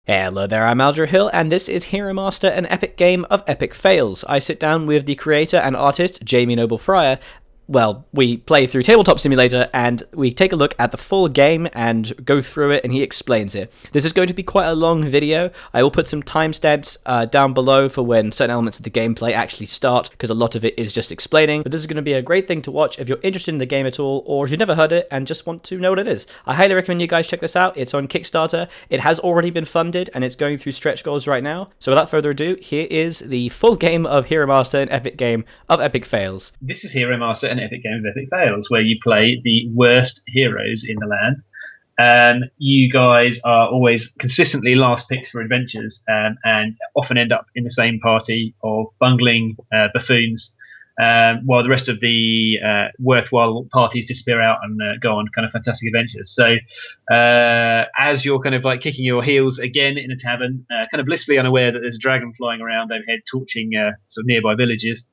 Hello there, I'm Aldra Hill, and this is Hero Master, an epic game of epic fails. I sit down with the creator and artist, Jamie Noble Frier. Well, we play through Tabletop Simulator, and we take a look at the full game and go through it, and he explains it. This is going to be quite a long video. I will put some timestamps down below for when certain elements of the gameplay actually start, because a lot of it is just explaining. But this is going to be a great thing to watch if you're interested in the game at all, or if you've never heard it and just want to know what it is. I highly recommend you guys check this out. It's on Kickstarter. It has already been funded, and it's going through stretch goals right now. So without further ado, here is the full game of Hero Master, an epic game of epic fails. This is Hero Master, an epic game of epic fails, where you play the worst heroes in the land. You guys are always consistently last picked for adventures, and often end up in the same party of bungling buffoons, while the rest of the worthwhile parties disappear out and go on kind of fantastic adventures. So as you're kind of like kicking your heels again in a tavern, kind of blissfully unaware that there's a dragon flying around overhead torching sort of nearby villages,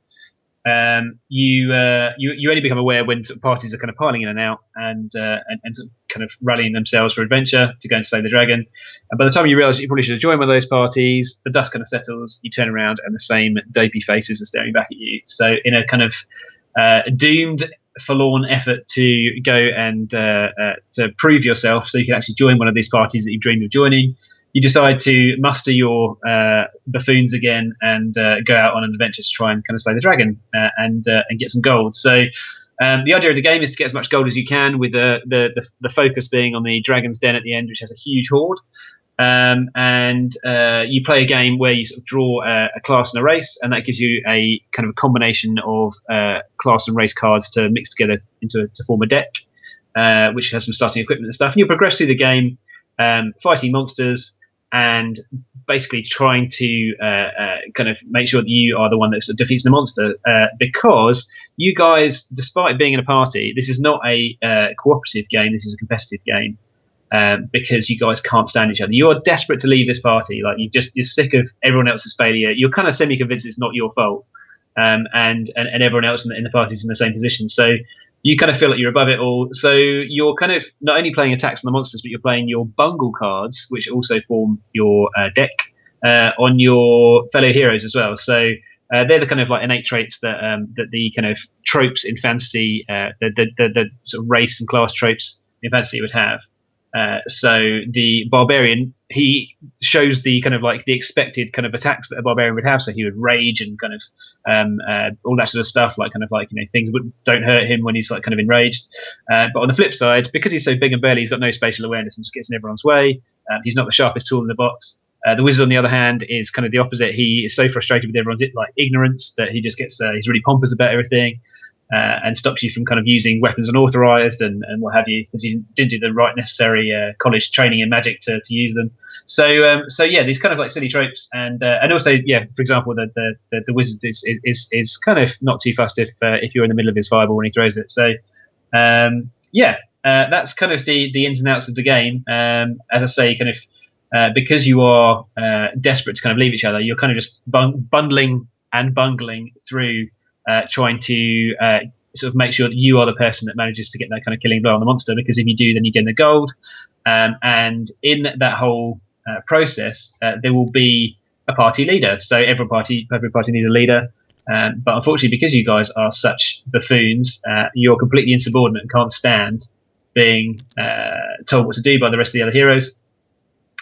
you only become aware when sort of parties are kind of piling in and out and kind of rallying themselves for adventure to go and slay the dragon. And by the time you realise that you probably should have joined one of those parties, the dust kind of settles, you turn around and the same dopey faces are staring back at you. So in a kind of doomed, forlorn effort to go and to prove yourself so you can actually join one of these parties that you've dreamed of joining, you decide to muster your buffoons again and go out on an adventure to try and kind of slay the dragon and get some gold. So the idea of the game is to get as much gold as you can, with the focus being on the dragon's den at the end, which has a huge hoard. You play a game where you sort of draw a class and a race, and that gives you a kind of a combination of class and race cards to mix together to form a deck, which has some starting equipment and stuff. And you progress through the game, fighting monsters, and basically trying to kind of make sure that you are the one that sort of defeats the monster, because you guys, despite being in a party, this is not a cooperative game, this is a competitive game, because you guys can't stand each other. You're desperate to leave this party, like you're sick of everyone else's failure. You're kind of semi-convinced it's not your fault, and everyone else in the party is in the same position. So you kind of feel like you're above it all. So you're kind of not only playing attacks on the monsters, but you're playing your bungle cards, which also form your deck, on your fellow heroes as well. So they're the kind of like innate traits that the kind of tropes in fantasy, the sort of race and class tropes in fantasy would have. So the barbarian, he shows the kind of like the expected kind of attacks that a barbarian would have. So he would rage and kind of all that sort of stuff, like kind of like, you know, things don't hurt him when he's like kind of enraged. But on the flip side, because he's so big and burly, he's got no spatial awareness and just gets in everyone's way. He's not the sharpest tool in the box. The wizard, on the other hand, is kind of the opposite. He is so frustrated with everyone's like ignorance that he just gets he's really pompous about everything. And stops you from kind of using weapons unauthorized and what have you, because you didn't do the right necessary college training in magic to use them. So yeah, these kind of like silly tropes, and also, yeah, for example, the wizard is kind of not too fussed if you're in the middle of his fireball when he throws it. So that's kind of the ins and outs of the game. As I say, kind of because you are desperate to kind of leave each other, you're kind of just bundling and bungling through, trying to sort of make sure that you are the person that manages to get that kind of killing blow on the monster, because if you do, then you get the gold. And in that whole process, there will be a party leader. So every party needs a leader. But unfortunately, because you guys are such buffoons, you're completely insubordinate and can't stand being told what to do by the rest of the other heroes.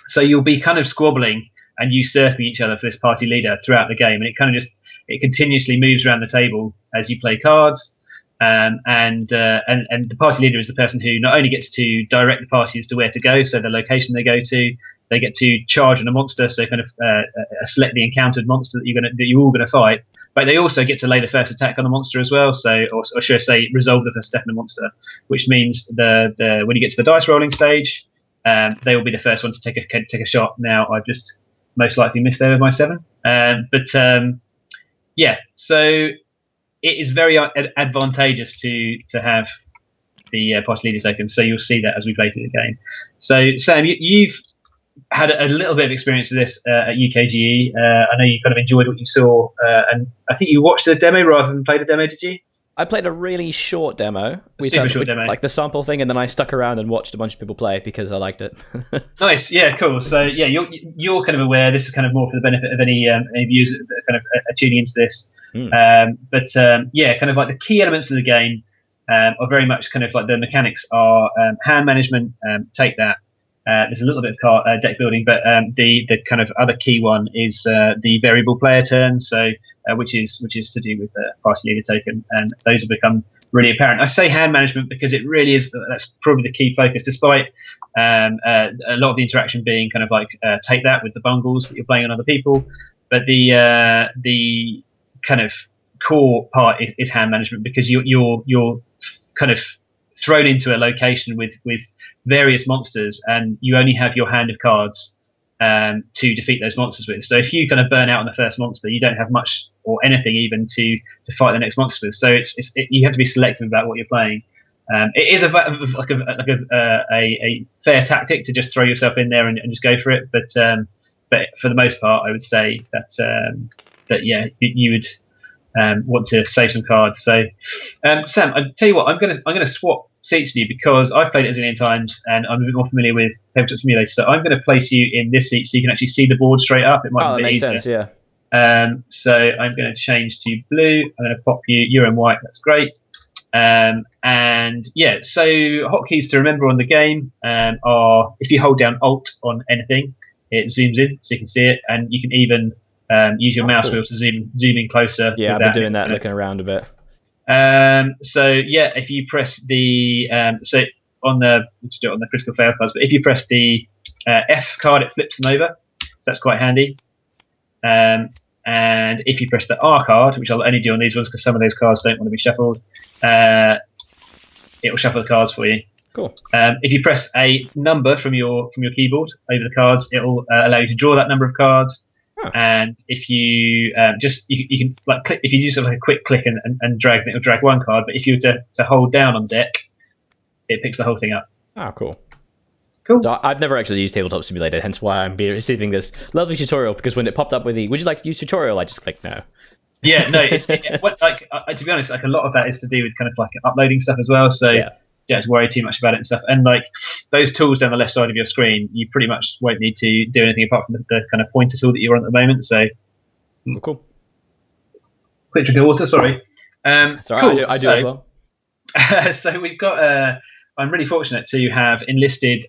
So you'll be kind of squabbling and usurping each other for this party leader throughout the game, and it kind of just continuously moves around the table as you play cards. And the party leader is the person who not only gets to direct the party as to where to go, so the location they go to, they get to charge on a monster, so kind of select the encountered monster that you're all gonna fight, but they also get to lay the first attack on the monster as well. So, or should I say, resolve the first attack on the monster, which means when you get to the dice rolling stage, they will be the first one to take a shot. Now, I've just most likely missed over my 7, yeah, so it is very advantageous to have the party leader taken. So you'll see that as we play through the game. So Sam, you've had a little bit of experience with this at UKGE. I know you kind of enjoyed what you saw, and I think you watched the demo rather than played the demo. Did you? I played a really short demo. Super short demo. Like the sample thing, and then I stuck around and watched a bunch of people play because I liked it. Nice, yeah, cool. So yeah, you're kind of aware. This is kind of more for the benefit of any viewers that are kind of tuning into this. Yeah, kind of like the key elements of the game are very much kind of like the mechanics are hand management. Take that. There's a little bit of deck building, but the kind of other key one is the variable player turn. So which is to do with the party leader token, and those have become really apparent. I say hand management because it really is. That's probably the key focus, despite a lot of the interaction being kind of like take that with the bungles that you're playing on other people. But the kind of core part is hand management, because you're kind of thrown into a location with various monsters, and you only have your hand of cards to defeat those monsters with. So if you kind of burn out on the first monster, you don't have much or anything even to fight the next monster with. So you have to be selective about what you're playing. It is a fair tactic to just throw yourself in there and just go for it. But for the most part, I would say that yeah, you would want to save some cards. So Sam, I tell you what, I'm gonna swap seats with you because I've played it a zillion times and I'm a bit more familiar with Tabletop Simulator. So I'm going to place you in this seat so you can actually see the board straight up. It might be a bit easier. Sense, yeah. So I'm going to change to blue. I'm going to pop you. You're in white. That's great. And yeah, so hotkeys to remember on the game are, if you hold down Alt on anything, it zooms in so you can see it, and you can even use your mouse wheel to zoom in closer. Yeah, I've been doing that, looking around a bit. So yeah, if you press the so on the, let's do it on the critical fail cards, but if you press the F card, it flips them over, so that's quite handy. And if you press the R card, which I'll only do on these ones because some of those cards don't want to be shuffled, it will shuffle the cards for you. Cool. If you press a number from your keyboard over the cards, it will allow you to draw that number of cards. And if you you can like click, if you use like a quick click and drag, it'll drag one card. But if you were to hold down on deck, it picks the whole thing up. Oh, cool. Cool. So I've never actually used Tabletop Simulator, hence why I'm receiving this lovely tutorial. Because when it popped up with the "Would you like to use tutorial?" I just clicked no. Yeah, no. To be honest, like a lot of that is to do with kind of like uploading stuff as well. So yeah, don't have to worry too much about it and stuff. And like those tools down the left side of your screen, you pretty much won't need to do anything apart from the kind of pointer tool that you're on at the moment. So cool. Quick drink of water. Sorry. Sorry, cool. I do as well. So we've got. I'm really fortunate to have enlisted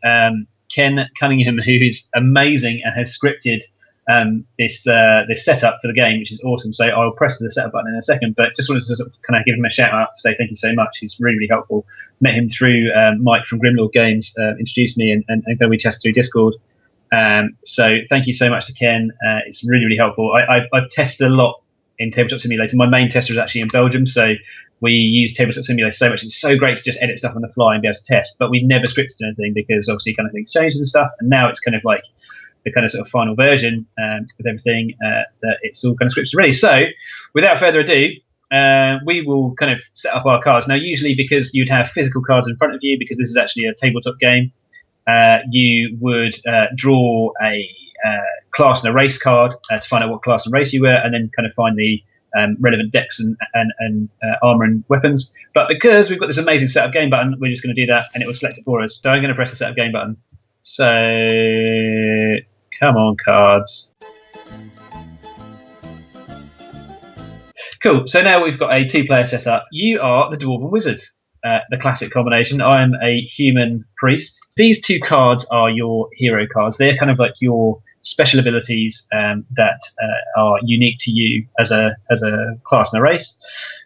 Ken Cunningham, who is amazing and has scripted this setup for the game, which is awesome. So I'll press the setup button in a second, but just wanted to sort of kind of give him a shout out to say thank you so much. He's really, really helpful. Met him through Mike from Grimlord Games, introduced me, and then we chatted through Discord. So thank you so much to Ken. It's really, really helpful. I've tested a lot in Tabletop Simulator. My main tester is actually in Belgium, so we use Tabletop Simulator so much. It's so great to just edit stuff on the fly and be able to test, but we've never scripted anything because obviously kind of things change and stuff. And now it's kind of like the kind of sort of final version with everything that it's all kind of scripted ready. So without further ado, we will kind of set up our cards. Now, usually because you'd have physical cards in front of you, because this is actually a tabletop game, you would draw a class and a race card to find out what class and race you were, and then kind of find the relevant decks and armor and weapons. But because we've got this amazing setup game button, we're just going to do that and it will select it for us. So I'm going to press the setup game button. So come on, cards. Cool. So now we've got a two-player setup. You are the Dwarven Wizard, the classic combination. I'm a human priest. These two cards are your hero cards. They're kind of like your special abilities that are unique to you as a class and a race.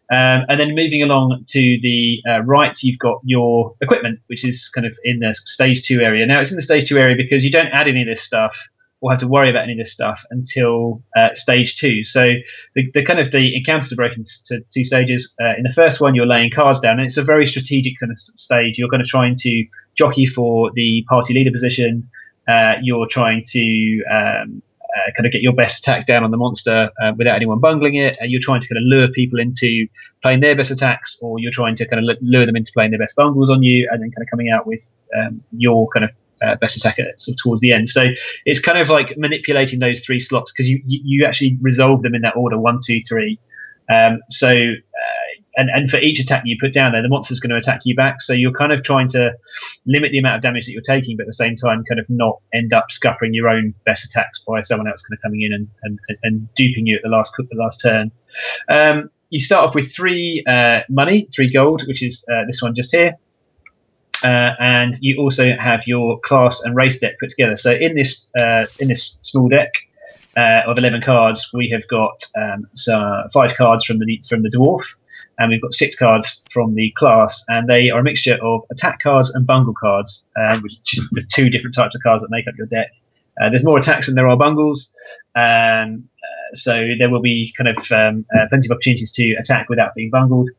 And then moving along to the right, you've got your equipment, which is kind of in the stage 2 area. Now, it's in the stage 2 area because you don't add any of this stuff or have to worry about any of this stuff until stage 2. So the kind of the encounters are broken to 2 stages. In the first one, you're laying cards down, and it's a very strategic kind of stage. You're kind of trying to jockey for the party leader position. You're trying to kind of get your best attack down on the monster without anyone bungling it. You're trying to kind of lure people into playing their best attacks, or you're trying to kind of lure them into playing their best bungles on you, and then kind of coming out with your kind of best attack sort of towards the end. So it's kind of like manipulating those 3 slots, because you actually resolve them in that order, 1, 2, 3. So and for each attack you put down there, the monster's going to attack you back. So you're kind of trying to limit the amount of damage that you're taking, but at the same time, kind of not end up scuppering your own best attacks by someone else kind of coming in and duping you at the last turn. You start off with 3 money, 3 gold, which is this one just here. And you also have your class and race deck put together. So in this small deck of 11 cards, we have got 5 cards from the dwarf, and we've got 6 cards from the class, and they are a mixture of attack cards and bungle cards, which is just the 2 different types of cards that make up your deck. There's more attacks than there are bungles, so there will be kind of plenty of opportunities to attack without being bungled.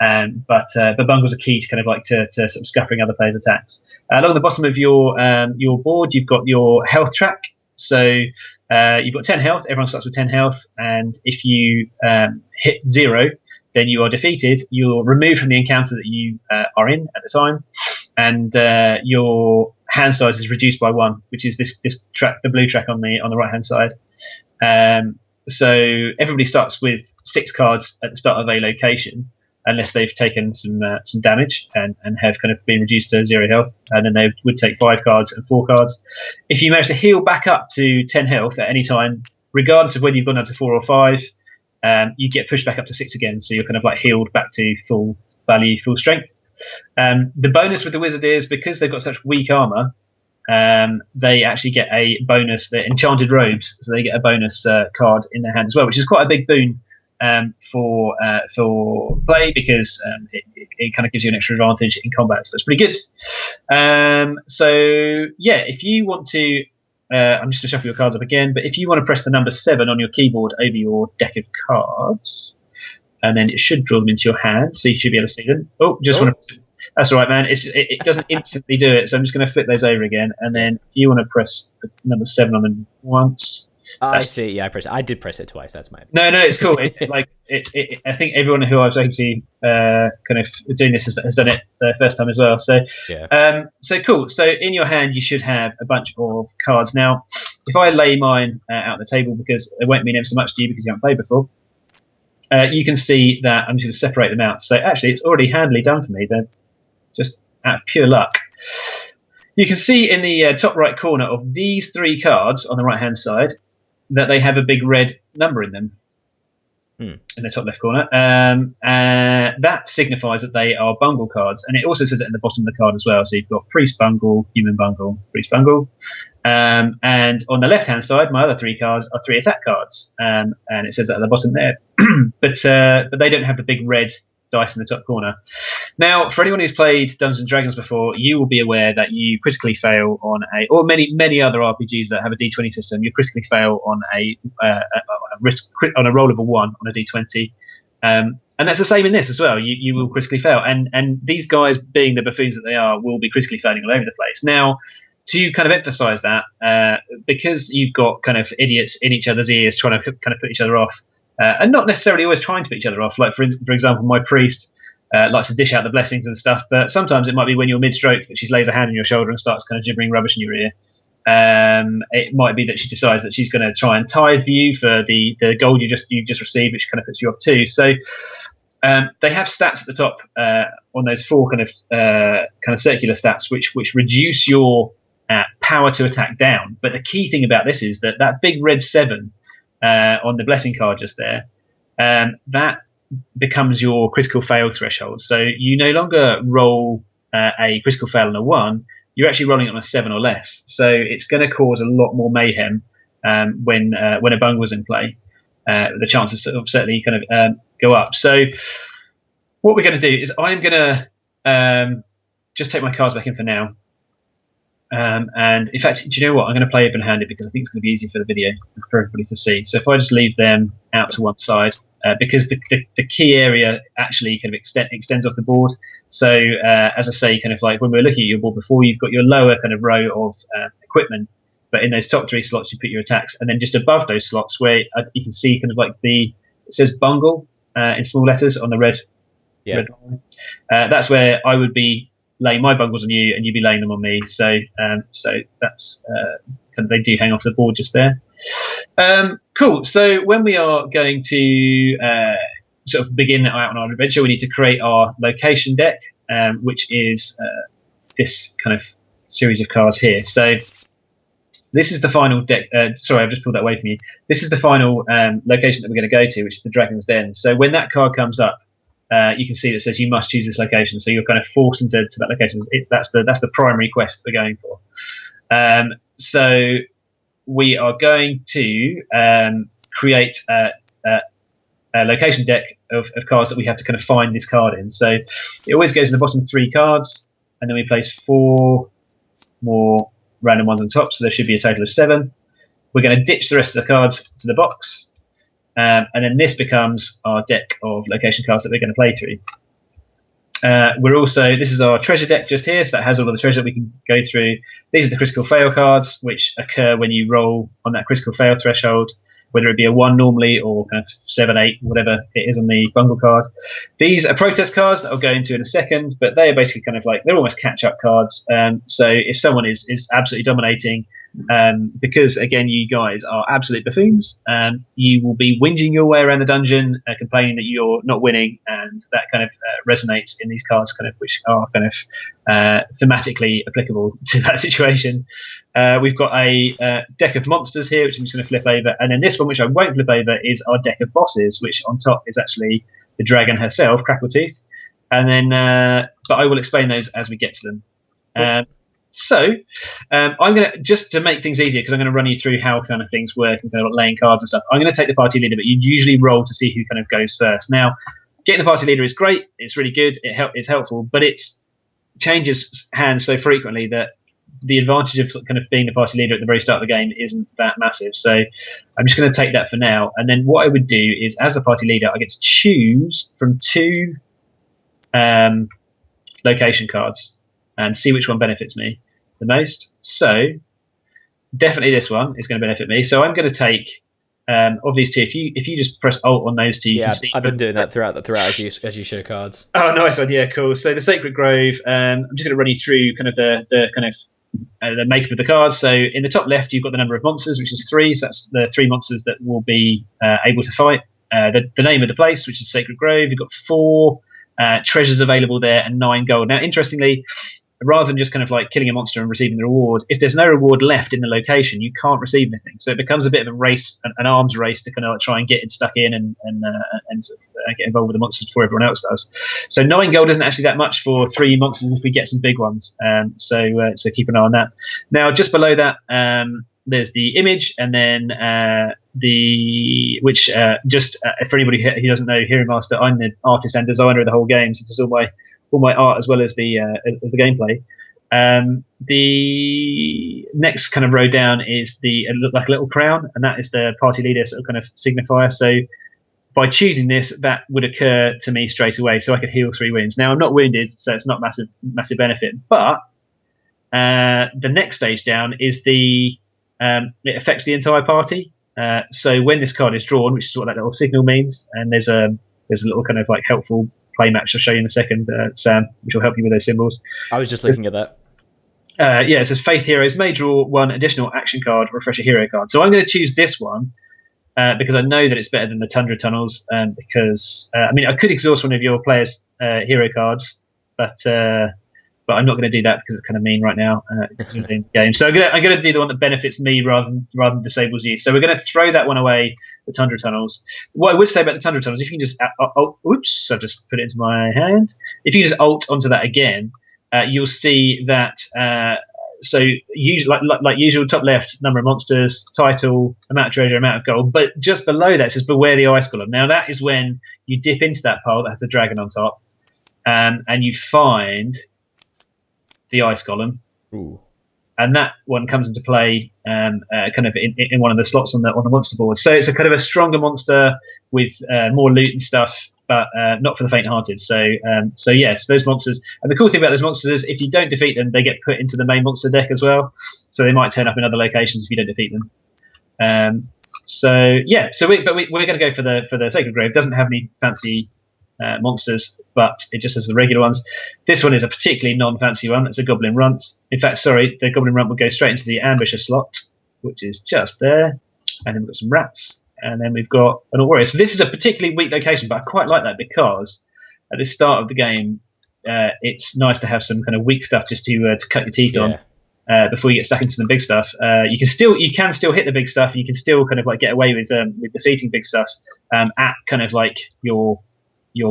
But bungles are key to kind of like to sort of scuppering other players' attacks. Along the bottom of your board, you've got your health track. So you've got 10 health. Everyone starts with 10 health, and if you hit 0, then you are defeated. You're removed from the encounter that you are in at the time, and your hand size is reduced by 1, which is this track, the blue track on the right hand side. So everybody starts with 6 cards at the start of a location, unless they've taken some damage and have kind of been reduced to 0 health, and then they would take 5 cards and 4 cards. If you manage to heal back up to 10 health at any time, regardless of whether you've gone down to 4 or 5, you get pushed back up to 6 again, so you're kind of like healed back to full value, full strength. The bonus with the wizard is, because they've got such weak armor, they actually get a bonus. They're enchanted robes, so they get a bonus card in their hand as well, which is quite a big boon for play, because it kind of gives you an extra advantage in combat, so it's pretty good. So yeah, if you want to, I'm just going to shuffle your cards up again, but if you want to press the number 7 on your keyboard over your deck of cards, and then it should draw them into your hand, so you should be able to see them. Want to. That's all right, man. It doesn't instantly do it, so I'm just going to flip those over again, and then if you want to press the number 7 on them once. I see. Yeah, I did press it twice. That's my. No, it's cool. I think everyone who I've spoken to, kind of doing this has done it the first time as well. So, yeah. So cool. So in your hand, you should have a bunch of cards. Now, if I lay mine out on the table, because it won't mean ever so much to you because you haven't played before, you can see that I'm just going to separate them out. So actually, it's already handily done for me. They're just out of pure luck. You can see in the top right corner of these 3 cards on the right hand side that they have a big red number in them in the top left corner. That signifies that they are bungle cards, and it also says it at the bottom of the card as well. So you've got priest bungle, human bungle, priest bungle. And on the left hand side, my other 3 cards are 3 attack cards, and it says that at the bottom there. but they don't have the big red dice in the top corner. Now, for anyone who's played Dungeons and Dragons before, you will be aware that you critically fail on or many other RPGs that have a D20 system. You critically fail on on a roll of a 1 on a D20, and that's the same in this as well. You will critically fail, and these guys, being the buffoons that they are, will be critically failing all over the place. Now, to kind of emphasise that, because you've got kind of idiots in each other's ears trying to kind of put each other off. And not necessarily always trying to put each other off. Like, for example, my priest likes to dish out the blessings and stuff, but sometimes it might be when you're mid-stroke that she lays a hand on your shoulder and starts kind of gibbering rubbish in your ear. It might be that she decides that she's going to try and tithe you for the gold you just received, which kind of puts you off too. So they have stats at the top on those 4 kind of circular stats, which reduce your power to attack down. But the key thing about this is that big red 7 on the blessing card just there, that becomes your critical fail threshold. So you no longer roll a critical fail on a 1, you're actually rolling it on a 7 or less. So it's going to cause a lot more mayhem when a bungle's in play. The chances certainly kind of go up. So what we're going to do is I'm going to just take my cards back in for now. And in fact, do you know what? I'm going to play open-handed because I think it's going to be easier for the video for everybody to see. So if I just leave them out to one side, because the key area actually kind of extends off the board. So as I say, kind of like when we were looking at your board before, you've got your lower kind of row of equipment, but in those top 3 slots you put your attacks, and then just above those slots where you can see kind of like it says bungle in small letters on the red. Yeah. Red line. That's where I would be laying my bungles on you, and you'd be laying them on me. So that's kind of, they do hang off the board just there. Cool. So when we are going to sort of begin out on our adventure, we need to create our location deck, which is this kind of series of cards here. So this is the final deck. Sorry, I've just pulled that away from you. This is the final location that we're going to go to, which is the Dragon's Den. So when that card comes up, you can see that it says you must choose this location. So you're kind of forced into that location. That's the primary quest we're going for. So we are going to create a location deck of cards that we have to kind of find this card in. So it always goes in the bottom 3 cards, and then we place 4 more random ones on top. So there should be a total of 7. We're going to ditch the rest of the cards to the box, and then this becomes our deck of location cards that we're going to play through. This is our treasure deck just here, so that has all of the treasure that we can go through. These are the critical fail cards, which occur when you roll on that critical fail threshold, whether it be a 1 normally or kind of 7, 8, whatever it is on the bungle card. These are protest cards that I'll go into in a second, but they are basically kind of like, they're almost catch-up cards. So if someone is absolutely dominating, because again, you guys are absolute buffoons, you will be whinging your way around the dungeon, complaining that you're not winning, and that kind of resonates in these cards, kind of which are kind of thematically applicable to that situation. We've got a deck of monsters here, which I'm just going to flip over, and then this one, which I won't flip over, is our deck of bosses, which on top is actually the dragon herself, Crackletooth, and then but I will explain those as we get to them. I'm going to, just to make things easier, because I'm going to run you through how kind of things work and kind of laying cards and stuff, I'm going to take the party leader, but you usually roll to see who kind of goes first. Now, getting the party leader is great, it's really good, it's helpful, but it changes hands so frequently that the advantage of kind of being the party leader at the very start of the game isn't that massive. So I'm just going to take that for now, and then what I would do is, as the party leader, I get to choose from 2 location cards and see which one benefits me the most. So definitely this one is going to benefit me. So I'm going to take of these 2. If you just press Alt on those 2, you can see. I've been doing that throughout as you show cards. Oh, nice one. Yeah, cool. So the Sacred Grove. I'm just going to run you through kind of the kind of the makeup of the cards. So in the top left, you've got the number of monsters, which is 3. So that's the 3 monsters that will be able to fight. The name of the place, which is Sacred Grove. You've got 4 treasures available there and 9 gold. Now, interestingly, rather than just kind of like killing a monster and receiving the reward, if there's no reward left in the location, you can't receive anything. So it becomes a bit of a race, an arms race, to kind of like try and get it stuck in and get involved with the monsters before everyone else does. So 9 gold isn't actually that much for 3 monsters if we get some big ones. So keep an eye on that. Now, just below that, there's the image, and then for anybody who doesn't know, Hero Master, I'm the artist and designer of the whole game. So this is all my art as well as the gameplay. The next kind of row down is like a little crown, and that is the party leader sort of kind of signifier. So by choosing this, that would occur to me straight away, so I could heal 3 wounds. Now, I'm not wounded, so it's not massive benefit, but the next stage down is it affects the entire party. So when this card is drawn, which is what that little signal means, and there's a little kind of like helpful play match I'll show you in a second, Sam, which will help you with those symbols. I was just looking at that. It says Faith Heroes may draw 1 additional action card or refresh a hero card. So I'm going to choose this one because I know that it's better than the Tundra Tunnels. Because I could exhaust one of your players' hero cards, but I'm not going to do that because it's kind of mean right now in the game. So I'm going to do the one that benefits me rather than disables you. So we're going to throw that one away, the Tundra Tunnels. What I would say about the Tundra Tunnels, if you can just oops, I've just put it into my hand. If you just Alt onto that again, you'll see that. So usually, like usual, top left, number of monsters, title, amount of treasure, amount of gold. But just below that says Beware the Ice Golem. Now that is when you dip into that pile that has a dragon on top, and you find the Ice Golem. Ooh. And that one comes into play kind of in one of the slots on the monster board. So it's a kind of a stronger monster with more loot and stuff, but not for the faint-hearted. So yes, those monsters. And the cool thing about those monsters is if you don't defeat them, they get put into the main monster deck as well. So they might turn up in other locations if you don't defeat them. So we're going to go for the Sacred Grove. It doesn't have any fancy monsters, but it just has the regular ones. This one is a particularly non-fancy one. It's a Goblin Runt. In fact, the Goblin Runt will go straight into the Ambusher slot, which is just there. And then we've got some rats. and then we've got an warrior. So this is a particularly weak location, but I quite like that because at the start of the game, it's nice to have some kind of weak stuff just to cut your teeth on before you get stuck into the big stuff. You can still hit the big stuff, and you can still kind of like get away with defeating big stuff at kind of like your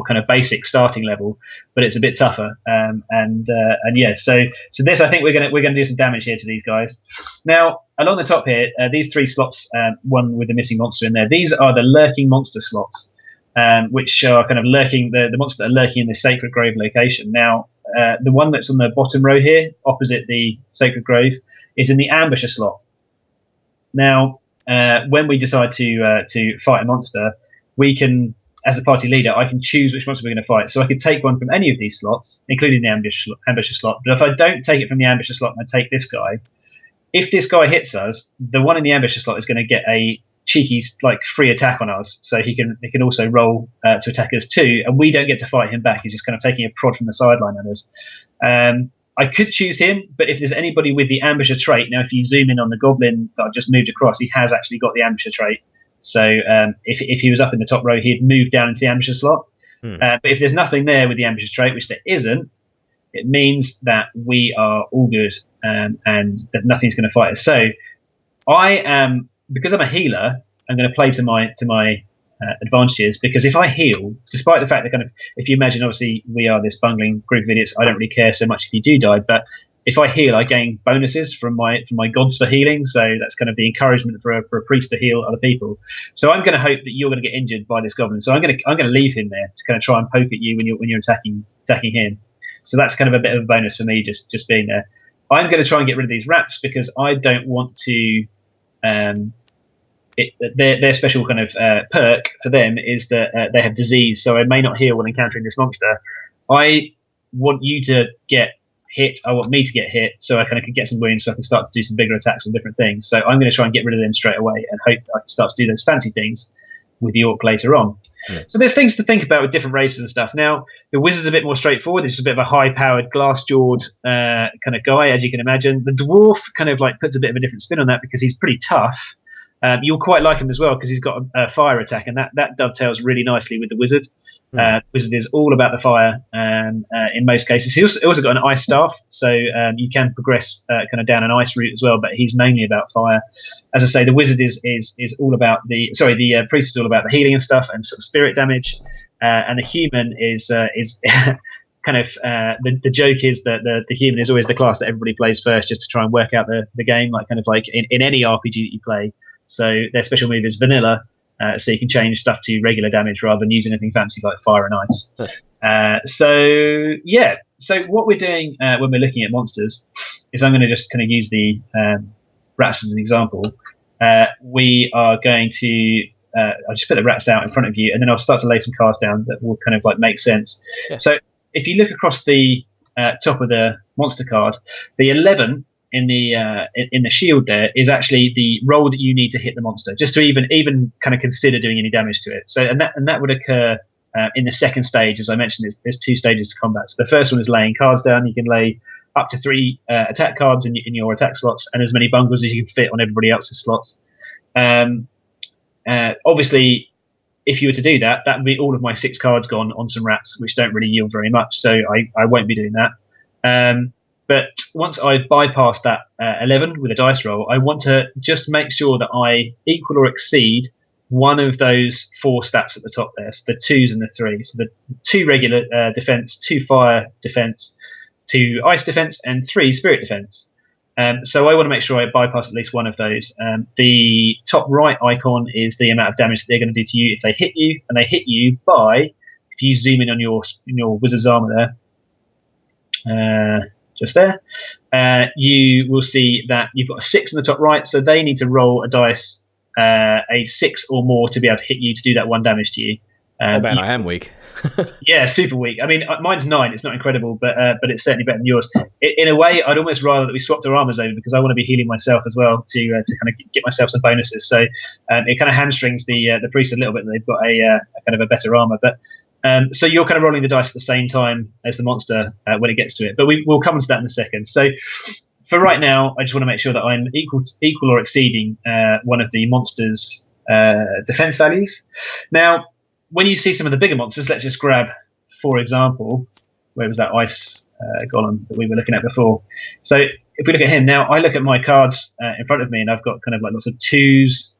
kind of basic starting level, but it's a bit tougher. And yeah, so this, I think we're gonna do some damage here to these guys. Now along the top here, these 3 slots, one with the missing monster in there. These are the lurking monster slots, which are kind of lurking the monsters that are lurking in the sacred grove location. Now the one that's on the bottom row here, opposite the sacred grove, is in the ambusher slot. Now when we decide to fight a monster, we can, as the party leader, I can choose which monster we're going to fight. So I could take one from any of these slots, including the ambusher slot. But if I don't take it from the ambusher slot and I take this guy, if this guy hits us, the one in the ambusher slot is going to get a cheeky, like, free attack on us. So he can also roll to attack us too, and we don't get to fight him back. He's just kind of taking a prod from the sideline at us. I could choose him, but if there's anybody with the ambusher trait, now if you zoom in on the goblin that I've just moved across, he has actually got the ambusher trait. So if he was up in the top row, he'd move down into the ambusher slot. But if there's nothing there with the ambusher trait, which there isn't, it means that we are all good, and that nothing's going to fight us. So I am, because I'm a healer, I'm going to play to my advantages, because if I heal, despite the fact that kind of, if you imagine, obviously we are this bungling group of idiots, I don't really care so much if you do die, but if I heal, I gain bonuses from my gods for healing. So that's kind of the encouragement for a priest to heal other people. So I'm going to hope that you're going to get injured by this goblin. So I'm going to leave him there to kind of try and poke at you when you're attacking him. So that's kind of a bit of a bonus for me, just being there. I'm going to try and get rid of these rats because I don't want to. Their special kind of perk for them is that they have disease, so I may not heal when encountering this monster. I want you to get hit. I want me to get hit, so I kind of can get some wounds, so I can start to do some bigger attacks on different things. So I'm going to try and get rid of them straight away, and hope I can start to do those fancy things with the orc later on. Yeah. So there's things to think about with different races and stuff. Now the wizard's a bit more straightforward. This is a bit of a high-powered, glass-jawed kind of guy, as you can imagine. The dwarf kind of like puts a bit of a different spin on that because he's pretty tough. You'll quite like him as well because he's got a fire attack, and that dovetails really nicely with the wizard. The wizard is all about the fire in most cases. He's also got an ice staff, so you can progress kind of down an ice route as well, but he's mainly about fire. As I say, the wizard is all about the priest is all about the healing and stuff and sort of spirit damage, and the human is kind of the joke is that the human is always the class that everybody plays first, just to try and work out the game, like kind of like in any RPG that you play. So their special move is vanilla, so you can change stuff to regular damage rather than using anything fancy like fire and ice. So what we're doing when we're looking at monsters is, I'm going to just kind of use the rats as an example. We are going to I'll just put the rats out in front of you, and then I'll start to lay some cards down that will kind of like make sense. Yeah. So if you look across the top of the monster card, the 11 in the shield there is actually the roll that you need to hit the monster, just to even kind of consider doing any damage to it. So and that would occur in the second stage. As I mentioned, there's 2 stages to combat. So the first one is laying cards down. You can lay up to 3 attack cards in your attack slots, and as many bungles as you can fit on everybody else's slots. Obviously, if you were to do that would be all of my 6 cards gone on some rats, which don't really yield very much. So I won't be doing that. But once I've bypassed that 11 with a dice roll, I want to just make sure that I equal or exceed one of those 4 stats at the top there. So the 2s and the 3s. So the 2 regular defense, 2 fire defense, 2 ice defense, and 3 spirit defense. So I want to make sure I bypass at least one of those. The top right icon is the amount of damage that they're going to do to you if they hit you, and they hit you by, if you zoom in on your wizard's armor there, just there, you will see that you've got a 6 in the top right, so they need to roll a dice, a 6 or more, to be able to hit you to do that 1 damage to you. I am weak. Yeah, super weak. I mean, mine's 9. It's not incredible, but it's certainly better than yours. In a way, I'd almost rather that we swapped our armors over, because I want to be healing myself as well to kind of get myself some bonuses. So it kind of hamstrings the priest a little bit that they've got a kind of a better armor. But so you're kind of rolling the dice at the same time as the monster when it gets to it. But we'll come to that in a second. So for right now, I just want to make sure that I'm equal or exceeding one of the monster's defense values. Now, when you see some of the bigger monsters, let's just grab, for example, where was that ice golem that we were looking at before? So if we look at him now, I look at my cards in front of me, and I've got kind of like lots of 2s,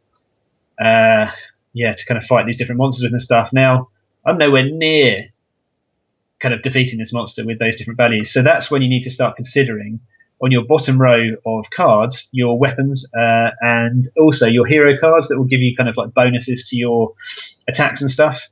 to kind of fight these different monsters with and stuff. Now, I'm nowhere near kind of defeating this monster with those different values. So that's when you need to start considering on your bottom row of cards, your weapons, and also your hero cards that will give you kind of like bonuses to your attacks and stuff.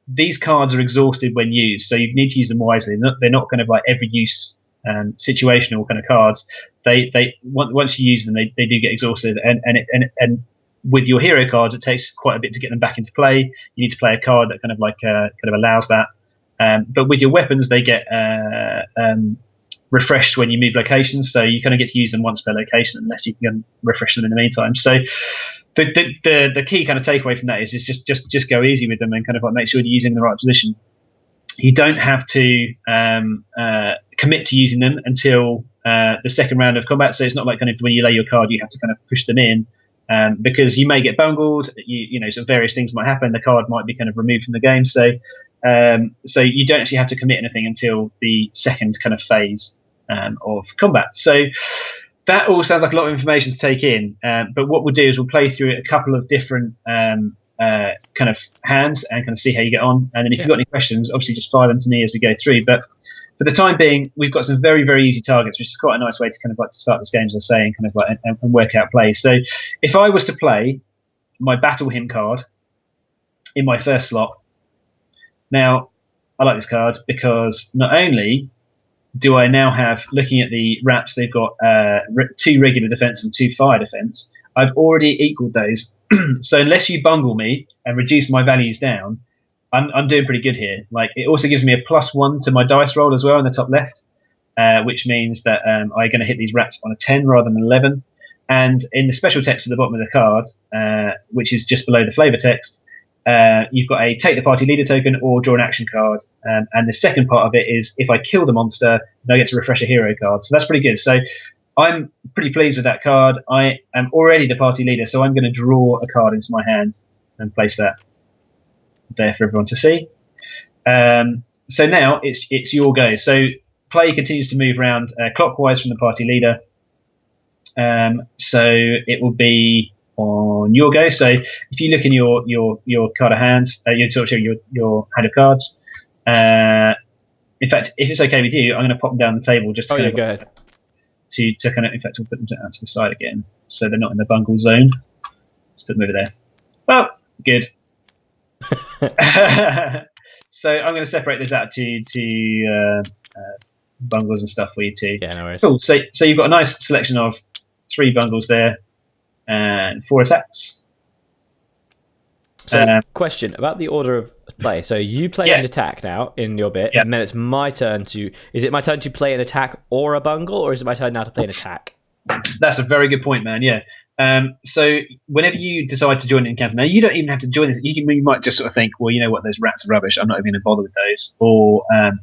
These cards are exhausted when used, so you need to use them wisely. They're not kind of like every use situational kind of cards. They once you use them, they do get exhausted, and with your hero cards, it takes quite a bit to get them back into play. You need to play a card that kind of allows that. But with your weapons, they get refreshed when you move locations, so you kind of get to use them once per location unless you can refresh them in the meantime. So the key kind of takeaway from that is just go easy with them and kind of like make sure you're using the right position. You don't have to commit to using them until the second round of combat. So it's not like kind of when you lay your card, you have to kind of push them in, because you may get bungled. You know, so various things might happen. The card might be kind of removed from the game. So you don't actually have to commit anything until the second kind of phase of combat. So that all sounds like a lot of information to take in. But what we'll do is we'll play through a couple of different kind of hands and kind of see how you get on. And then if you've got any questions, obviously just fire them to me as we go through. But for the time being, we've got some very, very easy targets, which is quite a nice way to kind of like to start this game, as I say, and kind of like and work out plays. So if I was to play my Battle Hymn card in my first slot, now I like this card because not only do I now have, looking at the rats, they've got 2 regular defense and 2 fire defense. I've already equaled those. So unless you bungle me and reduce my values down, I'm doing pretty good here. Like, it also gives me a +1 to my dice roll as well in the top left, which means that I'm going to hit these rats on a 10 rather than 11. And in the special text at the bottom of the card, which is just below the flavor text, you've got a take the party leader token or draw an action card. And the second part of it is if I kill the monster, then I get to refresh a hero card. So that's pretty good. So I'm pretty pleased with that card. I am already the party leader, so I'm going to draw a card into my hand and place that there for everyone to see. So now it's your go. So play continues to move around clockwise from the party leader. So it will be on your go. So if you look in your card of hands, your hand of cards. In fact, if it's okay with you, I'm going to pop them down the table just to go ahead. To kind of, in fact, we'll put them out to the side again, so they're not in the bungle zone. Let's put them over there. Well, good. So I'm going to separate this out to bungles and stuff for you too. Yeah, no worries. Cool. So you've got a nice selection of 3 bungles there and 4 attacks. So, question about the order of play. So you play an attack now in your bit, and then it's my turn to. Is it my turn to play an attack or a bungle, or is it my turn now to play an attack? That's a very good point, man. Yeah. So whenever you decide to join an encounter, now you don't even have to join this. You might just sort of think, well, you know what, those rats are rubbish. I'm not even going to bother with those, or kind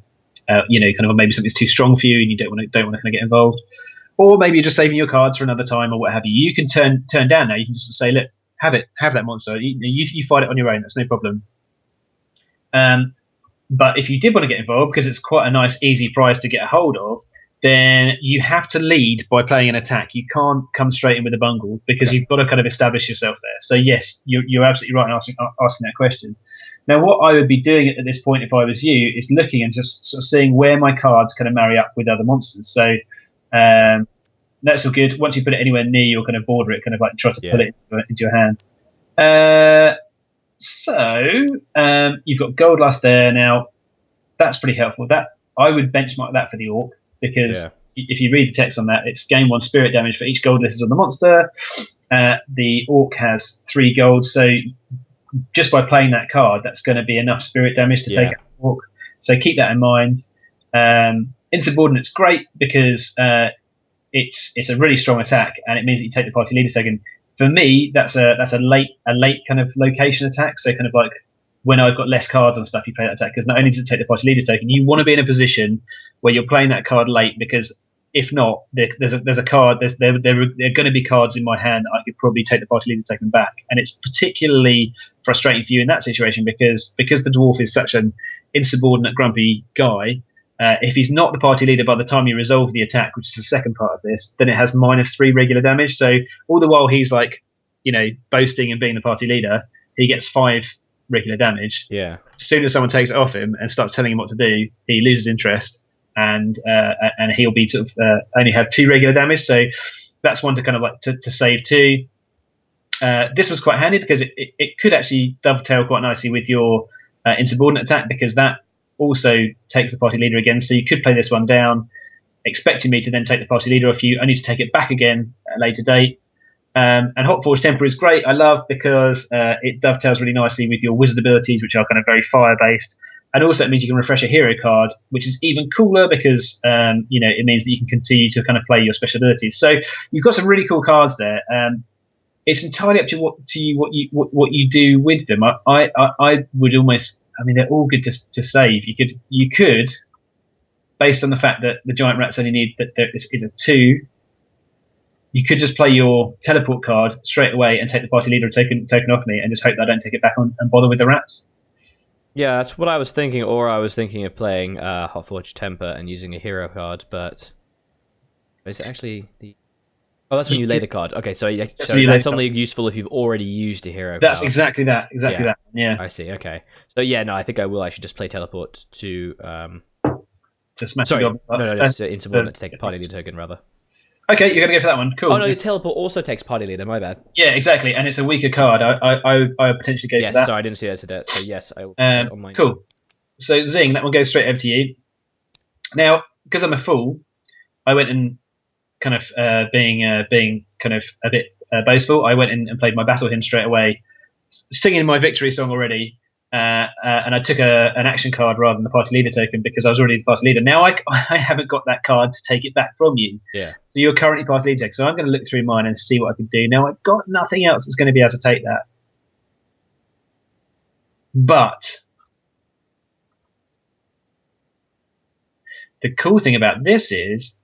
of maybe something's too strong for you and you don't want to kind of get involved, or maybe you're just saving your cards for another time or what have you. You can turn down now. You can just say, look, have that monster. You fight it on your own. That's no problem. But if you did want to get involved, because it's quite a nice, easy prize to get a hold of, then you have to lead by playing an attack. You can't come straight in with a bungle because you've got to kind of establish yourself there. So yes, you're absolutely right in asking that question. Now, what I would be doing at this point if I was you is looking and just sort of seeing where my cards kind of marry up with other monsters. So that's all good. Once you put it anywhere near your kind of border, it kind of like try to pull it into your hand. So you've got Gold Lust there. Now, that's pretty helpful. That I would benchmark that for the Orc, because if you read the text on that, it's gain 1 spirit damage for each gold listed on the monster. The Orc has 3 gold, so just by playing that card, that's going to be enough spirit damage to take out the Orc. So keep that in mind. Insubordinate's great because it's a really strong attack, and it means that you take the party leader token. For me, that's a late kind of location attack. So kind of like when I've got less cards and stuff, you play that attack, because not only does it take the party leader token, you want to be in a position where you're playing that card late, because if not, there's a card. There are going to be cards in my hand that I could probably take the party leader, take them back, and it's particularly frustrating for you in that situation because the dwarf is such an insubordinate, grumpy guy. If he's not the party leader by the time you resolve the attack, which is the second part of this, then it has -3 regular damage. So all the while he's like, boasting and being the party leader, he gets 5 regular damage. Yeah. As soon as someone takes it off him and starts telling him what to do, he loses interest, and he'll be sort of only have 2 regular damage. So that's one to kind of like to save 2. This was quite handy because it could actually dovetail quite nicely with your insubordinate attack, because that also takes the party leader again. So you could play this one down, expecting me to then take the party leader off you, only to take it back again at a later date. And Hot Forge Temper is great. I love because it dovetails really nicely with your wizard abilities, which are kind of very fire based, and also it means you can refresh a hero card, which is even cooler because it means that you can continue to kind of play your special abilities. So you've got some really cool cards there. It's entirely up to what you do with them. I would almost. I mean, they're all good to save. You could, based on the fact that the giant rats only need that there is a 2. You could just play your teleport card straight away and take the party leader token off me, and just hope that I don't take it back on and bother with the rats. Yeah, that's what I was thinking. Or I was thinking of playing Hot Forge Temper and using a hero card, but is it actually the? Oh, that's when you lay the card. Okay, so yeah, that's only useful if you've already used a hero card. That's exactly that. Exactly that. Yeah. I see. Okay. So yeah, no, I think I will actually just play teleport to. To smash. Sorry, no, it's insubordinate to take a party leader token rather. Okay, you're gonna go for that one. Cool. Oh no, teleport also takes party leader. My bad. Yeah, exactly, and it's a weaker card. I would potentially go for that. Yes, sorry, I didn't see that today. So yes, I will. On my... Cool. So Zing, that one goes straight over to you. Now, because I'm a fool, I went and kind of being kind of a bit boastful. I went in and played my battle hymn straight away, singing my victory song already. And I took an action card rather than the party leader token because I was already the party leader. Now I haven't got that card to take it back from you. Yeah. So you're currently party leader. So I'm going to look through mine and see what I can do. Now I've got nothing else that's going to be able to take that. But the cool thing about this is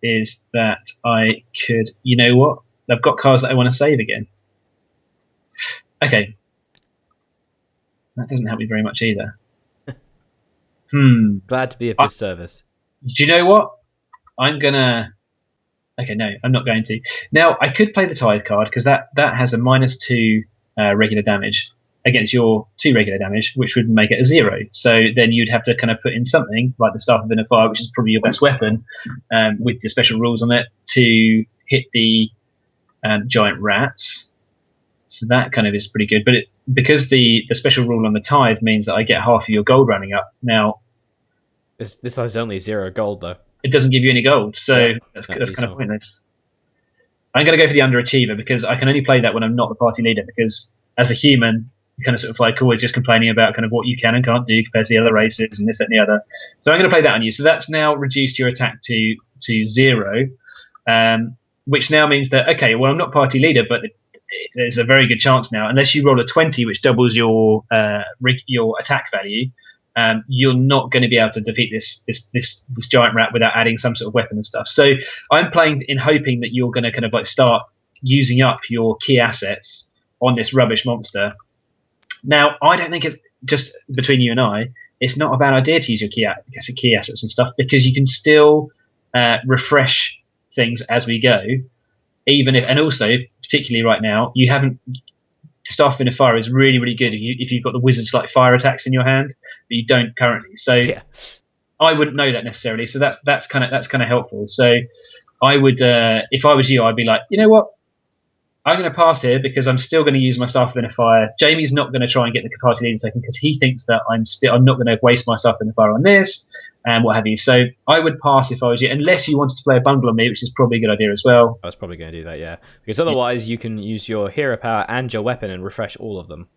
that I could, you know what? I've got cards that I want to save again. Okay. That doesn't help me very much either. Glad to be of this service. Do you know what? I'm gonna. Okay, no, I'm not going to. Now I could play the Tide card because that has a -2 regular damage against your 2 regular damage, which would make it a 0. So then you'd have to kind of put in something like the Staff of Inner Fire, which is probably your best weapon, with the special rules on it to hit the giant rats. So that kind of is pretty good, but because the special rule on the Tithe means that I get half of your gold running up. Now, this has only 0 gold though. It doesn't give you any gold, so that's kind of pointless. I'm going to go for the underachiever because I can only play that when I'm not the party leader. Because as a human, you're kind of sort of like always just complaining about kind of what you can and can't do compared to the other races and this, that, and the other. So I'm going to play that on you. So that's now reduced your attack to 0, which now means that well, I'm not party leader, but there's a very good chance now, unless you roll a 20, which doubles your attack value, you're not going to be able to defeat this giant rat without adding some sort of weapon and stuff. So I'm playing in hoping that you're going to kind of like start using up your key assets on this rubbish monster. Now, I don't think it's just between you and I. It's not a bad idea to use your key assets and stuff because you can still refresh things as we go. Even if, and also particularly right now, you haven't. Staff of Inner Fire is really, really good if you've got the wizard's like fire attacks in your hand, but you don't currently. So I wouldn't know that necessarily. So that's kind of helpful. So I would, if I was you, I'd be like, you know what, I'm going to pass here because I'm still going to use my Staff of Inner Fire. Jamie's not going to try and get the party leader token because he thinks that I'm not going to waste my Staff of Inner Fire on this and what have you. So I would pass if I was you, unless you wanted to play a bundle on me, which is probably a good idea as well. I was probably going to do that, yeah, because otherwise you can use your hero power and your weapon and refresh all of them.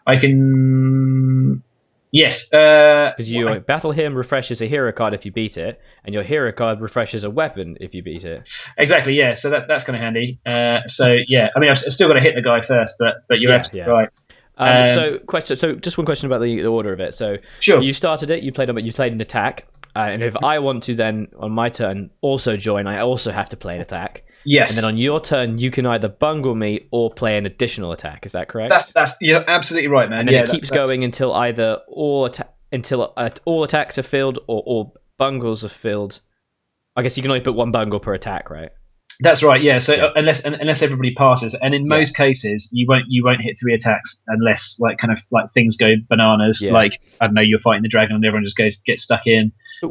I can. Yes, because your battle hymn refreshes a hero card if you beat it, and your hero card refreshes a weapon if you beat it. Exactly, yeah. So that's kind of handy. So yeah, I mean, I've still got to hit the guy first, but you're absolutely right. So just one question about the order of it. So sure. You started it. You played an attack. And if I want to then, on my turn, also join, I also have to play an attack. Yes. And then on your turn, you can either bungle me or play an additional attack. Is that correct? You're absolutely right, man. And then it keeps going until either all attacks are filled or all bungles are filled. I guess you can only put one bungle per attack, right? That's right. Yeah. So unless everybody passes, and in most cases you won't hit 3 attacks unless like things go bananas. Yeah. Like I don't know, you're fighting the dragon and everyone just gets stuck in. But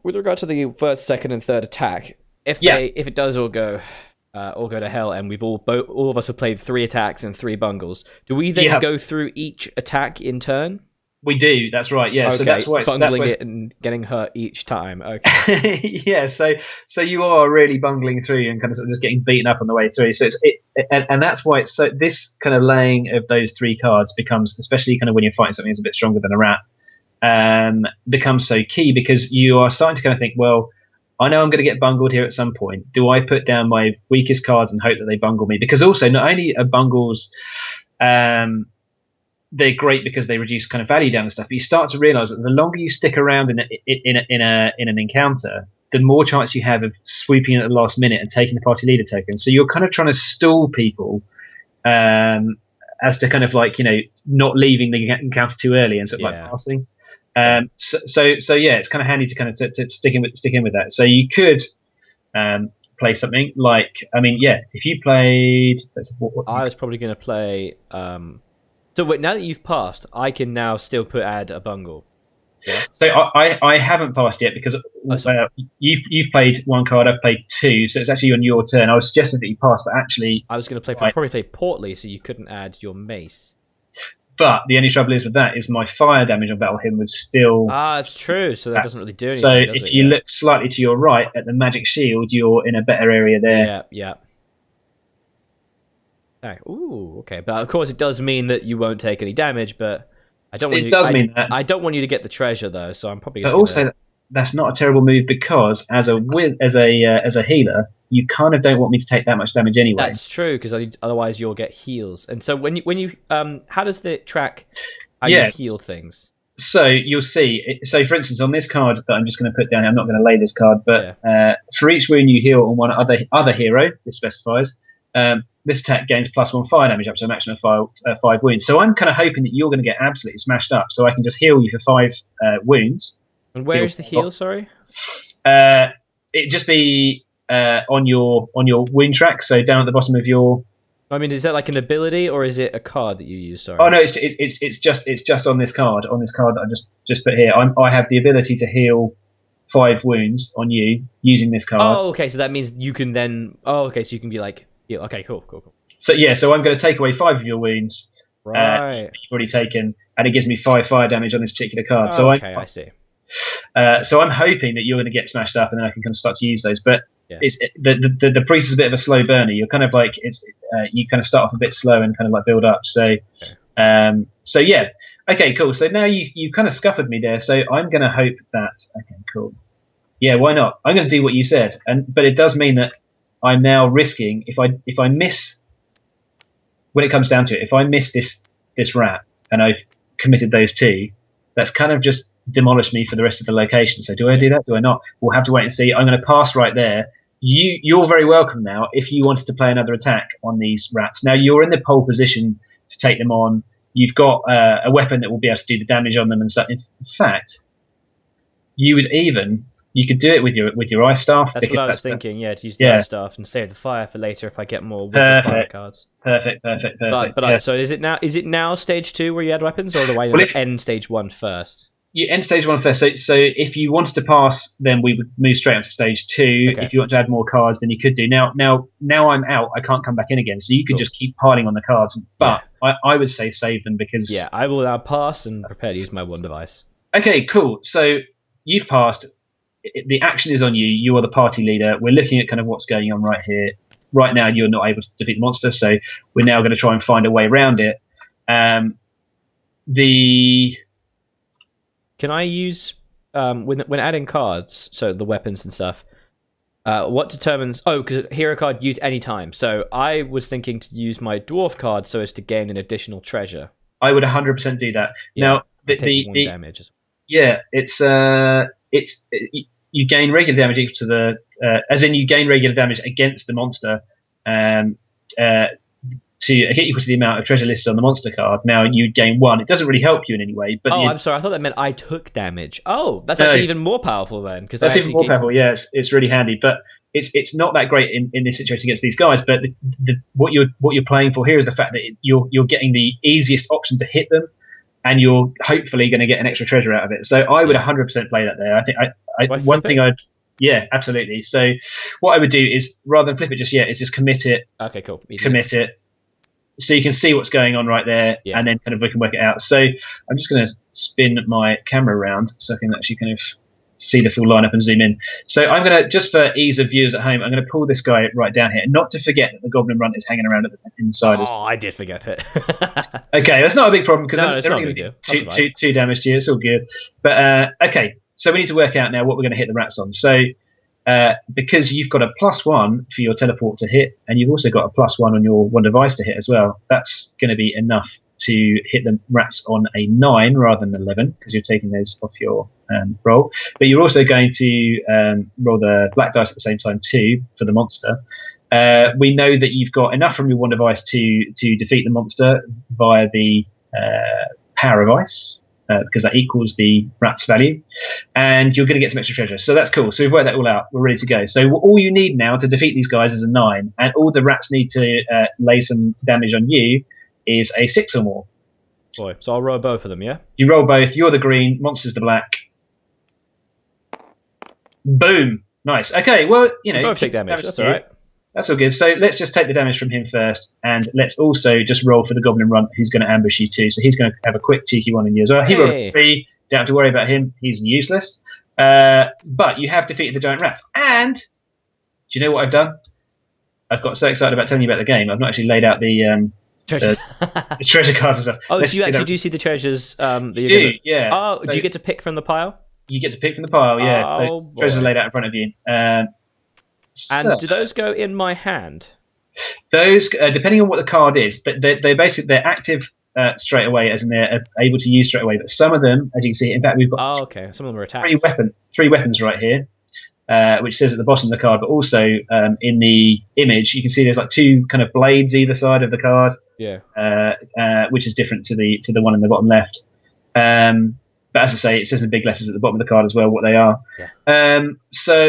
with regard to the first, second, and third attack, if it does all go to hell, and we've all of us have played 3 attacks and 3 bungles, do we then go through each attack in turn? We do. That's right. Yeah. Okay. So that's why bungling it and getting hurt each time. Okay. Yeah. So you are really bungling through and kind of just getting beaten up on the way through. So and that's why it's so. This kind of laying of those 3 cards becomes, especially kind of when you're fighting something that's a bit stronger than a rat, becomes so key, because you are starting to kind of think, well, I know I'm going to get bungled here at some point. Do I put down my weakest cards and hope that they bungle me? Because also, not only are bungles, they're great because they reduce kind of value down and stuff, but you start to realise that the longer you stick around in an encounter, the more chance you have of swooping in at the last minute and taking the party leader token. So you're kind of trying to stall people as to kind of like, not leaving the encounter too early and sort of like passing. So yeah, it's kind of handy to kind of to stick in with that. So you could play something like, if you played, I was probably going to play. So wait, now that you've passed, I can now still add a bungle. Yeah? So I haven't passed yet because you've played 1 card, I've played 2, so it's actually on your turn. I was suggesting that you passed, but actually I was going to probably play Portly, so you couldn't add your mace. But the only trouble is with that is my fire damage on Battle Hymn was still... that's true, so that doesn't really do anything, so if you look slightly to your right at the magic shield, you're in a better area there. Yeah. Ooh, okay. But of course it does mean that you won't take any damage, but I don't want mean that. I don't want you to get the treasure though, so I'm probably just that's not a terrible move, because as a healer, you kind of don't want me to take that much damage anyway. That's true, because otherwise you'll get heals. And so when you how does it track how you heal things? So you'll see. So for instance, on this card that I'm just going to put down, I'm not going to lay this card, but for each wound you heal on one other hero, this specifies, this attack gains +1 fire damage up to a maximum of 5 wounds. So I'm kind of hoping that you're going to get absolutely smashed up, so I can just heal you for 5 wounds. And where is the heal? Sorry. It'd just be on your wound track, so down at the bottom of your. Is that like an ability, or is it a card that you use? Sorry. Oh no, it's just on this card. On this card that I just put here, I have the ability to heal 5 wounds on you using this card. Oh, okay. So that means you can then. Oh, okay. So you can be like. Yeah, okay, cool. So I'm going to take away 5 of your wounds. Right. You've already taken, and it gives me 5 fire damage on this particular card. Oh, okay, I see. So I'm hoping that you're going to get smashed up, and then I can kind of start to use those. But the priest is a bit of a slow burner. You're kind of like you kind of start off a bit slow and kind of like build up. So yeah, okay, cool. So now you kind of scuppered me there. So I'm going to hope that cool. Yeah, why not? I'm going to do what you said, but it does mean that I'm now risking, if I miss, when it comes down to it, if I miss this rat and I've committed those 2, that's kind of just demolished me for the rest of the location. So do I do that? Do I not? We'll have to wait and see. I'm going to pass right there. You're very welcome now if you wanted to play another attack on these rats. Now you're in the pole position to take them on. You've got a weapon that will be able to do the damage on them and stuff. In fact, you could do it with your ice staff. That's what I was thinking. To use the ice staff and save the fire for later if I get more fire cards. Perfect. So is it now stage 2 where you add weapons, or do I end stage 1 first? You end stage 1 first. So if you wanted to pass, then we would move straight on to stage 2. Okay. If you want to add more cards, then you could do. Now I'm out. I can't come back in again. So you could just keep piling on the cards. But I would say save them, because I will now pass and prepare to use my one device. Okay, cool. So you've passed. The action is on you. You are the party leader. We're looking at kind of what's going on right here. Right now, you're not able to defeat the monster, so we're now going to try and find a way around it. Can I use when adding cards, so the weapons and stuff? What determines? Because hero card used any time. So I was thinking to use my dwarf card so as to gain an additional treasure. I would 100% do that. Yeah, now the damage. Yeah, it's you gain regular damage equal to the as in you gain regular damage against the monster to hit equal to the amount of treasure listed on the monster card. Now you gain 1. It doesn't really help you in any way. But I'm sorry. I thought that meant I took damage. Oh, that's actually even more powerful then. Because that's even more powerful. Yeah, it's really handy. But it's not that great in this situation against these guys. But what you're playing for here is the fact that you're getting the easiest option to hit them, and you're hopefully going to get an extra treasure out of it. So I would 100% play that there. I think one thing I'd. Yeah, absolutely. So what I would do is, rather than flip it just yet, is just commit it. Okay, cool. Commit it. So you can see what's going on right there, and then kind of we can work it out. So I'm just going to spin my camera around so I can actually kind of see the full lineup and zoom in. So I'm going to, just for ease of viewers at home, I'm going to pull this guy right down here. Not to forget that the Goblin Runt is hanging around at the inside. Oh, I did forget it. Okay, that's not a big problem because it's not a big deal. Two damage to you. It's all good. But okay, so we need to work out now what we're going to hit the rats on. So because you've got a +1 for your teleport to hit, and you've also got a +1 on your one device to hit as well, that's going to be enough to hit the rats on a 9 rather than 11, because you're taking those off your roll. But you're also going to roll the black dice at the same time too for the monster. We know that you've got enough from your one device to defeat the monster via the power of ice. Because that equals the rat's value, and you're going to get some extra treasure. So that's cool. So we've worked that all out. We're ready to go. So all you need now to defeat these guys is a 9, and all the rats need to lay some damage on you is a 6 or more. Boy, so I'll roll both of them, yeah? You roll both. You're the green, monster's the black. Boom. Nice. Okay, well, both take damage. That's all right. That's all good. So let's just take the damage from him first, and let's also just roll for the Goblin Runt, who's going to ambush you too. So he's going to have a quick cheeky one on you as well. He rolled a 3. Don't have to worry about him. He's useless. But you have defeated the giant rats. And do you know what I've done? I've got so excited about telling you about the game. I've not actually laid out the treasure cards and stuff. Oh, so you actually do see the treasures? Yeah. Oh, so do you get to pick from the pile? You get to pick from the pile, yeah. Oh, so treasures are laid out in front of you. And do those go in my hand? Those, depending on what the card is, they're active straight away, as in they're able to use straight away. But some of them, as you can see, in fact, we've got some of them are attacks. Three weapons right here, which says at the bottom of the card. But also in the image, you can see there's like 2 kind of blades either side of the card. Yeah. Which is different to the one in the bottom left. But as I say, it says in big letters at the bottom of the card as well what they are. Yeah. So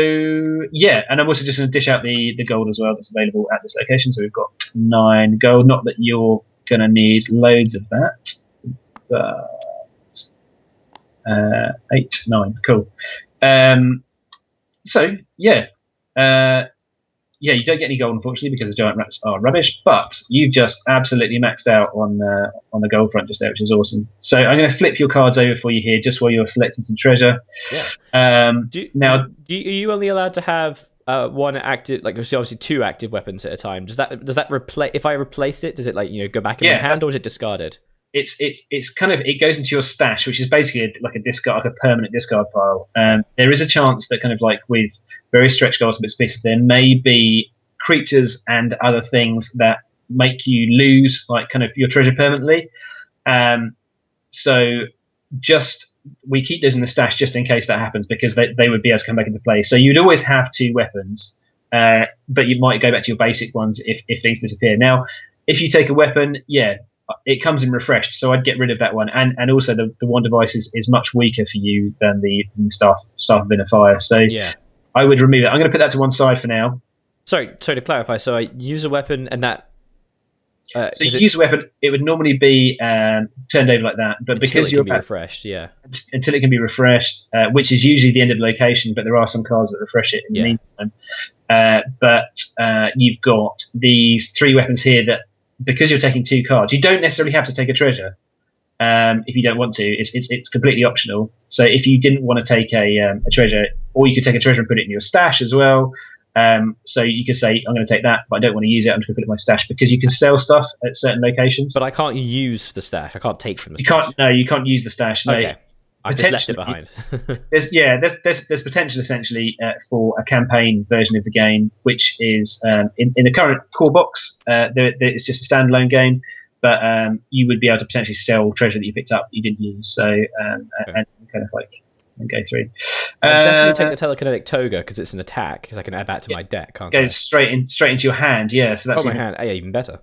yeah, and I'm also just going to dish out the gold as well that's available at this location. So we've got 9 gold. Not that you're going to need loads of that, but 8, 9, cool. So yeah. You don't get any gold, unfortunately, because the giant rats are rubbish, but you've just absolutely maxed out on the gold front just there, which is awesome. So I'm going to flip your cards over for you here, just while you're selecting some treasure. Yeah. Are you only allowed to have one active, like obviously 2 active weapons at a time? Does that replace, if I replace it, does it go back in my hand, or is it discarded? It's kind of, it goes into your stash, which is basically like a permanent discard pile. There is a chance that kind of like with very stretch goals and bits and pieces, there may be creatures and other things that make you lose like kind of your treasure permanently. So just, we keep those in the stash just in case that happens, because they would be able to come back into play. So you'd always have 2 weapons, but you might go back to your basic ones if things disappear. Now, if you take a weapon, it comes in refreshed, so I'd get rid of that one. And also the one device is much weaker for you than the staff of Inner Fire. So yeah, I would remove it. I'm going to put that to one side for now. Sorry to clarify. So I use a weapon, and that. So you use a weapon, it would normally be turned over like that, but because you're refreshed, until it can be refreshed, which is usually the end of the location. But there are some cards that refresh it in the meantime. But you've got these 3 weapons here that, because you're taking 2 cards, you don't necessarily have to take a treasure. If you don't want to, it's completely optional. So if you didn't want to take a treasure, or you could take a treasure and put it in your stash as well. So you could say, I'm going to take that, but I don't want to use it. I'm just going to put it in my stash, because you can sell stuff at certain locations. But I can't use the stash. I can't take from the stash. You can't use the stash. No. Okay. I just left it behind. there's potential essentially for a campaign version of the game, which is in the current core box. It's just a standalone game, but you would be able to potentially sell treasure that you picked up that you didn't use. So and kind of like and go through. I'll definitely take the telekinetic toga because it's an attack. Because I can add that to my deck, can't I? Goes straight into your hand. Yeah, so that's my hand. Yeah, even better.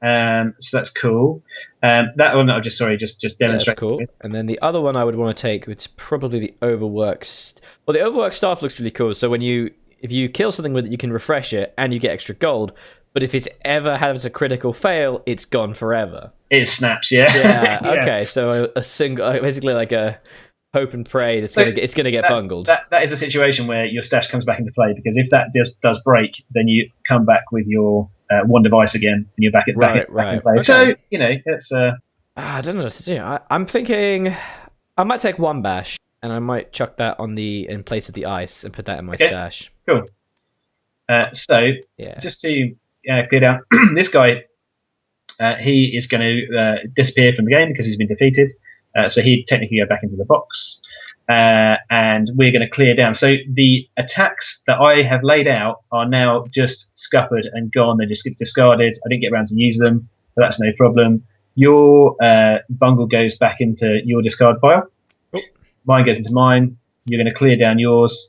So that's cool. That one, just demonstrate. Yeah, that's cool. And then the other one I would want to take, it's probably the overworked. Well, the overworked staff looks really cool. So if you kill something with it, you can refresh it and you get extra gold. But if it's ever has a critical fail, it's gone forever. It snaps. Yeah. Yeah. Okay. So a single, basically like a hope and pray it's gonna get bungled. That is a situation where your stash comes back into play, because if that does break, then you come back with your one device again, and you're back in play. Okay. So it's I don't know what to do. I'm thinking I might take one bash and I might chuck that in place of the ice and put that in my stash. Cool. So just to clear down, this guy, he is going to disappear from the game because he's been defeated. So he'd technically go back into the box, and we're going to clear down. So the attacks that I have laid out are now just scuppered and gone. They just get discarded. I didn't get around to use them, but that's no problem. Your bungle goes back into your discard pile. Oh. Mine goes into mine. You're going to clear down yours,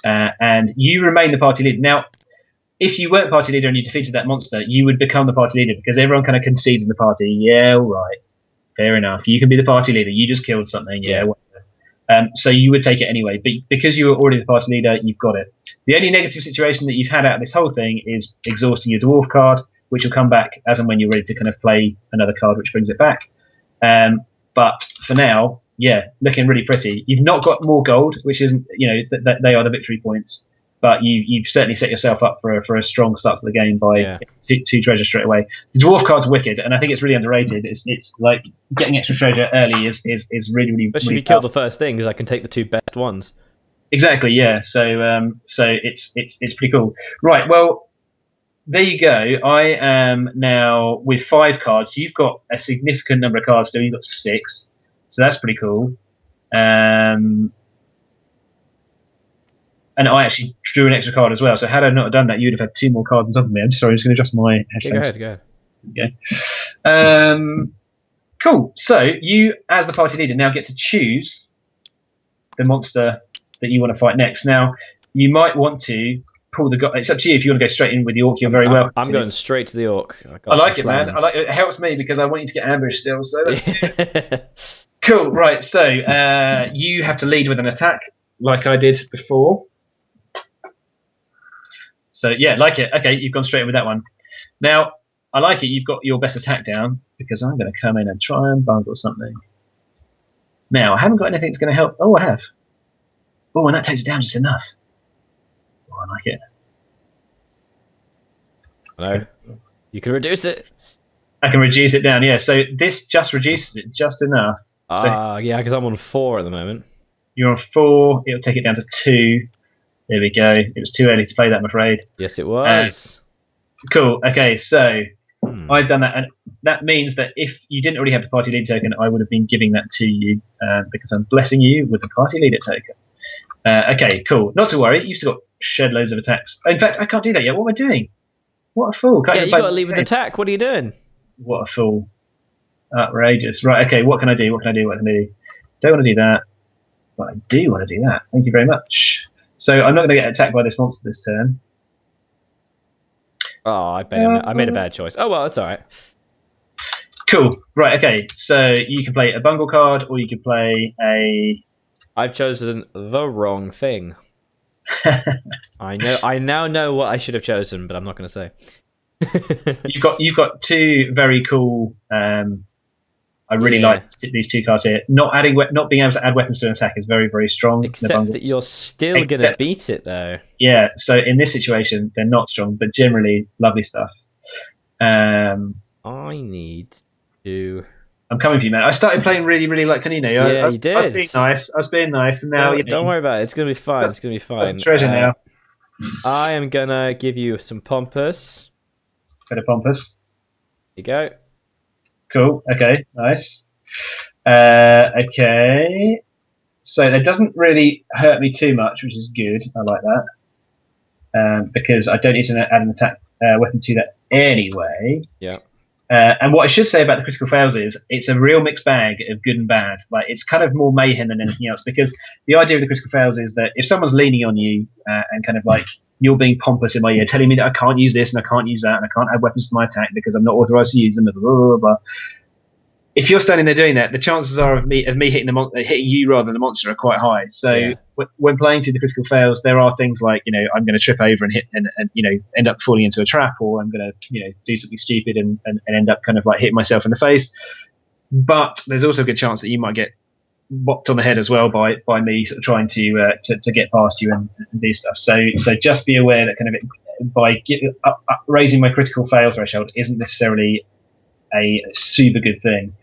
and you remain the party leader. Now, if you weren't party leader and you defeated that monster, you would become the party leader because everyone kind of concedes in the party. Yeah, all right. Fair enough. You can be the party leader. You just killed something. Yeah. So you would take it anyway. But because you were already the party leader, you've got it. The only negative situation that you've had out of this whole thing is exhausting your dwarf card, which will come back as and when you're ready to kind of play another card, which brings it back. But for now, looking really pretty. You've not got more gold, which isn't, they are the victory points. But you've certainly set yourself up for a strong start to the game by two treasures straight away. The dwarf card's wicked, and I think it's really underrated. It's like getting extra treasure early is really, really. Especially if you kill the first thing, because I can take the two best ones. Exactly, yeah. So it's pretty cool. Right, well, there you go. I am now with 5 cards. You've got a significant number of cards still. You've got 6, so that's pretty cool. And I actually drew an extra card as well. So had I not done that, you'd have had 2 more cards on top of me. I'm sorry, I'm just going to adjust my headphones. Go ahead. Cool. So you, as the party leader, now get to choose the monster that you want to fight next. Now, you might want to pull the... It's up to you. If you want to go straight in with the orc, you're very welcome. I'm going straight to the orc. I like it, man. It helps me because I want you to get ambushed still. So that's cool. Right. So you have to lead with an attack like I did before. So like it. Okay, you've gone straight in with that one. Now, I like it. You've got your best attack down because I'm going to come in and try and bungle something. Now, I haven't got anything that's going to help. Oh, I have. Oh, and that takes it down just enough. Oh, I like it. Hello. You can reduce it. I can reduce it down, yeah. So this just reduces it just enough. Yeah, because I'm on 4 at the moment. You're on 4. It'll take it down to 2. There we go. It was too early to play that, I'm afraid. Yes, it was. Cool. Okay, so I've done that, and that means that if you didn't already have the party leader token, I would have been giving that to you because I'm blessing you with the party leader token. Okay, cool. Not to worry. You've still got shed loads of attacks. In fact, I can't do that yet. What am I doing? What a fool. You got to leave with attack. What are you doing? What a fool. Outrageous. Right, okay, what can I do? Don't want to do that, but I do want to do that. Thank you very much. So I'm not going to get attacked by this monster this turn. Oh, I made a bad choice. Oh, well, that's all right. Cool. Right, okay. So you can play a bungle card, or you can play a... I've chosen the wrong thing. I now know what I should have chosen, but I'm not going to say. You've got 2 very cool... I really like these 2 cards here. Not being able to add weapons to an attack is very, very strong. Except that you're still going to beat it, though. Yeah, so in this situation, they're not strong, but generally lovely stuff. I need to... I'm coming for you, man. I started playing really, really like Canino. You did. I was being nice, and now... Don't worry about it. It's going to be fine. It's going to be fine. That's a treasure now. I am going to give you some Pompous. Bit of Pompous. There you go. Cool. Okay. Nice. Okay. So that doesn't really hurt me too much, which is good. I like that because I don't need to add an attack weapon to that anyway. Yeah. And what I should say about the critical fails is it's a real mixed bag of good and bad. Like it's kind of more mayhem than anything else, because the idea of the critical fails is that if someone's leaning on you and kind of like you're being pompous in my ear, telling me that I can't use this and I can't use that and I can't add weapons to my attack because I'm not authorized to use them, blah, blah, blah, blah. If you're standing there doing that, the chances are of me hitting you rather than the monster are quite high. So when playing through the critical fails, there are things like, I'm going to trip over and hit and end up falling into a trap, or I'm going to do something stupid and end up kind of like hitting myself in the face. But there's also a good chance that you might get bopped on the head as well by me sort of trying to get past you and do stuff. So just be aware that kind of by raising my critical fail threshold isn't necessarily a super good thing.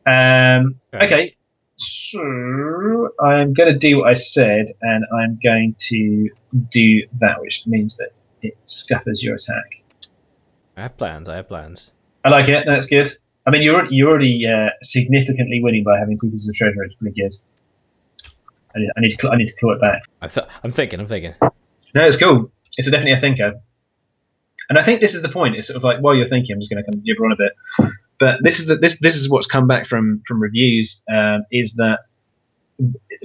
Okay, so I'm going to do what I said, and I'm going to do that, which means that it scuppers your attack. I have plans. I like it. That's good. I mean, you're already significantly winning by having 2 pieces of treasure. It's pretty good. I need to claw it back. I'm thinking. No, it's cool. It's definitely a thinker. And I think this is the point. It's sort of like, while you're thinking, I'm just going to kind of gibber on a bit. But this is what's come back from reviews, is that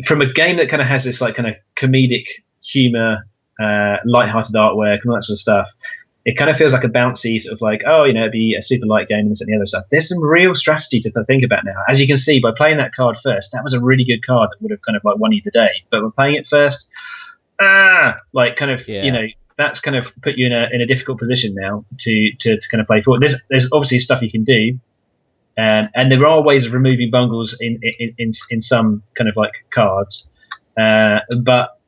from a game that kind of has this like kind of comedic humor, light-hearted artwork and all that sort of stuff, it kind of feels like a bouncy sort of like, it'd be a super light game and this and the other stuff. There's some real strategy to think about now. As you can see, by playing that card first, that was a really good card that would have kind of like won you the day. But by playing it first, that's kind of put you in a difficult position now to kind of play forward. There's obviously stuff you can do, and there are ways of removing bungles in some kind of like cards, but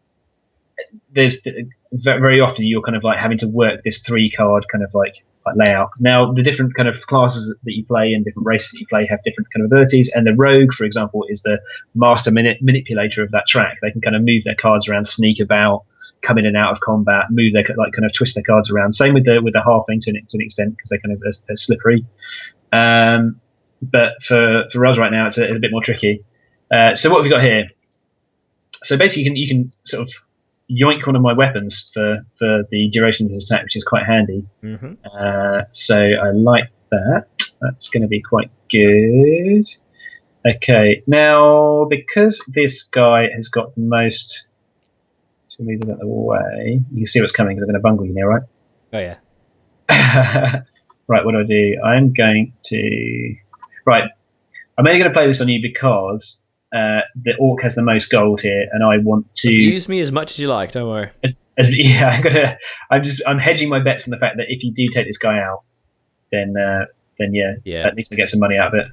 there's very often you're kind of like having to work this 3-card kind of like layout. Now the different kind of classes that you play and different races that you play have different kind of abilities, and the rogue, for example, is the master manipulator of that track. They can kind of move their cards around, sneak about, come in and out of combat, move their like kind of twist their cards around. Same with the halfling to an extent, because they're kind of they're slippery. But for us right now, it's a bit more tricky. So what have we got here? So basically, you can sort of yoink one of my weapons for the duration of this attack, which is quite handy. Mm-hmm. So I like that. That's going to be quite good. Okay, now because this guy has got the most. Move them out of the way. You can see what's coming because I'm going to bungle you now, right? Oh yeah. Right, what do? I'm going to. Right, I'm only going to play this on you because the orc has the most gold here, and I want to use me as much as you like. Don't worry. I'm hedging my bets on the fact that if you do take this guy out, then at least I get some money out of it.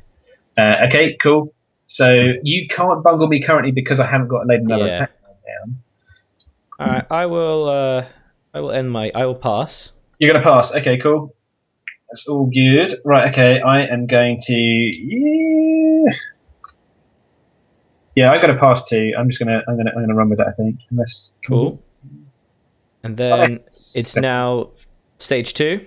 Okay, cool. So you can't bungle me currently because I haven't got another attack down. All right, I will pass. You're going to pass. Okay, cool. That's all good. Right. Okay, I am going to. Yeah, I got to pass too. I'm gonna run with that. I think. Unless. Cool. And then it's now stage 2.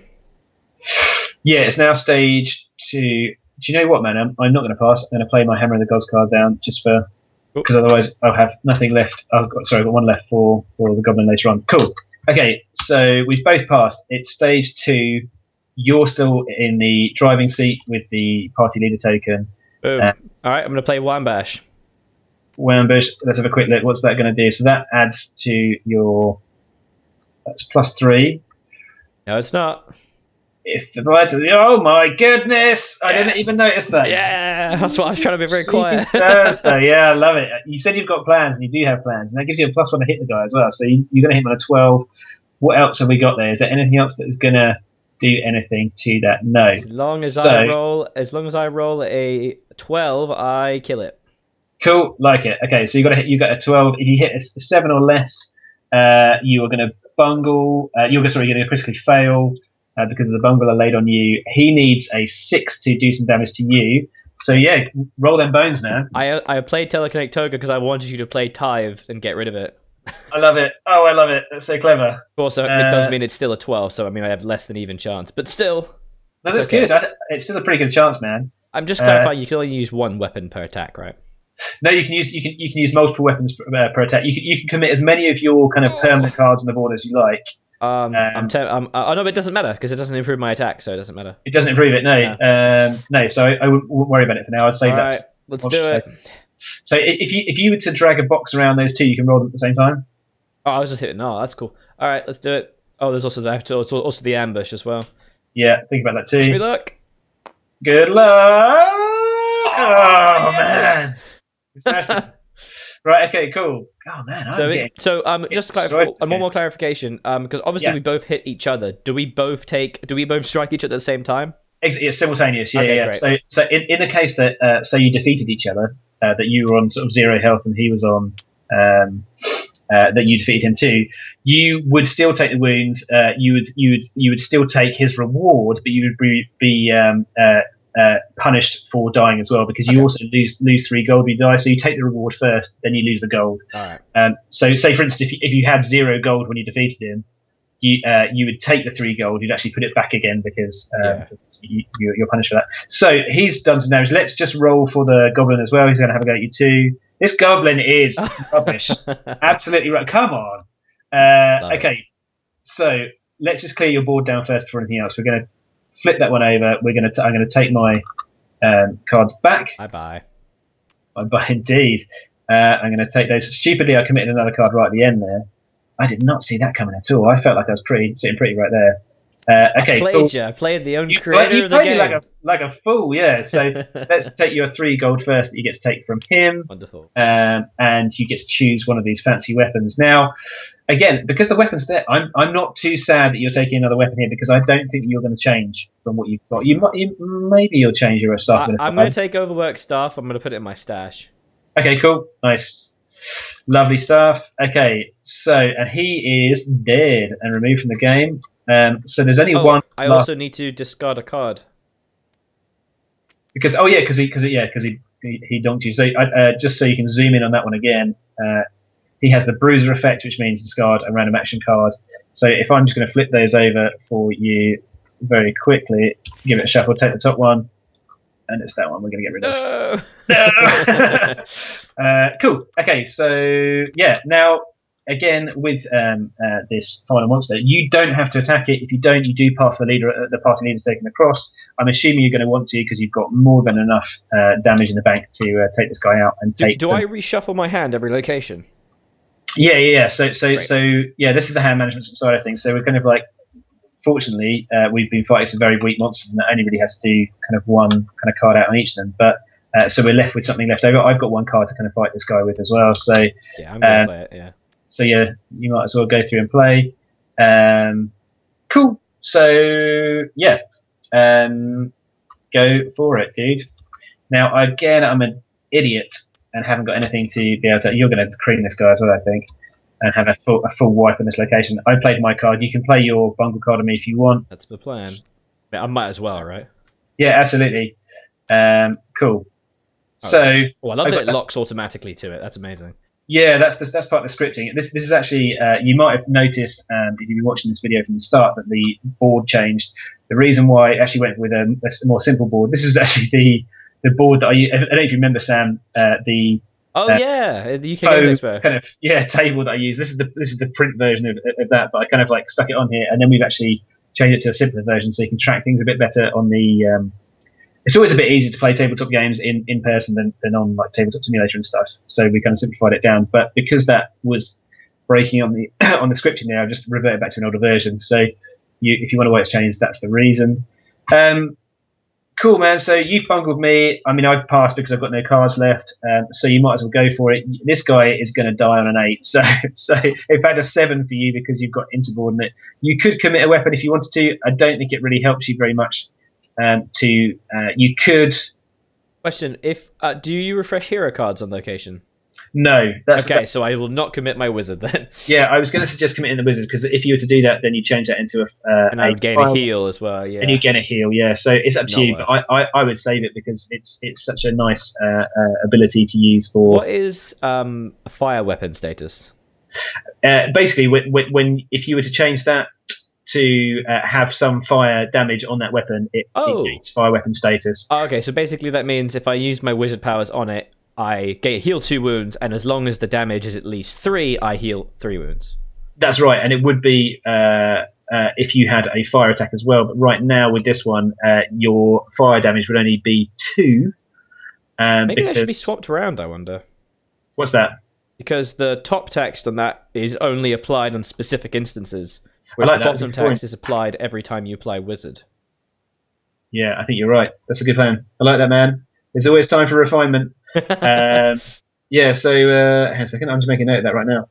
Yeah, it's now stage 2. Do you know what, man? I'm not going to pass. I'm going to play my Hammer of the Gods card down just for. Because otherwise I'll have nothing left. I've got one left for the goblin later on. Cool. Okay, so we've both passed. It's stage 2. You're still in the driving seat with the party leader token. Boom. All right, I'm going to play Wambash. Wambash. Let's have a quick look. What's that going to do? So that adds to your. That's +3. No, it's not. It's oh my goodness! I didn't even notice that. Yeah, that's why I was trying to be very quiet. Yeah, I love it. You said you've got plans, and you do have plans, and that gives you a +1 to hit the guy as well. So you're going to hit him on a 12. What else have we got there? Is there anything else that is going to do anything to that? No. As long as I roll a 12, I kill it. Cool, like it. Okay, so you got a 12. If you hit a 7 or less, you are going to bungle. You're going to critically fail. Because of the bungle I laid on you. He needs a 6 to do some damage to you. So yeah, roll them bones, man. I played Telekinetic Toga because I wanted you to play Tithe and get rid of it. I love it. Oh, I love it. That's so clever. Also, it does mean it's still a 12, so I mean I have less than even chance. But still. No, that's okay. Good. It's still a pretty good chance, man. I'm just clarifying, you can only use one weapon per attack, right? No, you can use multiple weapons per attack. You can commit as many of your kind of permanent cards on the board as you like. Oh no, but it doesn't matter because it doesn't improve my attack, so it doesn't matter. It doesn't improve it, no. Yeah. No, so I wouldn't worry about it for now. I'd save All right, that. let's do it. So if you were to drag a box around those two, you can roll them at the same time. Oh, I was just hitting. Oh, that's cool. All right, let's do it. Oh, there's also also the ambush as well. Yeah, think about that too. Wish me luck. Good luck. Oh yes! man, it's nasty. Right. Okay. Cool. Oh man. Just one more clarification. Because obviously we both hit each other. Do we both strike each other at the same time? It's simultaneous. Yeah. Okay, yeah. Great. So in the case that say you defeated each other, that you were on sort of 0 health and he was on that you defeated him too, you would still take the wounds. You would still take his reward, but you would be punished for dying as well because you also lose 3 gold when you die. So you take the reward first, then you lose the gold. All right. So say for instance, if you had 0 gold when you defeated him, you would take the 3 gold. You'd actually put it back again because you're punished for that. So he's done some damage. Let's just roll for the goblin as well. He's going to have a go at you too. This goblin is rubbish. Absolutely right. Come on. Okay. So let's just clear your board down first before anything else. We're going to flip that one over. I'm going to take my cards back. Bye. Indeed. I'm going to take those. Stupidly, I committed another card right at the end there. I did not see that coming at all. I felt like I was sitting pretty right there. Okay, I played the own creator of the game. Like a fool, yeah. So let's take your 3 gold first that you get to take from him. Wonderful. And you get to choose one of these fancy weapons. Now, again, because the weapon's there, I'm not too sad that you're taking another weapon here because I don't think you're going to change from what you've got. Maybe you'll change your staff. I'm going to take overwork staff. I'm going to put it in my stash. Okay, cool, nice. Lovely stuff. Okay, so and he is dead and removed from the game. So there's only one. I also need to discard a card because he donked you. So just so you can zoom in on that one again, he has the bruiser effect, which means discard a random action card. So if I'm just going to flip those over for you very quickly, give it a shuffle, take the top one. And it's that one we're going to get rid of. No. Cool. Okay, so yeah. Now, again, with this final monster, you don't have to attack it. If you don't, you do pass the party leader taking the cross. I'm assuming you're going to want to because you've got more than enough damage in the bank to take this guy out and take. Do I reshuffle my hand every location? Yeah. So yeah, this is the hand management side of things. So we're kind of like. Fortunately, we've been fighting some very weak monsters, and that only really has to do kind of one kind of card out on each of them. But so we're left with something left over. I've got one card to kind of fight this guy with as well. So yeah, I'm gonna play it. Yeah. So yeah, you might as well go through and play. Cool. So yeah, go for it, dude. Now again, I'm an idiot and haven't got anything to be able to. You're going to cream this guy as well, I think. And have a full wipe in this location. I played my card. You can play your bungle card on me if you want. That's the plan. Yeah, I might as well, right? Yeah, absolutely. Cool. So, I love that it locks automatically to it. That's amazing. Yeah, that's part of the scripting. This is actually you might have noticed if you've been watching this video from the start that the board changed. The reason why I actually went with a more simple board. This is actually the board that I don't know if you remember, Sam. The the UK Games Expo kind of table that I use. This is the print version of that, but I kind of like stuck it on here, and then we've actually changed it to a simpler version so you can track things a bit better on the. It's always a bit easier to play tabletop games in person than on like Tabletop Simulator and stuff. So we kind of simplified it down, but because that was breaking on the on the scripting there, I've just reverted back to an older version. So if you want to why it's changed, that's the reason. Cool, man. So you've bungled me. I mean, I've passed because I've got no cards left. So you might as well go for it. This guy is going to die on an 8. So in fact, a 7 for you because you've got insubordinate. You could commit a weapon if you wanted to. I don't think it really helps you very much. You could. Question: do you refresh hero cards on location? No. So I will not commit my wizard then. Yeah, I was going to suggest committing the wizard because if you were to do that, then you change that into and I would gain a heal as well. Yeah, and you gain a heal. Yeah, so it's up to you. But I would save it because it's such a nice ability to use for. What is a fire weapon status? Basically, when if you were to change that to have some fire damage on that weapon, it gains fire weapon status. Oh, okay, so basically that means if I use my wizard powers on it, I heal 2 wounds, and as long as the damage is at least 3, I heal 3 wounds. That's right, and it would be if you had a fire attack as well. But right now with this one, your fire damage would only be 2. Maybe that should be swapped around, I wonder. What's that? Because the top text on that is only applied on specific instances, whereas the bottom text is applied every time you apply wizard. Yeah, I think you're right. That's a good plan. I like that, man. There's always time for refinement. Yeah, so hang on a second. I'm just making a note of that right now.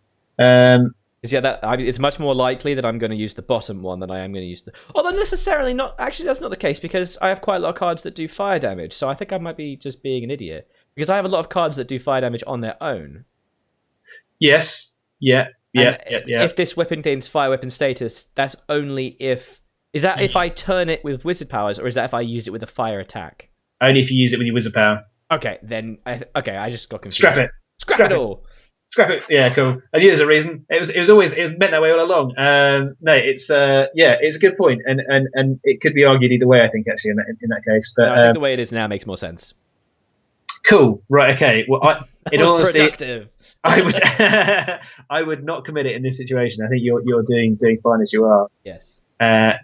It's much more likely that I'm going to use the bottom one than I am going to use the... Although necessarily not... Actually, that's not the case, because I have quite a lot of cards that do fire damage, so I think I might be just being an idiot. Because I have a lot of cards that do fire damage on their own. Yes. Yeah. If this weapon gains fire weapon status, that's only if... Is that if I turn it with wizard powers, or is that if I use it with a fire attack? Only if you use it with your wizard power. Okay, then... I just got confused. Scrap it. Scrap it all! Scrap it. Yeah, cool. I knew there's a reason. It was meant that way all along. No, it's it's a good point, and it could be argued either way. I think actually in that case, but I think the way it is now makes more sense. Cool. Right. Okay. Well, in all honesty, productive. I would not commit it in this situation. I think you're doing fine as you are. Yes.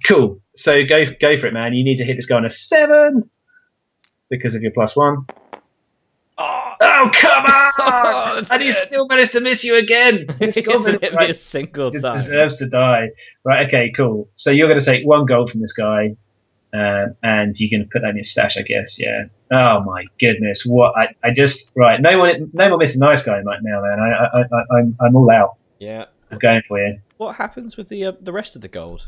Cool. So go for it, man. You need to hit this guy on a 7 because of your +1. Oh, come on! And he still managed to miss you again. He hasn't hit me a single time. Just deserves to die. Right, okay, cool. So you're going to take 1 gold from this guy, and you're going to put that in your stash, I guess, yeah. Oh, my goodness. What? I just... Right, no more missing nice guy right now, man. I'm all out. Yeah. I'm going for you. What happens with the rest of the gold?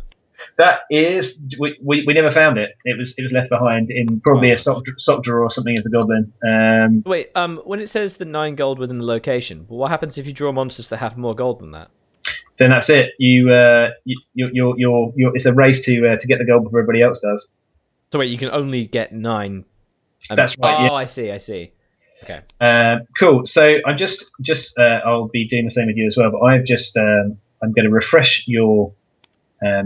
That is, we never found it. It was left behind in probably a sock drawer or something of the goblin. Wait, when it says the 9 gold within the location, what happens if you draw monsters that have more gold than that? Then that's it. You're it's a race to get the gold before everybody else does. So wait, you can only get 9. That's right. Oh, yeah. I see. Okay. Cool. So I'm just I'll be doing the same with you as well. But I've just I'm going to refresh your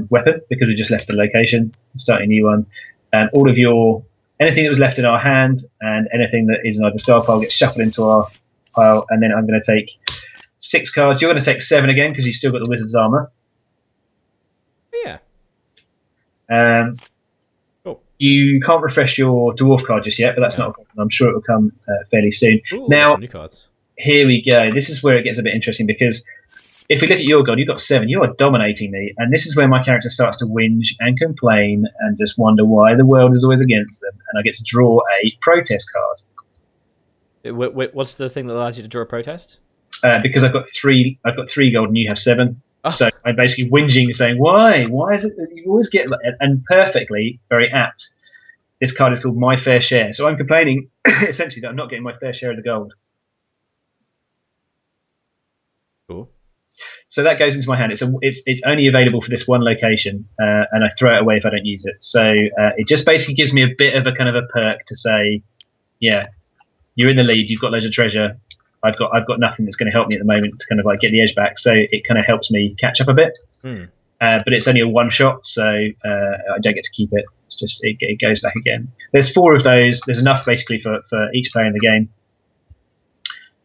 weapon because we just left the location. Starting a new one, and all of anything that was left in our hand and anything that is in our discard pile gets shuffled into our pile. And then I'm going to take 6 cards. You're going to take 7 again because you've still got the wizard's armor. Yeah. Cool. You can't refresh your dwarf card just yet, but that's not a problem. I'm sure it will come fairly soon. Ooh, now, new cards. Here we go. This is where it gets a bit interesting because if we look at your gold, you've got 7. You are dominating me, and this is where my character starts to whinge and complain and just wonder why the world is always against them. And I get to draw a protest card. What's the thing that allows you to draw a protest? Because I've got 3 gold, and you have 7. Oh. So I'm basically whinging, saying, "Why? Why is it that you always get?" And perfectly, very apt. This card is called My Fair Share. So I'm complaining essentially that I'm not getting my fair share of the gold. Cool. So that goes into my hand. It's only available for this one location, and I throw it away if I don't use it. So it just basically gives me a bit of a kind of a perk to say, yeah, you're in the lead. You've got loads of treasure. I've got nothing that's going to help me at the moment to kind of like get the edge back. So it kind of helps me catch up a bit. But it's only a 1 shot, so I don't get to keep it. It's just it goes back again. There's 4 of those. There's enough basically for each player in the game.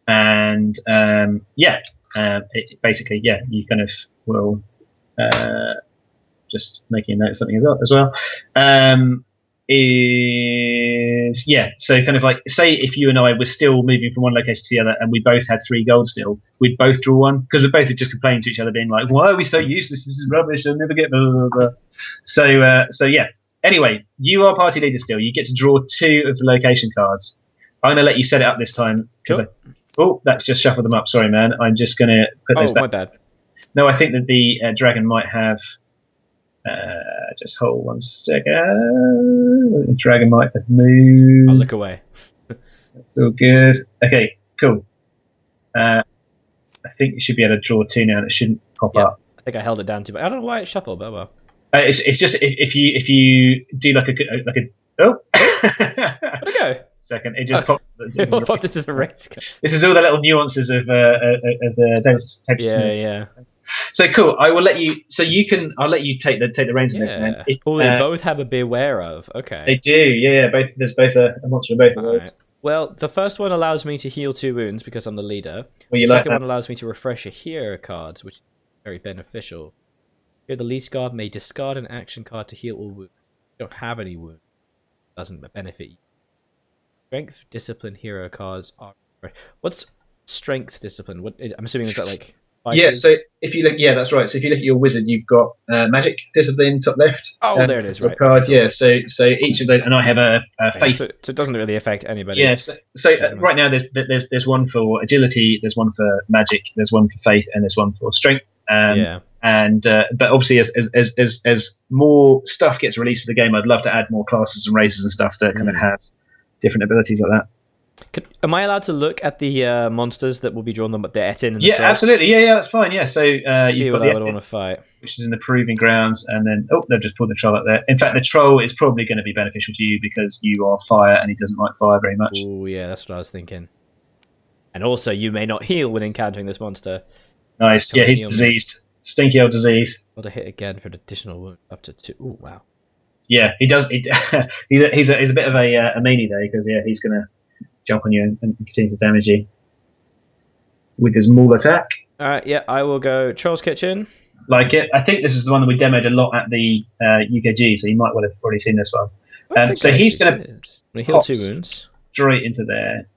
And basically, you kind of will just making a note of something as well. So kind of like, say if you and I were still moving from one location to the other and we both had 3 gold still, we'd both draw 1 because we both would just complain to each other being like, why are we so useless, this is rubbish, I'll never get blah, blah, blah. So yeah, anyway, you are party leader still. You get to draw 2 of the location cards. I'm going to let you set it up this time because that's just shuffled them up. Sorry, man. I'm just going to put those back. My bad. No, I think that the dragon might have. Just hold 1 second. The dragon might have moved. I'll look away. That's all good. Okay, cool. I think you should be able to draw 2 now. That shouldn't pop up. I think I held it down too much. I don't know why it shuffled, but well. It's just if you do like a oh. Where'd it go? Second, it just popped into the race. This is all the little nuances of the text. Yeah. So cool. I will let you. So I'll let you take the reins on this. Man. They both have a beware of. Okay. They do. Yeah. There's both a monster in both of those. Right. Well, the first one allows me to heal 2 wounds because I'm the leader. Well, The second one allows me to refresh a hero card, which is very beneficial. Here, the least guard may discard an action card to heal all wounds. If you don't have any wounds, it doesn't benefit you. Strength, discipline, hero cards are. What's strength, discipline? What I'm assuming it's like. Fighters? Yeah, so if you look, yeah, that's right. So if you look at your wizard, you've got magic, discipline, top left. Oh, there it is, right. Card, cool. Yeah. So each of those, and I have a faith. So it doesn't really affect anybody. Yeah. So right now there's one for agility, there's one for magic, there's one for faith, and there's one for strength. Yeah. And but obviously, as more stuff gets released for the game, I'd love to add more classes and races and stuff that kind of have different abilities like that. Am I allowed to look at the monsters that will be drawn, the Etin? And the troll? Absolutely. Yeah, that's fine. Yeah, so you've got the Etin, I want to fight, which is in the Proving Grounds, and then they've just pulled the troll up there. In fact, the troll is probably going to be beneficial to you because you are fire, and he doesn't like fire very much. Oh yeah, that's what I was thinking. And also, you may not heal when encountering this monster. Nice. Yeah, he's diseased. Stinky old disease. Got to hit again for an additional wound up to 2. Oh wow. Yeah, he does. He's a bit of a meanie though, because he's going to jump on you and continue to damage you with his maul attack. Alright, yeah, I will go Troll's Kitchen. Like it. I think this is the one that we demoed a lot at the UKG, so you might well have already seen this one. So he's going to heal 2 wounds straight into there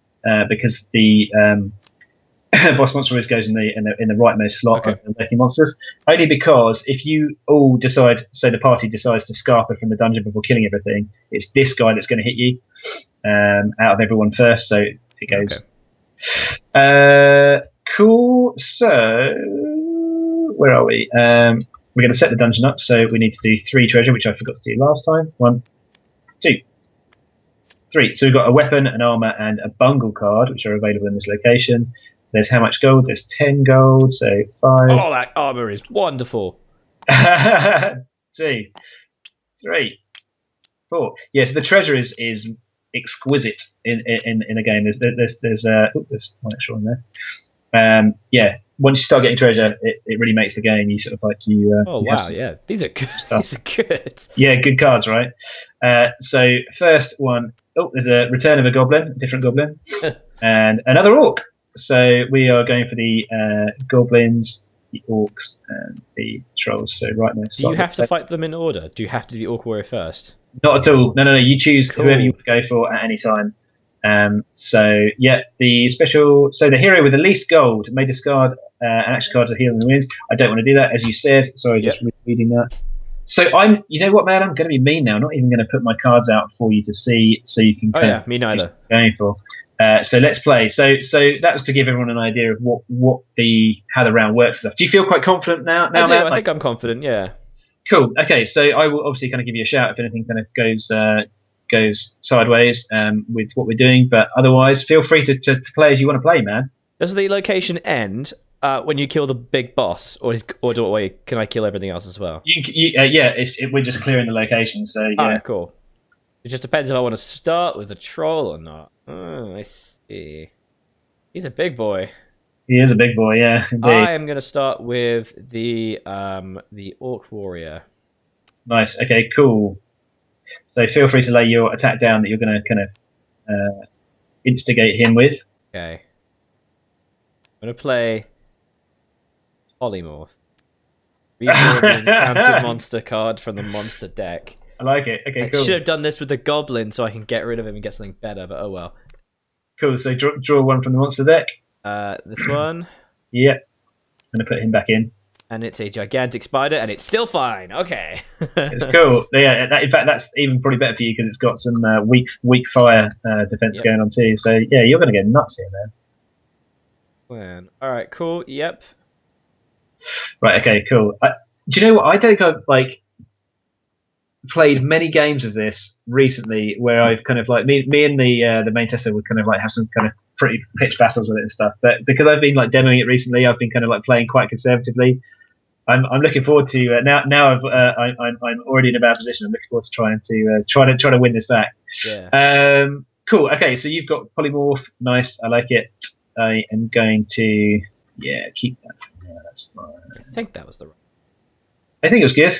because the boss monster always goes in the rightmost slot of the lurking monsters. Only because if you all decide, so the party decides to scarper from the dungeon before killing everything, it's this guy that's going to hit you out of everyone first. So it goes. Cool. So where are we? We're going to set the dungeon up. So we need to do 3 treasure, which I forgot to do last time. 1, 2, 3. So we've got a weapon, an armor, and a bungle card, which are available in this location. There's how much gold? There's 10 gold, so 5. Oh, that armor is wonderful. 2, 3, 4. Yeah, so the treasure is exquisite in a game. There's one extra one there. Yeah, once you start getting treasure, it really makes the game. You sort of like you. Oh wow, yeah, these are good. These are good. Yeah, good cards, right? So first one, there's a return of a goblin, a different goblin, and another orc. So we are going for the goblins, the orcs, and the trolls. So right now, do you have to fight them in order? Do you have to do the orc warrior first? Not at all. No. You choose whoever you want to go for at any time. So yeah, the special. So the hero with the least gold may discard an action card to heal the wounds. I don't want to do that, as you said. Sorry, just reading that. So you know what, man? I'm going to be mean now. I'm not even going to put my cards out for you to see, so you can. Oh yeah, me neither. Going for. So let's play. So that was to give everyone an idea of how the round works and stuff. Do you feel quite confident now? I do. I think I'm confident. Yeah. Cool. Okay. So I will obviously kind of give you a shout if anything kind of goes sideways with what we're doing. But otherwise, feel free to play as you want to play, man. Does the location end when you kill the big boss, or can I kill everything else as well? We're just clearing the location. So yeah. Alright, cool. It just depends if I want to start with a troll or not. Oh, I see. He's a big boy. He is a big boy, yeah. Indeed. I am going to start with the orc warrior. Nice. Okay, cool. So feel free to lay your attack down that you're going to kind of instigate him with. Okay. I'm going to play Polymorph. Redraw the encountered monster card from the monster deck. I like it. Okay, cool. I should have done this with the goblin so I can get rid of him and get something better, but oh well. Cool, so draw one from the monster deck. This one. Yeah. I'm going to put him back in. And it's a gigantic spider, and it's still fine. Okay. It's cool. Yeah, in fact, that's even probably better for you because it's got some weak fire defense going on too. So yeah, you're going to get nuts here, man. Plan. All right, cool. Yep. Right. Okay. Cool. Do you know what? I think I've played many games of this recently where I've kind of me and the main tester would kind of have some kind of pretty pitched battles with it and stuff. But because I've been demoing it recently, I've been kind of playing quite conservatively. I'm looking forward to now. I'm already in a bad position. I'm looking forward to trying to win this back. Yeah. Cool. Okay. So you've got polymorph. Nice. I like it. I am going to keep that. Yeah, that's fine. I think that was the right. I think it was good.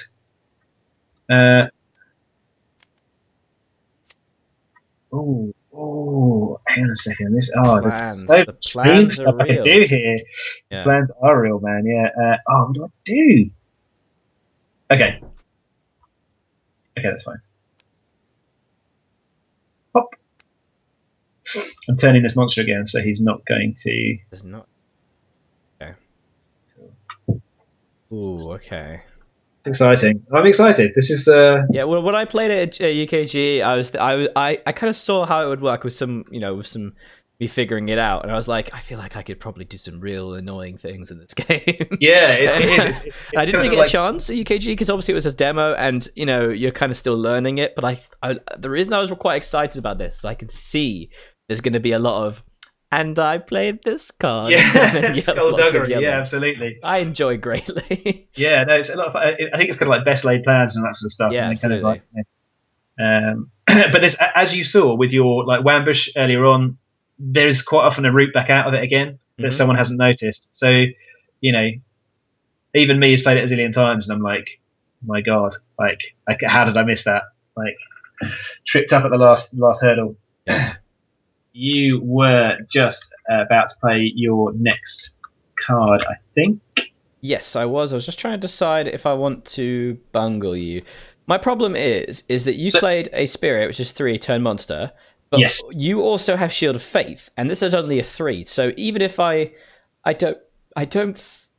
Oh, hang on a second. There's so The much plans are stuff I can real. do here. The Yeah. plans are real, man. Yeah. What do I do? Okay. Okay, that's fine. Hop. I'm turning this monster again, so he's not going to. There's not. Okay. Ooh, okay. It's exciting. I'm excited. This is. Yeah, well, when I played it at UKG, I kind of saw how it would work with some, with some me figuring it out, and I was like, I feel like I could probably do some real annoying things in this game. Yeah, it is. I didn't really get a chance at UKG because obviously it was a demo, and you're kind of still learning it. But the reason I was quite excited about this is I could see there's going to be a lot of. And I played this card. Yeah, skullduggery. Yeah, absolutely. I enjoy greatly. Yeah, no, it's a lot of fun. I think it's kind of like best laid plans and that sort of stuff. Yeah, and absolutely. Kind of but there's, as you saw with your like Wambush earlier on, there's quite often a route back out of it again that someone hasn't noticed. So, even me has played it a zillion times, and I'm like, my God, like how did I miss that? Like, tripped up at the last hurdle. Yeah. You were just about to play your next card, I think. Yes, I was. I was just trying to decide if I want to bungle you. My problem is that you played a spirit, which is 3-turn monster, but yes. You also have Shield of Faith, and this is only a 3. So even if I don't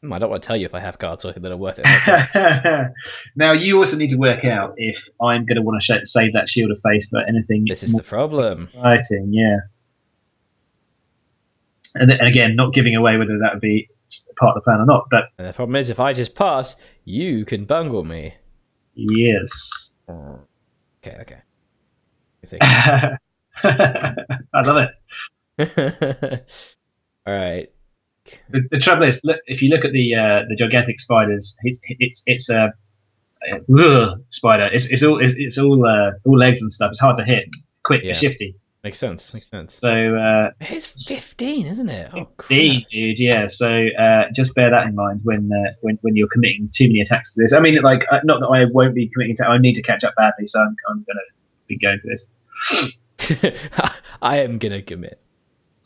want to tell you if I have cards that are worth it. Now you also need to work out if I'm going to want to save that Shield of Faith for anything. This is the problem. Exciting, yeah. And again, not giving away whether that would be part of the plan or not. But and the problem is, if I just pass, you can bungle me. Yes. Okay. I love it. All right. The trouble is, look, if you look at the gigantic spiders, it's a spider. It's all legs and stuff. It's hard to hit. Quick, shifty. Makes sense. So it's 15, isn't it? Oh, 15, dude. Yeah. So just bear that in mind when you're committing too many attacks to this. I mean, like, not that I won't be committing to. I need to catch up badly, so I'm gonna be going for this. I am gonna commit.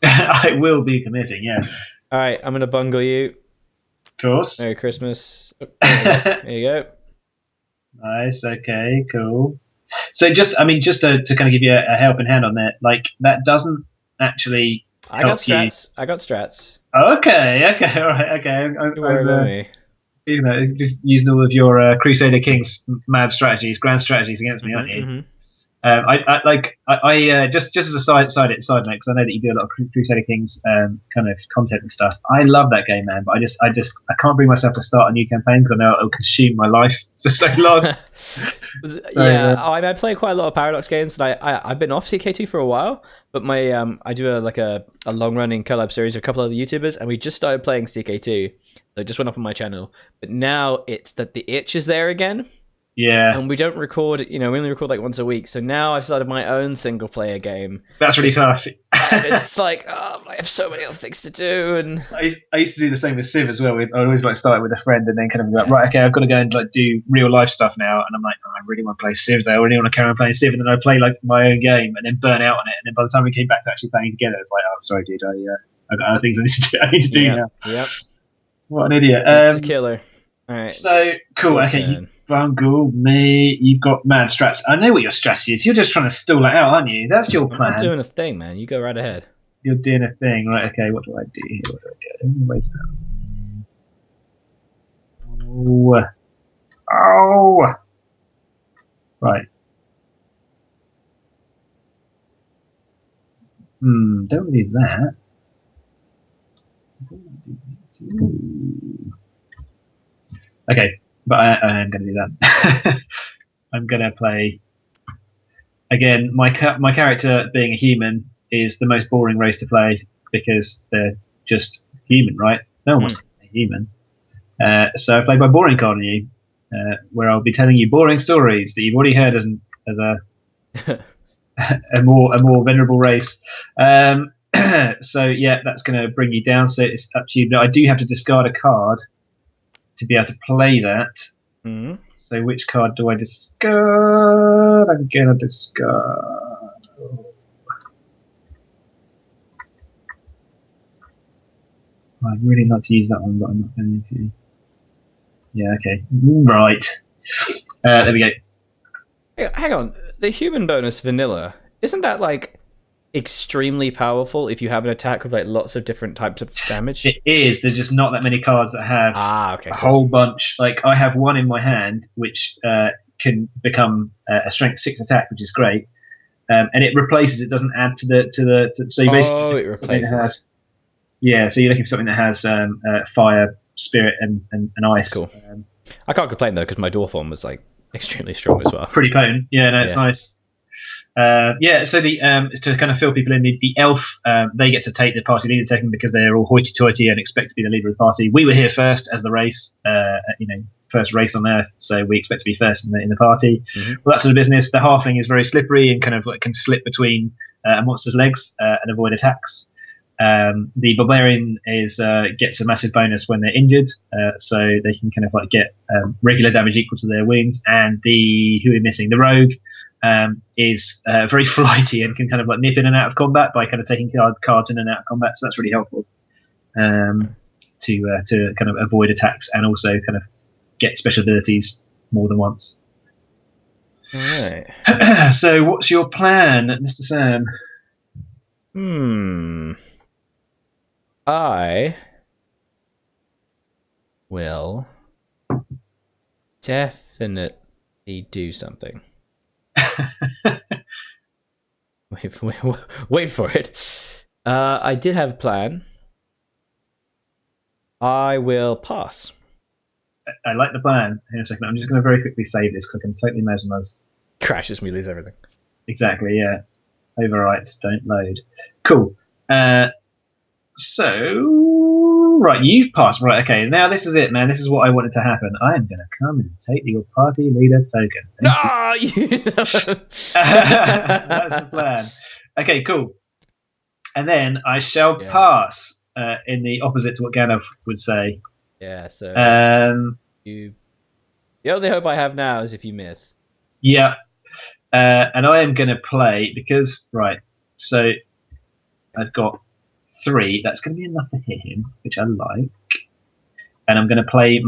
I will be committing. Yeah. All right, I'm gonna bungle you. Of course. Merry Christmas. There you go. Nice. Okay. Cool. So just to kind of give you a helping hand on that, like that doesn't actually help I got strats. Okay. All right. Okay. Don't worry about me. Just using all of your Crusader Kings mad strategies, grand strategies against me, aren't you? Mm-hmm. I just as a side note, because I know that you do a lot of Crusader Kings kind of content and stuff. I love that game, man, but I can't bring myself to start a new campaign because I know it'll consume my life for so long. I play quite a lot of Paradox games, and I've been off CK2 for a while, but I do a long running collab series with a couple of other YouTubers, and we just started playing CK2. So it just went up on my channel, but now it's that the itch is there again. Yeah. And we don't record, we only record like once a week. So now I've started my own single player game. That's really tough. It's like, I have so many other things to do. And I used to do the same with Civ as well. I always start with a friend and then kind of be like, right, okay, I've got to go and do real life stuff now. And I'm like, I really want to play Civ though. I really want to carry on playing Civ. And then I play like my own game and then burn out on it. And then by the time we came back to actually playing together, it's like, oh, sorry, dude, I got other things I need to do now. Yep. What an idiot. It's a killer. All right. So cool. Okay, you bungle me. You've got mad strats. I know what your strategy is. You're just trying to stall it out, aren't you? That's your plan. I'm doing a thing, man. You go right ahead. You're doing a thing, right? Okay. What do I do here? What do I do? Wait a minute. Oh. Right. Don't do that. Okay, but I am going to do that. I'm going to play again. My character, being a human, is the most boring race to play because they're just human, right? No one wants to play human. So I play my boring card on you, where I'll be telling you boring stories that you've already heard as a more venerable race. So yeah, that's going to bring you down. So it's up to you. But I do have to discard a card to be able to play that. Mm-hmm. So which card do I discard? I'm going to discard. I'd really like to use that one, but I'm not going to. Yeah, okay. Right. There we go. Hang on, the human bonus vanilla, isn't that like extremely powerful if you have an attack with like lots of different types of damage? It is. There's just not that many cards that have Okay, a cool. whole bunch. Like I have one in my hand, which can become a strength 6 attack, which is great. And it replaces. It doesn't add to the. So you basically it replaces. Yeah, so you're looking for something that has fire, spirit, and ice. That's cool. I can't complain though because my dwarf one was like extremely strong as well. Pretty potent. Yeah, no, it's nice. So the to kind of fill people in, the elf they get to take the party leader token because they're all hoity-toity and expect to be the leader of the party. We were here first as the race, first race on Earth, so we expect to be first in the party. Mm-hmm. Well, that sort of business. The halfling is very slippery and kind of like can slip between a monster's legs and avoid attacks. The barbarian gets a massive bonus when they're injured, so they can kind of like get regular damage equal to their wounds. And who we're missing, the rogue, is very flighty and can kind of like nip in and out of combat by kind of taking cards in and out of combat. So that's really helpful to kind of avoid attacks and also kind of get special abilities more than once. All right. So what's your plan, Mr. Sam? I will definitely do something. Wait for it. I did have a plan. I will pass. I like the plan. Hang on a second. I'm just going to very quickly save this because I can totally imagine us. Crashes, we lose everything. Exactly, yeah. Overwrites, don't load. Cool. So, right, you've passed. Right, okay. Now this is it, man. This is what I wanted to happen. I am going to come and take your party leader token. That's the plan. Okay, cool. And then I shall pass in the opposite to what Gandalf would say. Yeah, so the only hope I have now is if you miss. Yeah. And I am going to play because, right, so I've got 3. That's going to be enough to hit him, which I like. And I'm going to play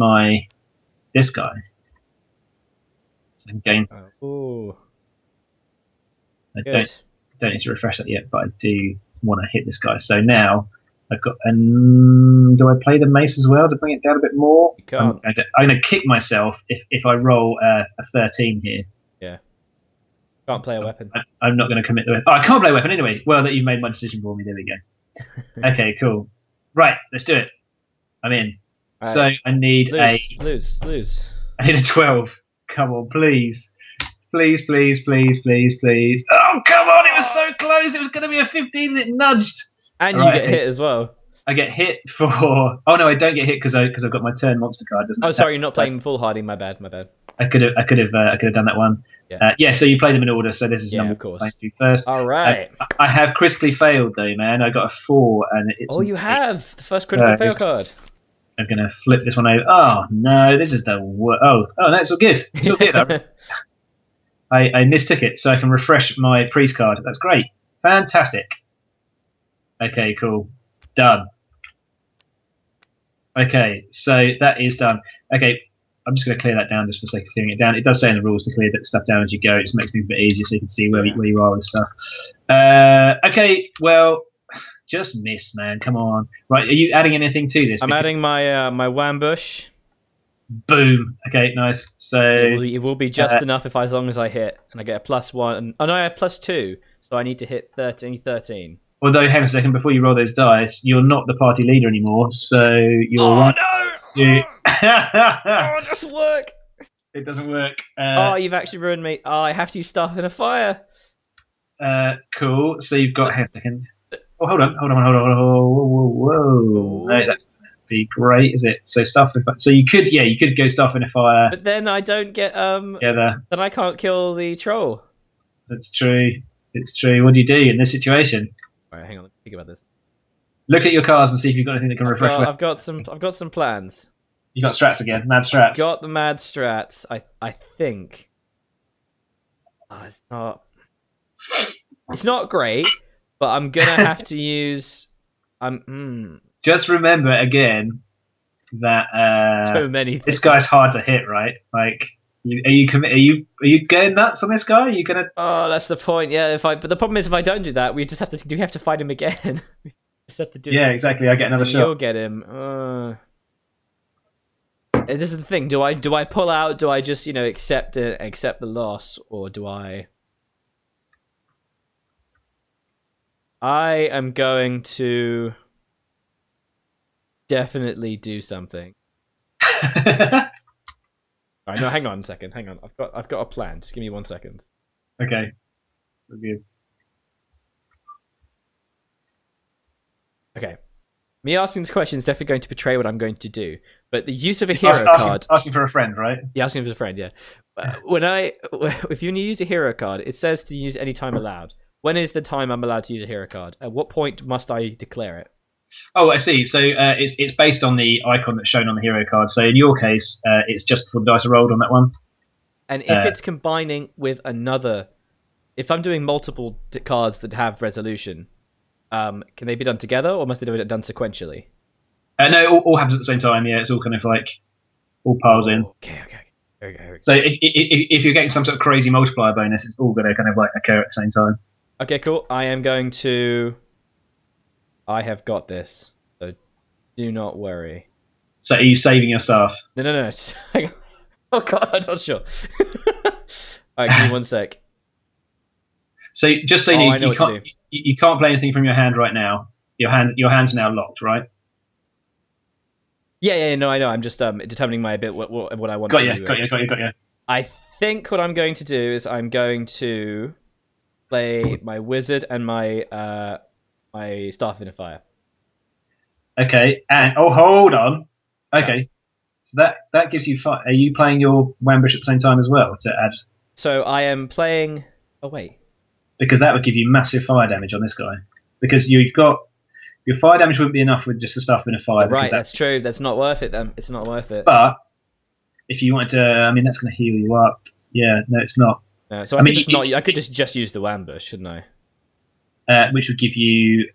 this guy. So I'm going. Oh. I don't need to refresh that yet, but I do want to hit this guy. So now I've got. Do I play the mace as well to bring it down a bit more? You can't. I'm going to kick myself if I roll a 13 here. Yeah. Can't play a weapon. I'm not going to commit the weapon. Oh, I can't play a weapon anyway. Well, that you've made my decision for me. There we go. Okay, cool. Right, let's do it. I'm in. Right. So I need lose. I need a 12. Come on, please. Please. Oh, come on. It was so close. It was going to be a 15 that nudged. And you get hit as well. I get hit for... Oh, no, I don't get hit because I've got my turn monster card. Sorry, you're not playing foolhardy. My bad. I could have done that one. Yeah. So you play them in order. So this is number of course. Through first. All right. I have critically failed though, man. I got a 4, and it's. Oh, you have the first critical fail card. I'm gonna flip this one over. Oh no, this is the worst. Oh no, it's all good. It's all good. I mistook it, so I can refresh my priest card. That's great. Fantastic. Okay, cool. Done. Okay, so that is done. Okay. I'm just going to clear that down just for the sake of clearing it down. It does say in the rules to clear that stuff down as you go. It just makes things a bit easier so you can see where you are with stuff. Okay, well, just miss, man. Come on. Right, are you adding anything to this? I'm adding my my whambush. Boom. Okay, nice. So it will be just enough as long as I hit, and I get a +1. Oh no, I have +2, so I need to hit 13. Although, hang on a second, before you roll those dice, you're not the party leader anymore, so you're no! Oh, it doesn't work. It doesn't work. You've actually ruined me. Oh, I have to use stuff in a fire. Cool. So you've got. Hang on a second. Oh, hold on. Whoa. No, that's be great, is it? So stuff. So you could go stuff in a fire. But then I don't get together. Then I can't kill the troll. That's true. It's true. What do you do in this situation? All right, hang on. Let me think about this. Look at your cards and see if you've got anything that can refresh. I've got some plans. You got strats again, mad strats. Got the mad strats. I think. It's not great, but I'm gonna have to use. Do just remember again that So many things. this guy's hard to hit, right? Like, are you going nuts on this guy? Are you gonna? Oh, that's the point. Yeah, but the problem is if I don't do that, we just have to fight him again. We just have to do. Yeah, exactly. I get another shot. You'll get him. This is the thing. Do I pull out? Do I just accept the loss, or do I? I am going to definitely do something. All right, no, hang on a second. Hang on. I've got a plan. Just give me 1 second. Okay. So good. Okay. Me asking this question is definitely going to betray what I'm going to do. But the use of a hero card. Asking for a friend, right? Yeah, asking for a friend, yeah. If you use a hero card, it says to use any time allowed. When is the time I'm allowed to use a hero card? At what point must I declare it? Oh, I see. So it's based on the icon that's shown on the hero card. So in your case, it's just before the dice are rolled on that one. And if it's combining with another, if I'm doing multiple cards that have resolution, can they be done together, or must they be done sequentially? No, all happens at the same time. Yeah, it's all kind of like all piles in. Okay. So if you're getting some sort of crazy multiplier bonus, it's all going to kind of like occur at the same time. Okay, cool. I have got this, so do not worry. So are you saving your stuff? No. Hang on. Oh god, I'm not sure. Alright, give me 1 sec. So just so I know what to do. You can't play anything from your hand right now. Your hand's now locked, right? Yeah, no, I know. I'm just determining my bit what I want to do. Got you. I think what I'm going to do is I'm going to play my wizard and my staff in a fire. Okay, and hold on. Okay, so that gives you 5. Are you playing your Wambush at the same time as well to add? So I am playing. Oh wait. Because that would give you massive fire damage on this guy. Because you've got your fire damage wouldn't be enough with just the stuff in a fire. Right, that's true. That's not worth it then. It's not worth it. But if you wanted to, I mean, that's going to heal you up. Yeah, no, it's not. So I could just use the Wambush, shouldn't I? Which would give you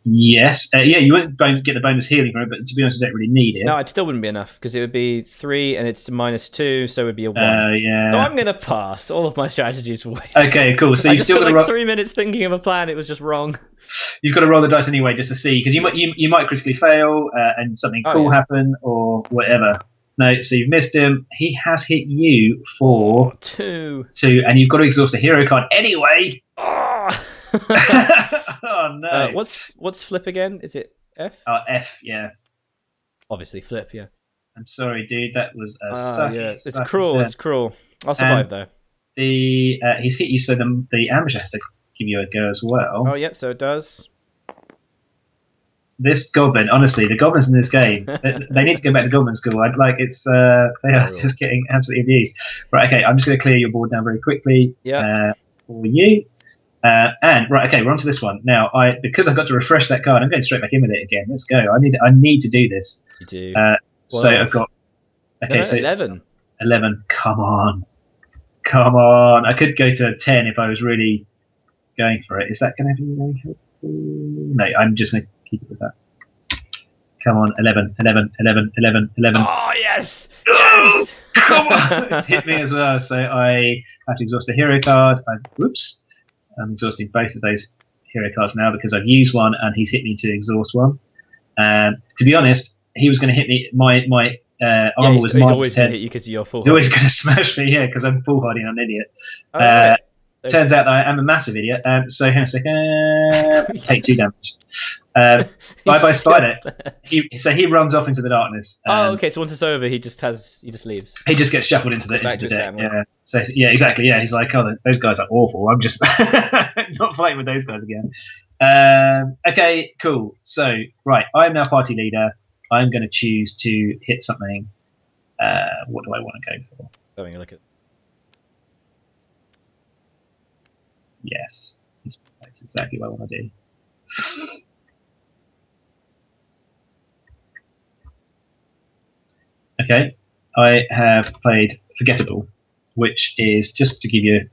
yes, yeah. You wouldn't get the bonus healing from it, but to be honest, you don't really need it. No, it still wouldn't be enough because it would be 3 and it's -2, so it would be a 1. Yeah. So I'm gonna pass. All of my strategies were wasted. Okay, cool. So I you just still spent got like 3 minutes thinking of a plan. It was just wrong. You've got to roll the dice anyway just to see because you might critically fail and something cool happen or whatever. No, so you've missed him. He has hit you for 2, and you've got to exhaust the hero card anyway. Oh, oh no! What's flip again? Is it F? F, yeah. Obviously flip, yeah. I'm sorry, dude. That was a sucky. Yeah. It's cruel. It's cruel. I'll survive though. He's hit you, so the ambusher has to give you a go as well. Oh yeah, so it does. This goblin, honestly, the goblins in this game, they need to go back to goblin school. They are just getting absolutely abused. Right, okay, I'm just going to clear your board down very quickly for you. And right, okay, we're on to this one now. Because I've got to refresh that card, I'm going straight back in with it again. Let's go. I need to do this. You do. So I've got 11. 11. Come on. I could go to a 10 if I was really going for it. Is that going to be very helpful? No, I'm just going to keep it with that. Come on, 11. Oh yes! Yes! Come on! It's hit me as well. So I have to exhaust a hero card. I'm exhausting both of those hero cards now because I've used one and he's hit me to exhaust one. To be honest, he was going to hit me. My armor was -10. He's always going to hit you because you're full. He's always going to smash me, yeah, because I'm foolhardy and I'm an idiot. Right. Turns out that I am a massive idiot. So hang on a second. Take 2 damage. Bye spider. He runs off into the darkness. Okay. So once it's over, he just leaves. He just gets shuffled into the deck. Yeah. So yeah, exactly. Yeah, he's like, oh, those guys are awful. I'm just not fighting with those guys again. Okay, cool. So right, I'm now party leader. I'm going to choose to hit something. What do I want to go for? Having a look at. Yes, that's exactly what I want to do. Okay, I have played Forgettable, which is just to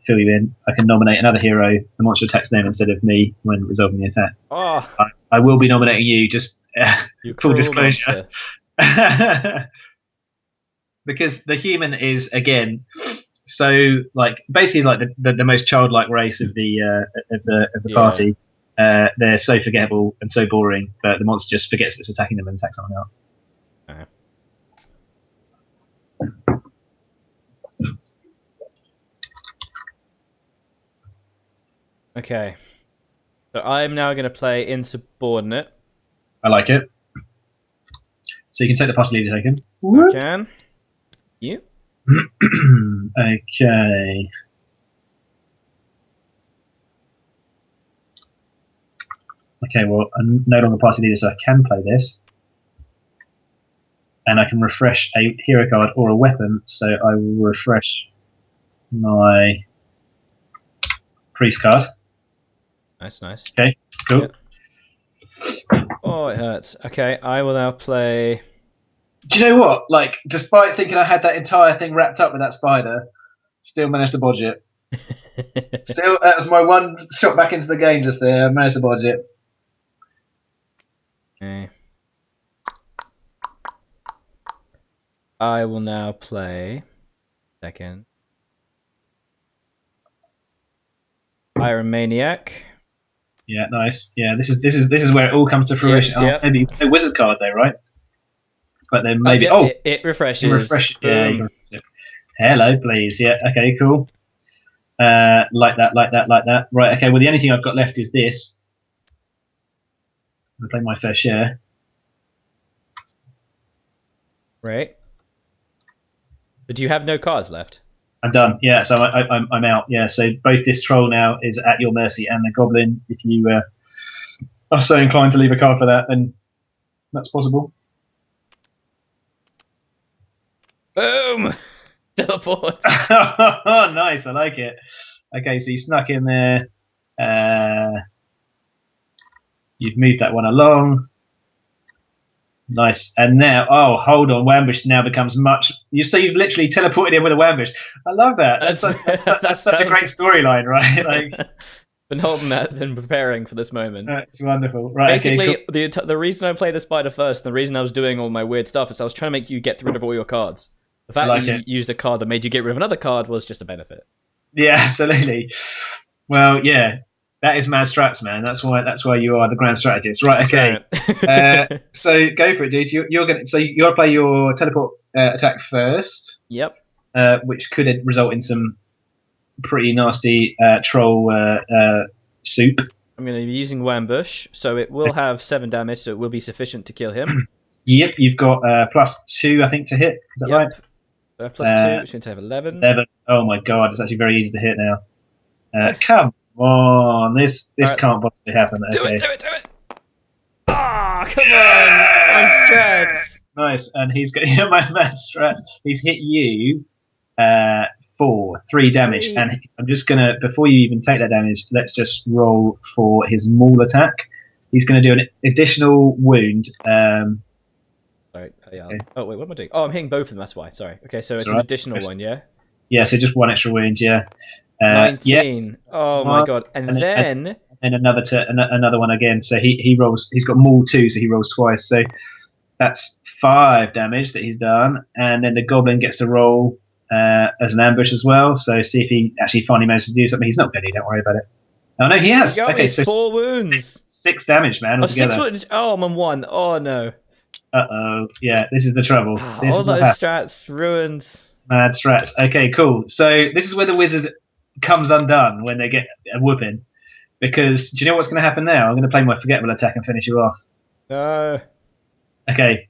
fill you in. I can nominate another hero. The monster attacks them instead of me when resolving the attack. Oh. I will be nominating you. Just You full cruel disclosure. monster. Because the human is again so like basically like the most childlike race of the party. They're so forgettable and so boring that the monster just forgets that it's attacking them and attacks someone else. Okay. So I'm now going to play Insubordinate. I like it. So you can take the party leader token. I can. You? Okay. Okay, well, I'm no longer party leader, so I can play this. And I can refresh a hero card or a weapon, so I will refresh my priest card. Nice. Okay, cool. Yep. Oh, it hurts. Okay, I will now play... Do you know what? Like, despite thinking I had that entire thing wrapped up with that spider, still managed to bodge it. Still, that was my one shot back into the game just there. I managed to bodge it. Okay. I will now play... Second. Iron Maniac. Yeah, nice. Yeah, this is where it all comes to fruition. Yep. Oh, maybe a wizard card though, right? But then maybe it refreshes. It refreshes. Yeah, you can refresh it. Hello, please. Yeah, okay, cool. Like that. Right, okay. Well, the only thing I've got left is this. I'm gonna play my fair share. Right. But do you have no cards left? I'm done. Yeah, so I'm out. Yeah, so both this troll now is at your mercy, and the goblin, if you are so inclined to leave a card for that, then that's possible. Boom! Teleport. Nice, I like it. Okay, so you snuck in there. You've moved that one along. Nice. And now, oh, hold on. Wambush now becomes much. You've literally teleported in with a Wambush. I love that. That's such a great storyline, right? Like, been holding that, been preparing for this moment. It's wonderful. Right. Basically, okay, cool. the reason I played the spider first, and the reason I was doing all my weird stuff, is I was trying to make you get rid of all your cards. The fact that you used a card that made you get rid of another card was just a benefit. Yeah, absolutely. Well, yeah. That is mad strats, man. That's why you are the grand strategist, right? Okay. So go for it, dude. You're gonna play your teleport attack first. Yep. Which could result in some pretty nasty troll soup. I'm going to be using Wambush, so it will have 7 damage, so it will be sufficient to kill him. Yep. You've got +2, I think, to hit. Is that right? So +2, which means I have 11. 11. Oh my god, it's actually very easy to hit now. Come on, this right. Can't possibly happen. Do it! Ah, come on! My strats! Nice, and he's got my mad strats. He's hit you 3 damage, and I'm just gonna, before you even take that damage, let's just roll for his maul attack. He's gonna do an additional wound. Sorry. Okay. Oh wait, what am I doing? Oh, I'm hitting both of them. That's why. Sorry. Okay, so it's an additional one, yeah. Yeah, so just 1 extra wound, yeah. 19. Yes. Oh my god! And then another one again. So he rolls. He's got maul 2, so he rolls twice. So that's 5 damage that he's done. And then the goblin gets to roll as an ambush as well. So see if he actually finally manages to do something. He's not going to. Don't worry about it. Oh no, he has. Okay, so 4 wounds. 6 damage, man. Altogether. 6 wounds. Oh, I'm on 1. Oh no. Yeah, this is the trouble. This all those strats ruined. Mad strats. Okay, cool. So this is where the wizard comes undone when they get a whooping, because do you know what's going to happen now? I'm going to play my forgettable attack and finish you off. No. Okay.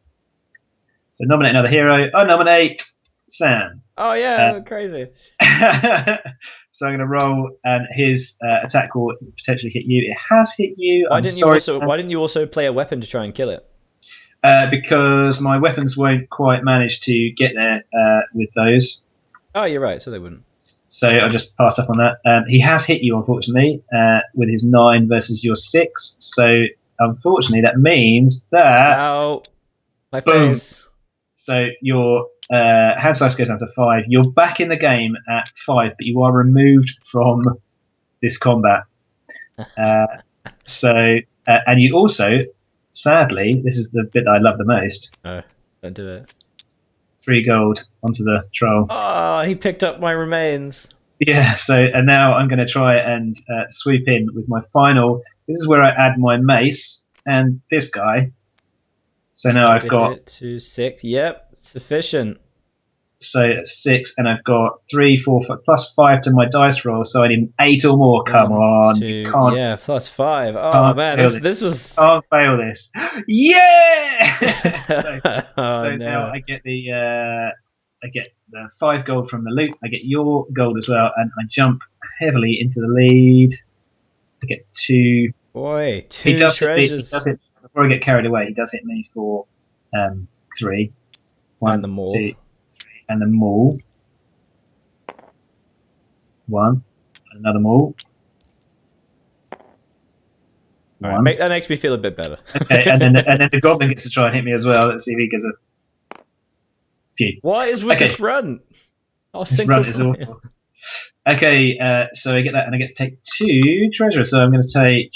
So nominate another hero. I nominate Sam. Oh yeah, crazy. So I'm going to roll, and his attack will potentially hit you. It has hit you. Why didn't you also play a weapon to try and kill it? Because my weapons won't quite manage to get there with those. Oh, you're right. So they wouldn't. So I just passed up on that. He has hit you, unfortunately, with his 9 versus your 6. So unfortunately, that means that. Ow. My face. So your hand size goes down to 5. You're back in the game at 5, but you are removed from this combat. And you also sadly, this is the bit that I love the most. Oh, don't do it. 3 gold onto the troll. Oh, he picked up my remains. Yeah, so, and now I'm going to try and swoop in with my final. This is where I add my mace and this guy. So now I've got 2, 6. Yep, sufficient. So it's 6, and I've got 3, 4, 5, plus 5 to my dice roll. So I need 8 or more. Come on, 2, you can't. yeah, plus 5. Oh man, this was. Can't fail this. Yeah. so no. Now I get the 5 gold from the loot. I get your gold as well, and I jump heavily into the lead. I get 2. Boy, 2 treasures. Before I get carried away, he does hit me for 3. 1, and the maul. 2, 3, and the maul. 1, another maul. Right, that makes me feel a bit better. Okay, and then the goblin gets to try and hit me as well. Let's see if he gets a few. What is with this run? This run is awful. Okay, so I get that, and I get to take 2 treasures. So I'm going to take.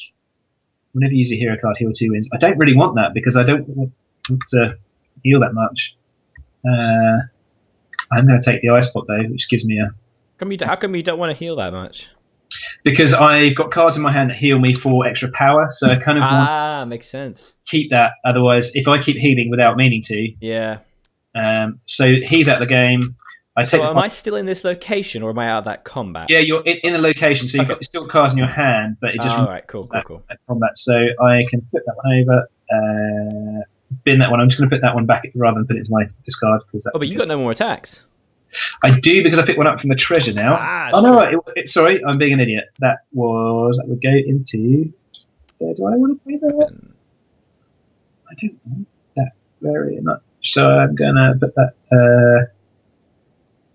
Whenever you use a hero card, heal 2 wins. I don't really want that because I don't want to heal that much. I'm going to take the ice pot though, which gives me a. How come you don't want to heal that much? Because I've got cards in my hand that heal me for extra power, so I kind of want makes sense. Keep that. Otherwise, if I keep healing without meaning to, yeah. So he's out of the game. Am I still in this location, or am I out of that combat? Yeah, you're in a location, so you've got still cards in your hand, but it just all right, cool. Combat. So I can flip that one over, bin that one. I'm just going to put that one back rather than put it into my discard. But you got no more attacks. I do because I picked one up from the treasure now. No, sorry, I'm being an idiot. That would go into. Do I want to say that? I don't want that very much, so I'm going to put that.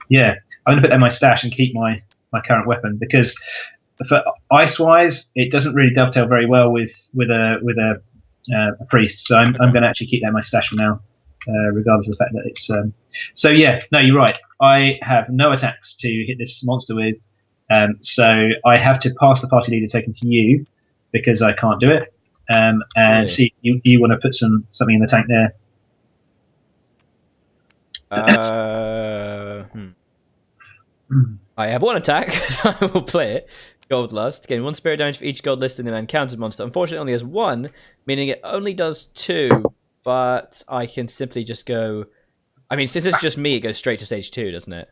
Yeah, I'm going to put that in my stash and keep my current weapon because for ice-wise, it doesn't really dovetail very well with a priest. So I'm going to actually keep that in my stash for now, regardless of the fact that it's. So yeah, no, you're right. I have no attacks to hit this monster with, so I have to pass the party leader taken to you because I can't do it. And see if you want to put something in the tank there. I have 1 attack, so I will play it. Gold Lust. Gain 1 spirit damage for each gold listed in an encountered monster. Unfortunately, it only has 1, meaning it only does 2, but I can simply just go... I mean, since it's just me, it goes straight to stage 2, doesn't it?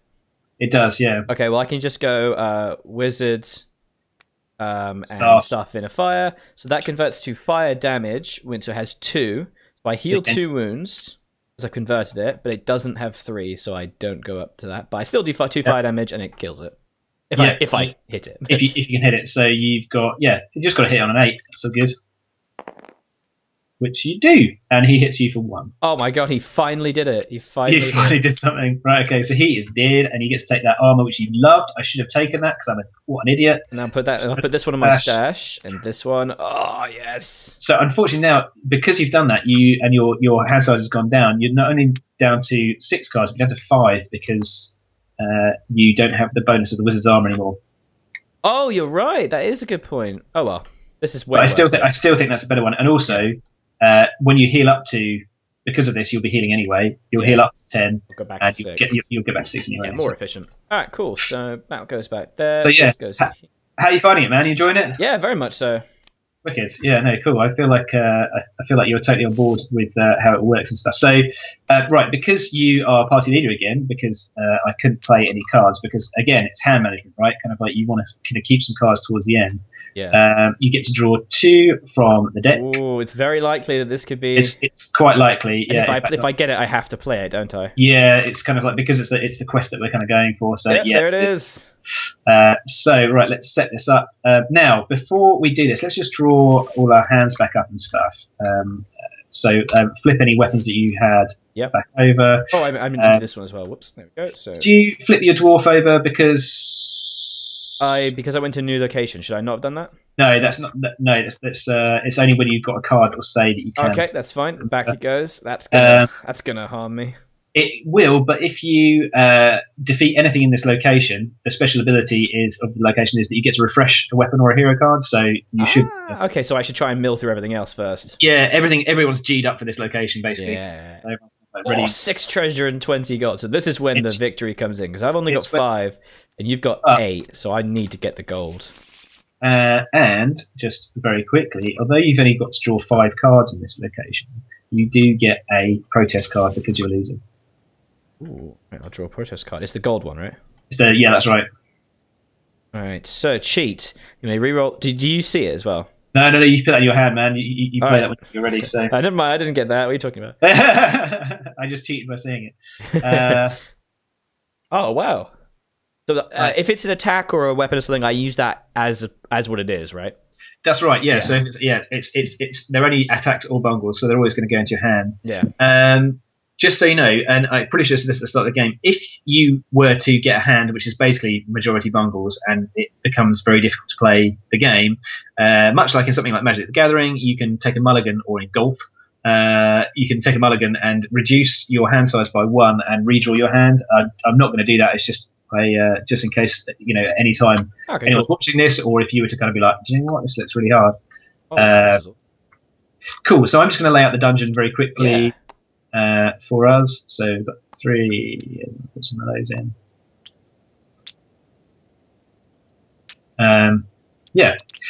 It does, yeah. Okay, well, I can just go Wizard and stuff in a fire. So that converts to fire damage, which has 2. So I heal 2 wounds... I've converted it, but it doesn't have 3, so I don't go up to that. But I still do 2 fire damage, and it kills it. If I hit it. If you can hit it. So you've got, you just got to hit on an 8. That's so good. Which you do. And he hits you for 1. Oh my god, he finally did it. He finally did something. Right, okay, so he is dead, and he gets to take that armor, which he loved. I should have taken that, because what an idiot. Now I'll put this one in my stash, and this one. Oh, yes. So unfortunately now, because you've done that, your hand size has gone down. You're not only down to 6 cards, but down to 5, because you don't have the bonus of the wizard's armor anymore. Oh, you're right. That is a good point. Oh well, this is. I still think that's a better one. And also, when you heal up to, because of this, you'll be healing anyway. You'll heal up to 10, go back to 6. You'll get back to 6 anyway. Yeah, more efficient. All right, cool. So that goes back there. So yeah, how are you finding it, man? Are you enjoying it? Yeah, very much so. Wicked. Yeah, no, cool. I feel like you're totally on board with how it works and stuff. So, right, because you are party leader again, because I couldn't play any cards, because again, it's hand management, right? Kind of like you want to kind of keep some cards towards the end. Yeah. You get to draw 2 from the deck. Oh, it's very likely that this could be. It's quite likely. And yeah. If I get it, I have to play it, don't I? Yeah, it's kind of like because it's the quest that we're kind of going for. So yep, there it is. So right, let's set this up now. Before we do this, let's just draw all our hands back up and stuff. So flip any weapons that you had back over. Oh, I'm into this one as well. Whoops, there we go. So do you flip your dwarf over because I went to a new location? Should I not have done that? No, that's not. No, it's only when you've got a card that will say that you can. Okay, that's fine. Back it goes. That's gonna harm me. It will, but if you defeat anything in this location, the special ability is of the location is that you get to refresh a weapon or a hero card. So you should. Okay, so I should try and mill through everything else first. Yeah, everyone's G'd up for this location basically. Yeah. So everyone's like, ready. 6 treasure and 20 gold. So this is when the victory comes in, because I've only got 5, and you've got 8. So I need to get the gold. And just very quickly, although you've only got to draw 5 cards in this location, you do get a protest card because you're losing. Ooh, I'll draw a protest card. It's the gold one, right? Yeah, that's right. All right, so cheat. You may reroll. Did you see it as well? No, you put that in your hand, man. You play that when you're ready. So I didn't mind. I didn't get that. What are you talking about? I just cheated by saying it. Oh wow! So Nice. if it's an attack or a weapon or something, I use that as what it is, right? That's right. Yeah. So it's they're only attacks or bungles, so they're always going to go into your hand. Yeah. Just so you know, and I'm pretty sure this is at the start of the game, if you were to get a hand which is basically majority bungles and it becomes very difficult to play the game, much like in something like Magic the Gathering, you can take a mulligan, or in golf, you can take a mulligan and reduce your hand size by 1 and redraw your hand. I'm not going to do that. It's just just in case, any time anyone's watching this, or if you were to kind of be like, do you know what, this looks really hard. Cool. So I'm just going to lay out the dungeon very quickly. Yeah. For us, so we've got 3, and put some of those in.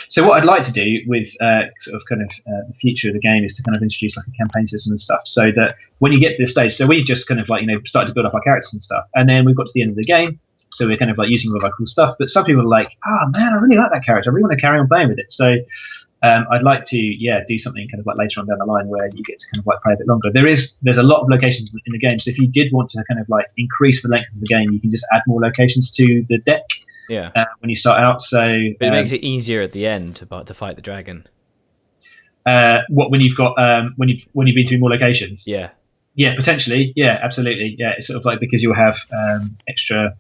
So what I'd like to do with sort of kind of the future of the game is to kind of introduce like a campaign system and stuff, so that when you get to this stage, so we just kind of like started to build up our characters and stuff, and then we've got to the end of the game, so we're kind of like using all of our cool stuff. But some people are like, man, I really like that character. I really want to carry on playing with it. So I'd like to, do something kind of like later on down the line where you get to kind of like play a bit longer. There's a lot of locations in the game, so if you did want to kind of like increase the length of the game, you can just add more locations to the deck. Yeah. When you start out, so but it makes it easier at the end to fight the dragon. When you've got when you've been through more locations? Yeah. Yeah, potentially. Yeah, absolutely. Yeah, it's sort of like because you'll have extra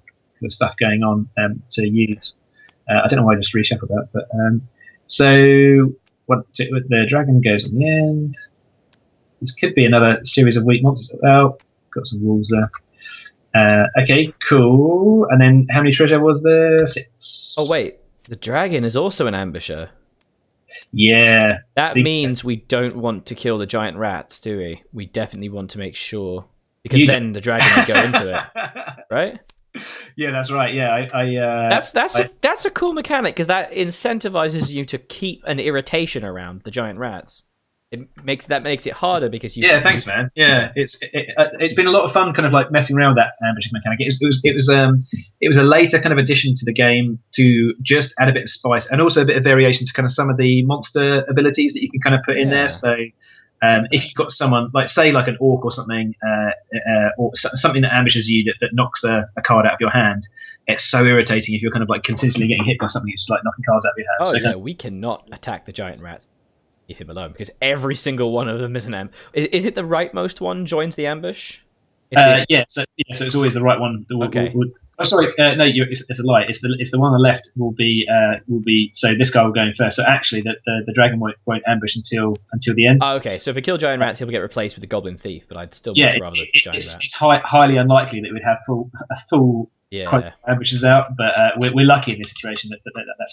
stuff going on to use. I don't know why I just reshuffled that, but. So the dragon goes on the end. This could be another series of weak monsters. Oh, got some wolves there. Okay, cool. And then how many treasure was there? 6. Oh wait, the dragon is also an ambusher. Yeah. That means we don't want to kill the giant rats, do we? We definitely want to make sure, because then the dragon would go into it, right? Yeah, that's right. Yeah, that's a cool mechanic, because that incentivizes you to keep an irritation around the giant rats. It makes it harder because you. Yeah, thanks, man. Yeah, it's been a lot of fun, kind of like messing around with that ambushing mechanic. It was a later kind of addition to the game to just add a bit of spice and also a bit of variation to kind of some of the monster abilities that you can kind of put in there. So. If you've got someone like, say, like an orc or something, or something that ambushes you that knocks a card out of your hand, it's so irritating if you're kind of like continuously getting hit by something that's like knocking cards out of your hand. Oh, so we cannot attack the giant rats. Leave him alone, because every single one of them is an ambush. Is it the rightmost one joins the ambush? So it's always the right one. Okay. Oh, sorry. No, it's a lie. It's the one on the left will be. So this guy will go in first. So actually, the dragon won't ambush until the end. Oh, okay. So if we kill giant rats, he'll get replaced with the goblin thief. But I'd still much rather the giant rat. It's highly unlikely that we'd have a full ambushes out. But we're lucky in this situation that's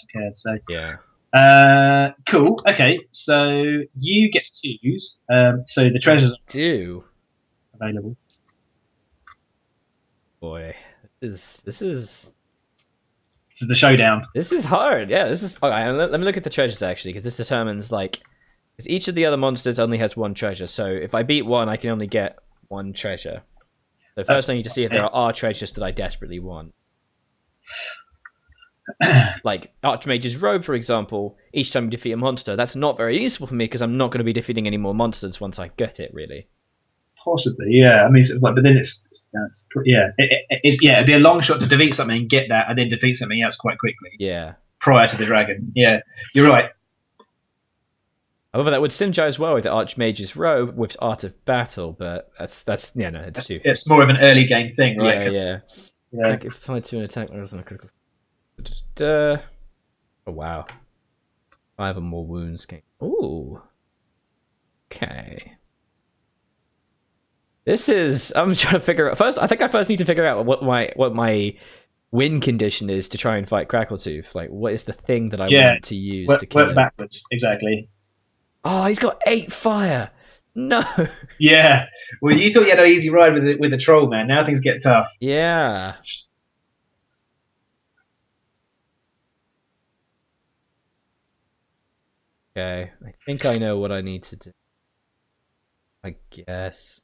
occurred. So yeah. Cool. Okay. So you get to choose. So the treasures do available. Boy. This is the showdown. This is hard. Yeah, this is. Okay, let me look at the treasures actually, because this determines because each of the other monsters only has 1 treasure. So if I beat one, I can only get 1 treasure. So first I need to see if there are treasures that I desperately want. Like Archmage's Robe, for example. Each time you defeat a monster, that's not very useful for me because I'm not going to be defeating any more monsters once I get it. Really. Possibly, yeah. I mean, but then it'd be a long shot to defeat something, get that, and then defeat something else quite quickly. Yeah. Prior to the dragon. Yeah, you're right. However, that would synergize well with the Archmage's Robe with Art of Battle, but that's it's more of an early game thing, right? Yeah. I can find 2 an attack rolls on a critical. Oh wow. 5 or more wounds gain. Ooh. Okay. This is. I'm trying to figure out first. I think I first need to figure out what my win condition is to try and fight Crackletooth. Like, what is the thing that I want to use to kill work him? backwards, exactly. Oh, he's got 8 fire. No. Yeah. Well, you thought you had an easy ride with the troll, man. Now things get tough. Yeah. Okay, I think I know what I need to do. I guess.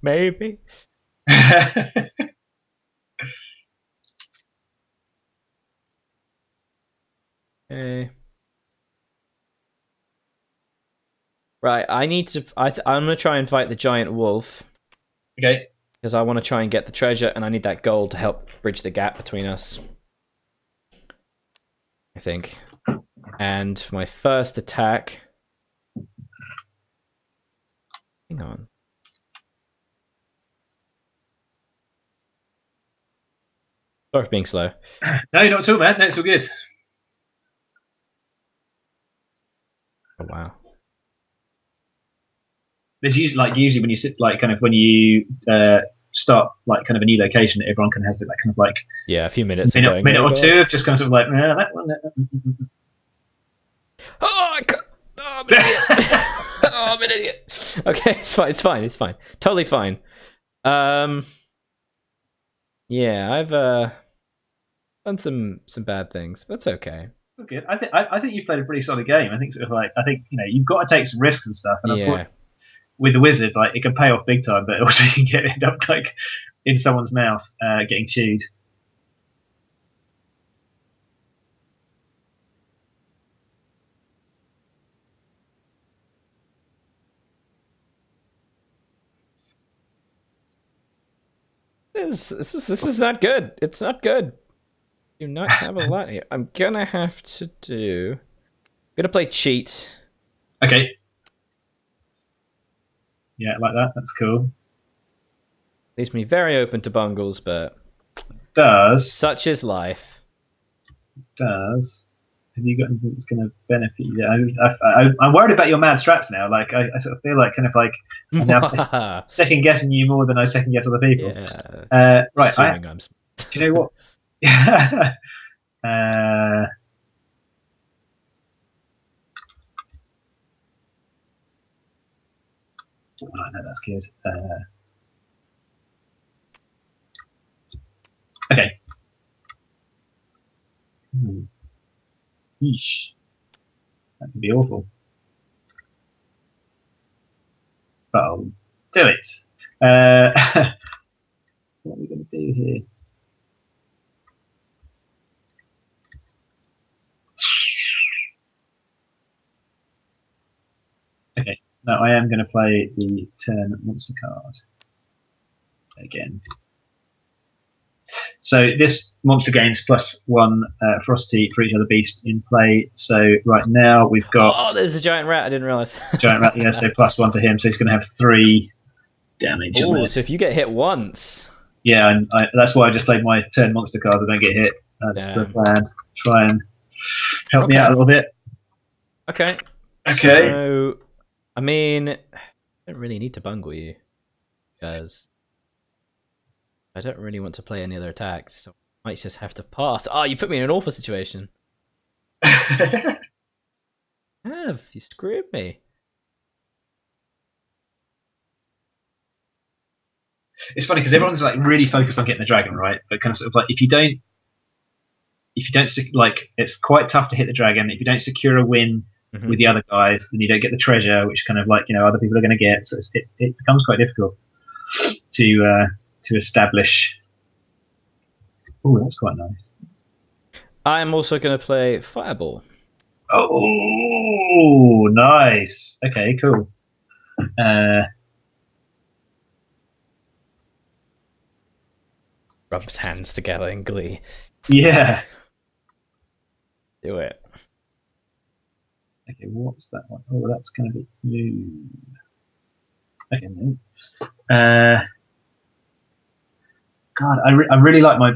Maybe. Okay. Right, I need to. I'm gonna try and fight the giant wolf. Okay. Because I want to try and get the treasure, and I need that gold to help bridge the gap between us. I think. And my first attack. Hang on. Sorry for being slow. No, not at all, man. No, it's all good. Oh wow. There's usually when you sit when you start kind of a new location, everyone can have that kind of a few minutes minute or two of just kind of that one. Oh, I'm an idiot. Oh, I'm an idiot. Okay, it's fine. Totally fine. Yeah, I've done some bad things, but it's okay. It's all good. I think you've played a pretty solid game. I think you've got to take some risks and stuff. And of course, with the wizard, it can pay off big time, but also you can end up in someone's mouth, getting chewed. This is not good. It's not good. Do not have a lot here. I'm gonna have to do. I'm gonna play cheat. Okay. Yeah, like that. That's cool. Leaves me very open to bungles, but such is life. Have you got anything that's going to benefit you? I'm worried about your mad strats now. I sort of feel I'm now second guessing you more than I second guess other people. Yeah. Right. Do you know what? No, that's good. Okay. Yeesh. That could be awful. But I'll do it. What are we going to do here? Okay. Now I am going to play the turn monster card again. So this monster gains +1 ferocity for each other beast in play. So right now we've got. Oh, there's a giant rat. I didn't realize. Giant rat, yeah. So +1 to him. So he's going to have 3 damage. Oh, so if you get hit once. Yeah, and that's why I just played my turn monster card. I don't get hit. That's the plan. Try and help me out a little bit. Okay. Okay. So, I mean, I don't really need to bungle you because I don't really want to play any other attacks, so I might just have to pass. Oh, you put me in an awful situation. You screwed me. It's funny because everyone's really focused on getting the dragon, right? But kind of sort of if you don't it's quite tough to hit the dragon. If you don't secure a win with the other guys, then you don't get the treasure, which kind of other people are going to get. So it becomes quite difficult to establish. Oh, that's quite nice. I'm also going to play Fireball. Oh, nice. Okay, cool. Rubs hands together in glee. Yeah. Do it. Okay, what's that one? Oh, that's going to be new. Okay, no. God, I really like my.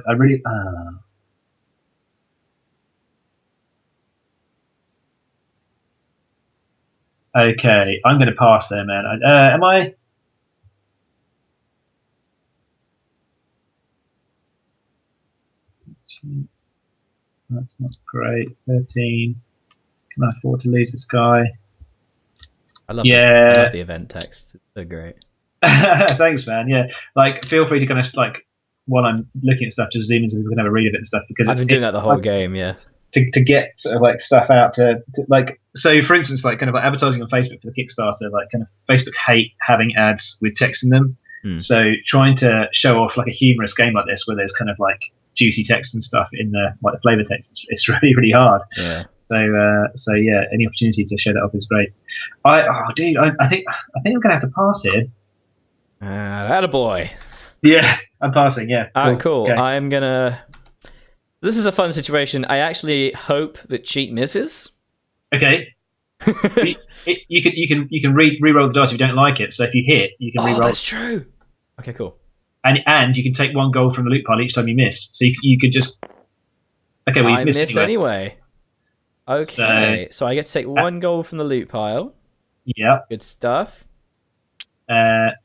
Okay, I'm going to pass there, man. Am I? That's not great. 13. Can I afford to lose this guy? I love the event text. It's so great. Thanks, man. Yeah, like feel free to kind of like while I'm looking at stuff, just zoom in so we can have a read of it and stuff. Because I've been doing that the whole game. Yeah. To get sort of like stuff out to like, so for instance, like kind of like advertising on Facebook for the Kickstarter, like kind of Facebook hate having ads with text in them. So trying to show off like a humorous game like this where there's kind of like juicy text and stuff in the like the flavor text, it's really, really hard. Yeah. So yeah, any opportunity to show that off is great. I think I'm gonna have to pass here. Attaboy. Yeah, I'm passing. Yeah. Cool. Okay. I'm gonna. This is a fun situation. I actually hope that cheat misses. Okay. you can re-roll the dice if you don't like it. So if you hit, you can re-roll. That's true. Okay, cool. And you can take 1 gold from the loot pile each time you miss. So you could just. Okay, well, you've missed anyway. Okay, so I get to take 1 gold from the loot pile. Yeah. Good stuff.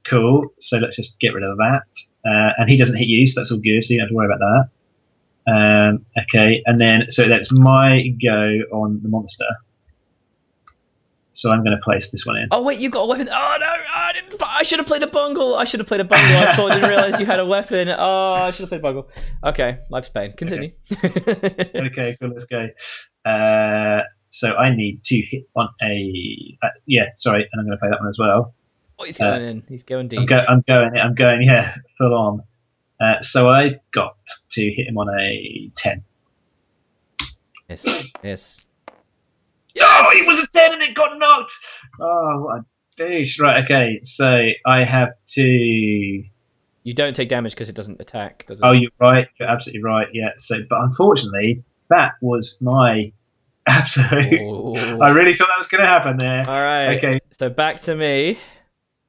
Cool. So let's just get rid of that. And he doesn't hit you, so that's all good. So you don't have to worry about that. Okay, and then so that's my go on the monster. So I'm going to place this one in. Oh wait, you got a weapon! Oh no, I should have played a bungle. I didn't realize you had a weapon. Oh, I should have played a bungle. Okay, life's pain. Continue. Okay, cool. Let's go. So I need to hit on a sorry, and I'm going to play that one as well. Oh, he's going in. He's going deep. I'm going. Yeah, full on. So I got to hit him on a 10. Yes. Oh, it was a 10 and it got knocked. Oh, what a douche. Right, okay. So I have to. You don't take damage because it doesn't attack, does it? Oh, you're right. You're absolutely right. Yeah. So, but unfortunately, that was my absolute. I really thought that was going to happen there. All right. Okay. So back to me.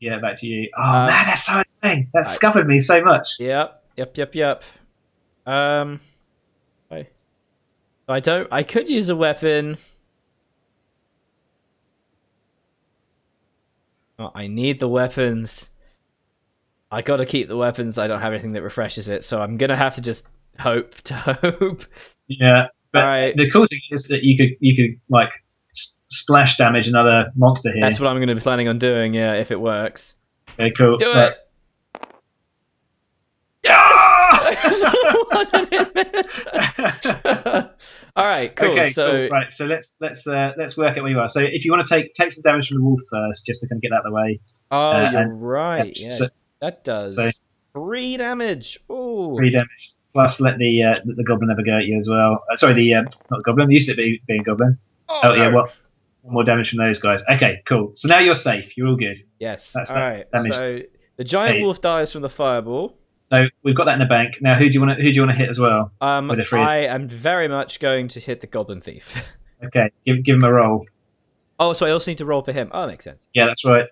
Yeah, back to you. Oh man, that's so insane. That scuppered me so much. Yep. I could use a weapon. Oh, I need the weapons. I gotta keep the weapons. I don't have anything that refreshes it, so I'm gonna have to just hope. Yeah, but the cool thing is that you could like splash damage another monster here. That's what I'm gonna be planning on doing. Yeah, if it works. Okay, cool. Do it. Yes! All right, cool. Okay, so cool. Right, so let's work out where you are. So if you want to take some damage from the wolf first, just to kind of get that out of the way. Oh, you're right. Yeah, so, that does 3 damage. Ooh. 3 damage. Plus, let the goblin have a go at you as well. Sorry, not the goblin. Used to be being goblin. Oh yeah. Well, 1 more damage from those guys. Okay, cool. So now you're safe. You're all good. Yes. That's all right. damage. So the giant wolf dies from the fireball. So we've got that in the bank. Now, who do you want to hit as well? I am very much going to hit the goblin thief. Okay, give him a roll. Oh, so I also need to roll for him. Oh, that makes sense. Yeah, that's right.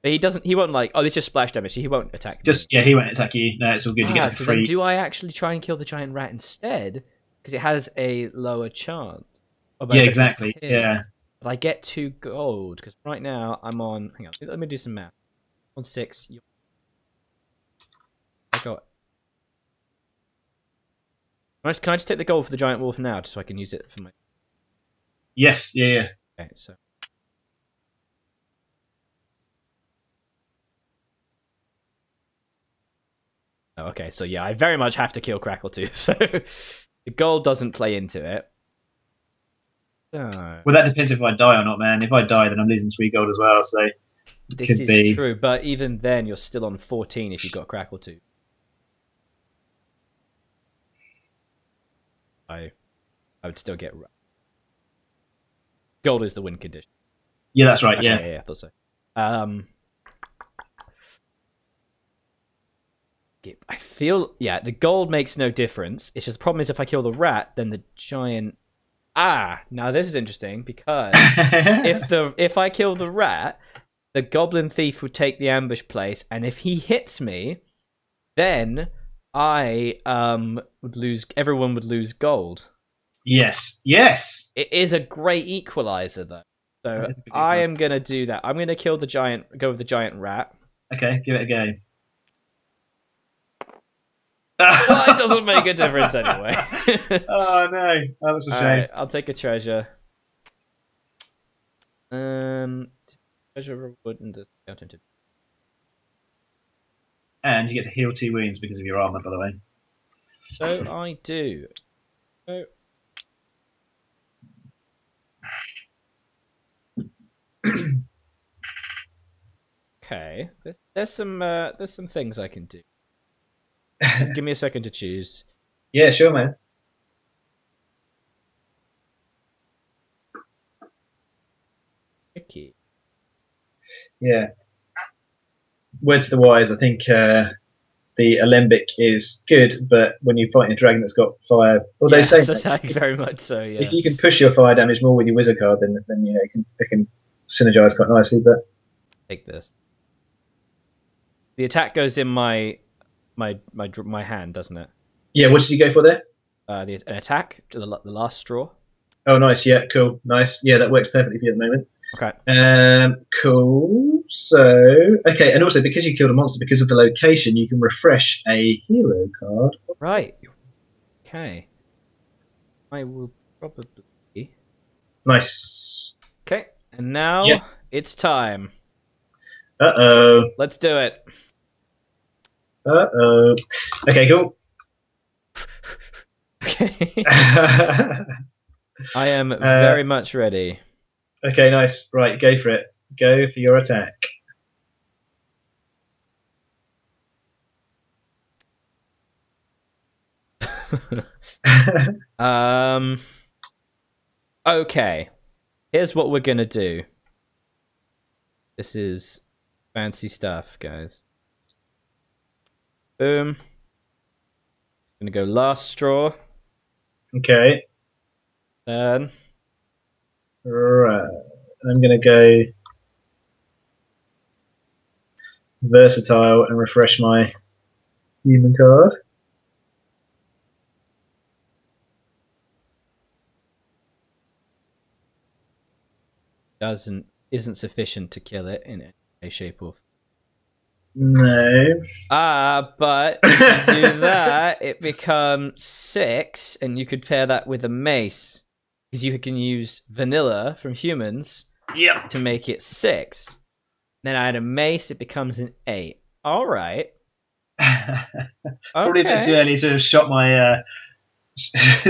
But he won't like. Oh, it's just splash damage. So he won't attack me. He won't attack you. No, it's all good. You get so free. Then do I actually try and kill the giant rat instead? Because it has a lower chance. Yeah, exactly. Yeah. But I get 2 gold because right now I'm on. Hang on, let me do some math. On 6. I got. Can I just take the gold for the giant wolf now, just so I can use it for my? Yes. Yeah. Okay, so. Oh, okay, so yeah, I very much have to kill Crackle too. So the gold doesn't play into it. Well, that depends if I die or not, man. If I die, then I'm losing 3 gold as well. So this is true, but even then, you're still on 14 if you've got Crackle too. I would still get gold is the win condition. Yeah, that's right. Okay, yeah, I thought so. I feel the gold makes no difference. It's just the problem is if I kill the rat, then the giant. Now this is interesting because if I kill the rat, the goblin thief would take the ambush place, and if he hits me, then I would lose. Everyone would lose gold. Yes. It is a great equalizer, though. So That's a good I card. am gonna do that. I'm gonna kill the giant. Go with the giant rat. Okay, give it a go. Well, it doesn't make a difference anyway. Oh no, oh, that's a All shame. right, I'll take a treasure. Treasure reward and discount into. And you get to heal 2 wounds because of your armor, by the way. So I do. So... Okay, there's some things I can do. Give me a second to choose. Yeah, sure, man. Tricky. Yeah. Word to the wise, I think the alembic is good, but when you're fighting a dragon that's got fire, although Yes, saying that's very much so. Yeah. if you can push your fire damage more with your wizard card, then you know it can synergize quite nicely. But Take this. The attack goes in my hand, doesn't it? yeah, what did you go for there? An attack to the last straw. Oh, nice. Yeah, cool. Nice. Yeah, that works perfectly for you at the moment. Okay. Cool. So, okay, and also because you killed a monster, because of the location, you can refresh a hero card. Right. Okay. I will probably. Nice. Okay, and now it's time. Uh-oh. Let's do it. Uh-oh. Okay, cool. Okay. I am very much ready. Okay, nice. Right, go for it. Go for your attack. Okay. Here's what we're gonna do. This is fancy stuff, guys. Boom. Gonna go last straw. Okay. Turn. Right. I'm gonna go versatile and refresh my human card. Isn't sufficient to kill it in any shape or form. No. But if you do that, it becomes 6, and you could pair that with a mace. Because you can use vanilla from humans to make it 6. Then I add a mace, it becomes an 8. Alright. Probably a bit too early to have shot my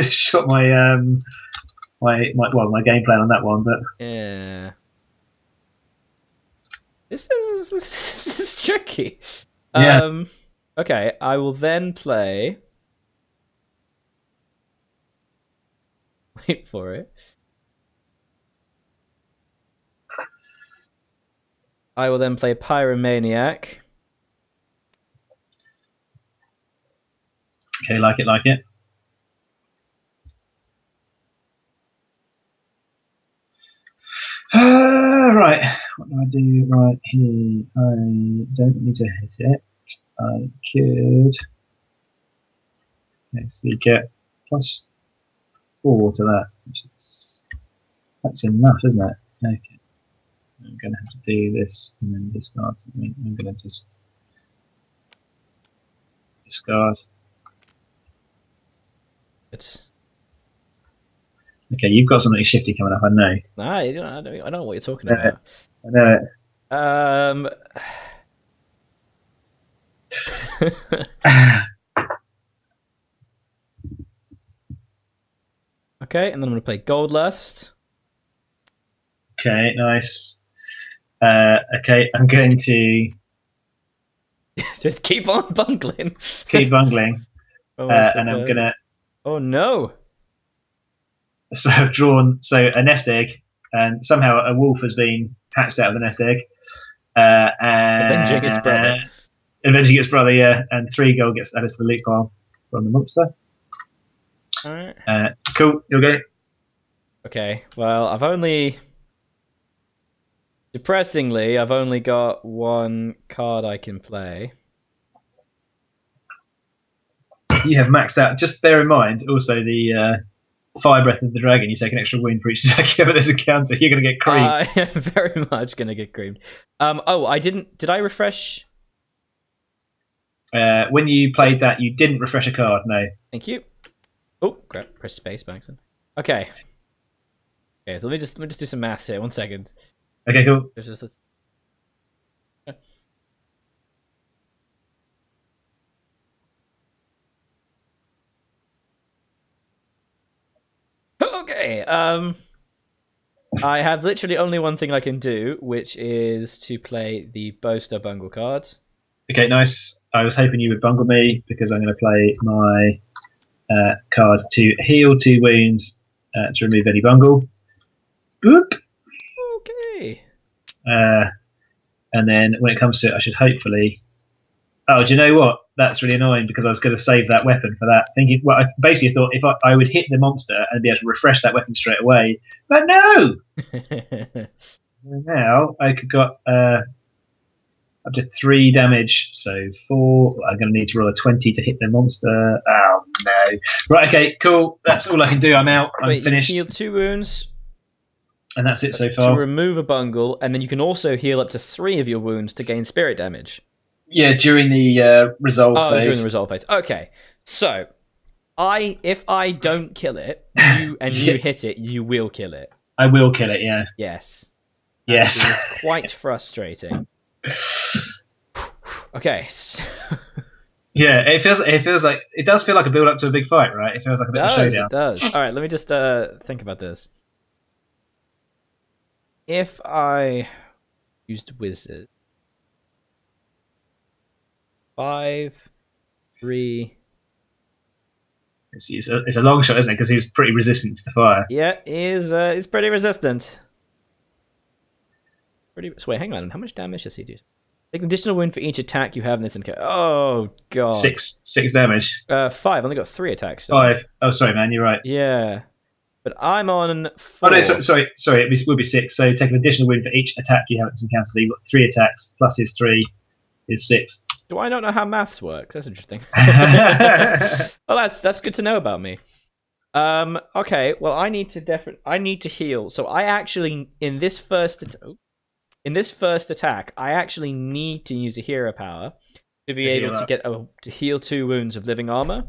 shot my my game plan on that one, but yeah. This is tricky. Yeah. Okay, I will then play. Wait for it. I will then play Pyromaniac. Okay, like it. Right, what do I do right here? I don't need to hit it. I could. Okay, so you get +4 to that, that's enough, isn't it? Okay, I'm going to have to do this and then discard something. I'm going to just discard. Okay, you've got something shifty coming up, I know. Nah, I don't know what you're talking about. I know it. Okay, and then I'm going to play Gold Lust. Okay, nice. Okay, I'm going to just keep on bungling. Keep bungling. And I'm going to... Oh, no. So I've drawn a nest egg, and somehow a wolf has been hatched out of the nest egg. And avenging its brother. Avenging its brother, yeah. And 3 gold gets added to the loot pile from the monster. Alright. Cool, you'll get it. Okay, well, depressingly, I've only got 1 card I can play. You have maxed out. Just bear in mind, also the Fire Breath of the Dragon, you take an extra wound for each attack you have at this encounter. You're going to get creamed. I am very much going to get creamed. I didn't. Did I refresh? When you played that, you didn't refresh a card. No. Thank you. Oh, crap! Press space by accident. Okay. Okay, so let me just do some maths here. 1 second. Okay, cool. There's just this. Okay. I have literally only one thing I can do, which is to play the Boaster Bungle cards. Okay, nice. I was hoping you would bungle me because I'm going to play my card to heal 2 wounds to remove any bungle. Boop. Okay. And then when it comes to it, I should hopefully. Oh, do you know what? That's really annoying because I was going to save that weapon for that. Thinking, well, I basically thought if I would hit the monster and be able to refresh that weapon straight away, but no. Now I could got up to 3 damage, so 4. I'm going to need to roll a 20 to hit the monster. Oh no! Right, okay, cool. That's all I can do. I'm out. I'm finished. You heal 2 wounds. And that's it so far. To remove a bungle, and then you can also heal up to 3 of your wounds to gain spirit damage. Yeah, during the resolve phase. During the resolve phase. Okay, so if I don't kill it, you hit it, you will kill it. I will kill it. Yeah. Yes. Yes. It is quite frustrating. Okay. Yeah, it feels like it does feel like a build up to a big fight, right? It feels like a bit of a showdown. It does. All right, let me just think about this. If I used Wizard, 5, 3. It's a long shot, isn't it? Because he's pretty resistant to the fire. Yeah, he's pretty resistant. So wait, hang on. How much damage does he do? Take an additional wound for each attack you have in this encounter. Oh god. 6 damage. 5. I only got 3 attacks. So. 5. Oh, sorry, man. You're right. Yeah. But I'm on 4. Oh, no, sorry. It will be 6. So take an additional wound for each attack you have at this encounter. So you've got 3 attacks, plus his 3 is 6. Do I not know how maths works? That's interesting. Well, that's good to know about me. Okay, well, I need to heal. So I actually, in this first attack, I actually need to use a hero power to be able to to heal 2 wounds of living armor.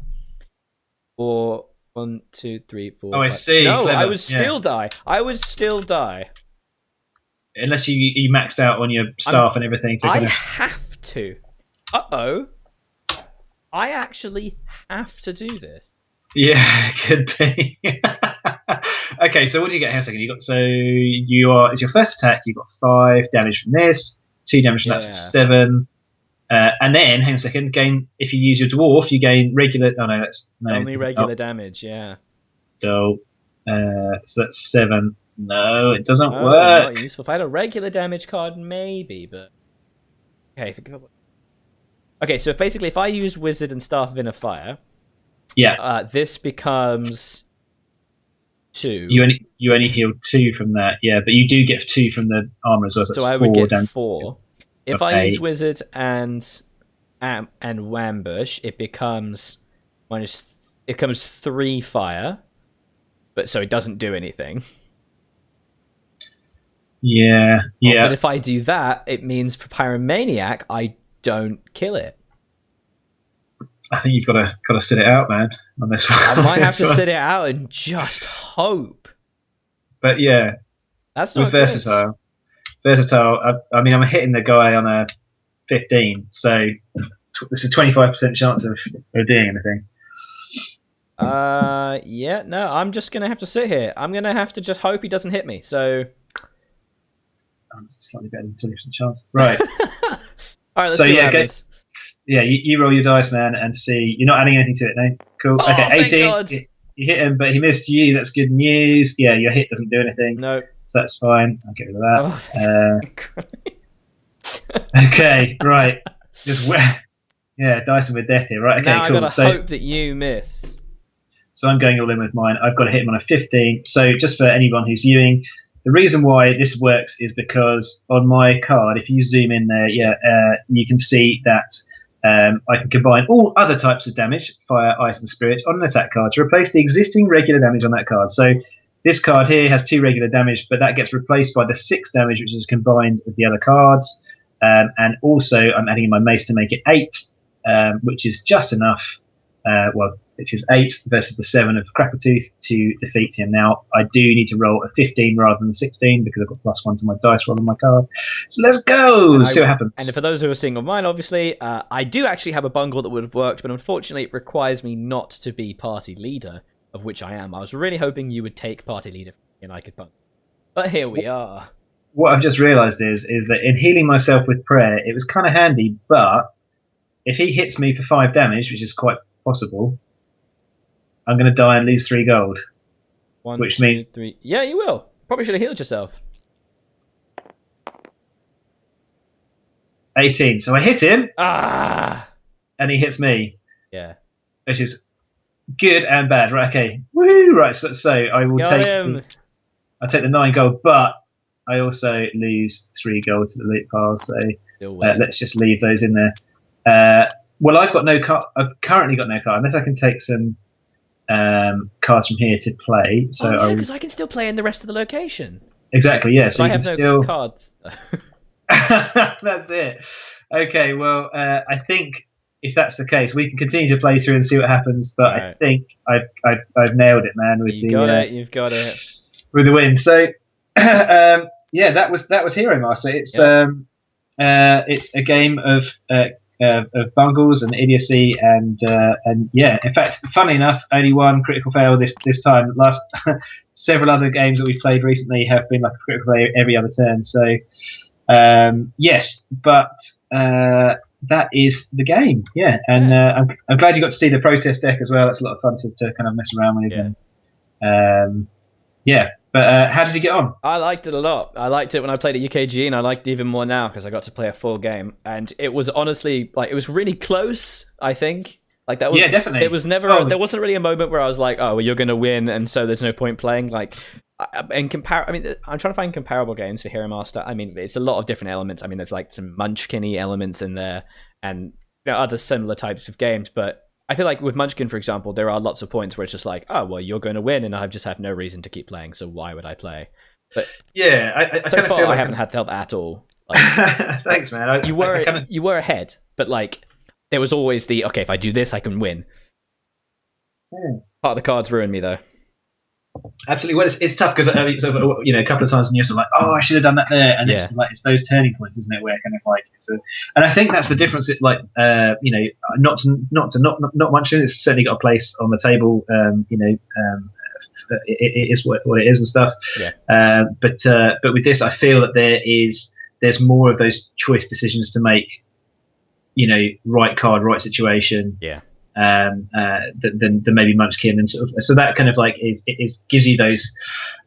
Or 1, 2, 3, 4. Oh, I see. No, Clever. I would still die. I would still die. Unless you maxed out on your staff and everything. I have to. Uh-oh. I actually have to do this. Yeah, it could be. Okay, so what do you get? Hang on a second. It's your first attack. You got 5 damage from this, 2 damage from that's 7. And then, hang on a second, if you use your dwarf, you gain regular. Oh no, only regular damage. Yeah. So that's 7. No, it doesn't work. Not useful. If I had a regular damage card, maybe, but okay. Okay, so basically, if I use Wizard and Staff of Inner Fire, this becomes 2. You only heal 2 from that, yeah, but you do get 2 from the armor as well. So I would get 4. If I use Wizard and Wambush, it becomes it comes 3 fire, but so it doesn't do anything. Yeah. But if I do that, it means for Pyromaniac, I don't kill it. I think you've got to sit it out, man, on this one. I might have to sit it out and just hope. But yeah, that's not versatile. I mean, I'm hitting the guy on a 15, so it's a 25% chance of doing anything. Yeah, no, I'm just gonna have to sit here. I'm gonna have to just hope he doesn't hit me. So, slightly better than 20% chance, right? All right, let's see what happens. You roll your dice, man, and see. You're not adding anything to it, no? Cool. Oh, okay, 18. God. You hit him, but he missed you. That's good news. Yeah, your hit doesn't do anything. No. So that's fine. I'll get rid of that. Oh, okay, right. Dicing with death here, right? Okay, now cool. I gotta hope that you miss. So I'm going all in with mine. I've got to hit him on a 15. So just for anyone who's viewing, the reason why this works is because on my card, if you zoom in there, you can see that I can combine all other types of damage, fire, ice, and spirit, on an attack card to replace the existing regular damage on that card. So this card here has 2 regular damage, but that gets replaced by the 6 damage, which is combined with the other cards. And also, I'm adding in my mace to make it 8, which is just enough. Which is 8 versus the 7 of Crackertooth to defeat him. Now, I do need to roll a 15 rather than 16 because I've got +1 to my dice roll on my card. So let's go! See what happens. And for those who are seeing on mine, obviously, I do actually have a bungle that would have worked, but unfortunately it requires me not to be party leader, of which I am. I was really hoping you would take party leader and I could bungle. But here we are. What I've just realised is that in healing myself with prayer, it was kind of handy, but if he hits me for 5 damage, which is quite possible, I'm going to die and lose 3 gold. 1, which 2, means 3. Yeah, you will. Probably should have healed yourself. 18. So I hit him. And he hits me. Yeah. Which is good and bad. Right, okay. Woo! Right, so I will I'll take the 9 gold, but I also lose 3 gold to the loot pile, so let's just leave those in there. Well, I've got no card. I've currently got no card, unless I can take some cards from here to play. So because I can still play in the rest of the location. Exactly, yeah. So I you have can no still cards. That's it. Okay, well, I think if that's the case, we can continue to play through and see what happens. But right. I think I've nailed it, man. With You've got it. With the win. So yeah, that was Hero Master. It's a game of bungles and idiocy and yeah. In fact, funnily enough, only one critical fail this time. Last several other games that we've played recently have been like a critical fail every other turn. So yes, but that is the game. Yeah, and I'm glad you got to see the protest deck as well. It's a lot of fun to kind of mess around with. Yeah. And, yeah. But how did you get on? I liked it a lot. I liked it when I played at UKG, and I liked it even more now because I got to play a full game. And it was honestly it was really close. I think that was definitely. It was never. There wasn't really a moment where I was like, "Oh, well, you're going to win," and so there's no point playing. I'm trying to find comparable games for Hero Master. I mean, it's a lot of different elements. I mean, there's like some Munchkin-y elements in there, and other similar types of games, but. I feel like with Munchkin, for example, there are lots of points where it's just like, oh, well, you're going to win, and I just have no reason to keep playing, so why would I play? But yeah, I so far, I haven't had that at all. Thanks, man. You were ahead, but there was always the, okay, if I do this, I can win. Part of the cards ruined me, though. Absolutely. Well, it's tough because a couple of times when you're sort of like, oh, I should have done that there, and it's those turning points, isn't it? Where kind of and I think that's the difference. It not Munchkin. It's certainly got a place on the table. It is what it is and stuff. Yeah. But with this, I feel that there's more of those choice decisions to make. Right card, right situation. Yeah. Than maybe Munchkin, and so that kind of gives you those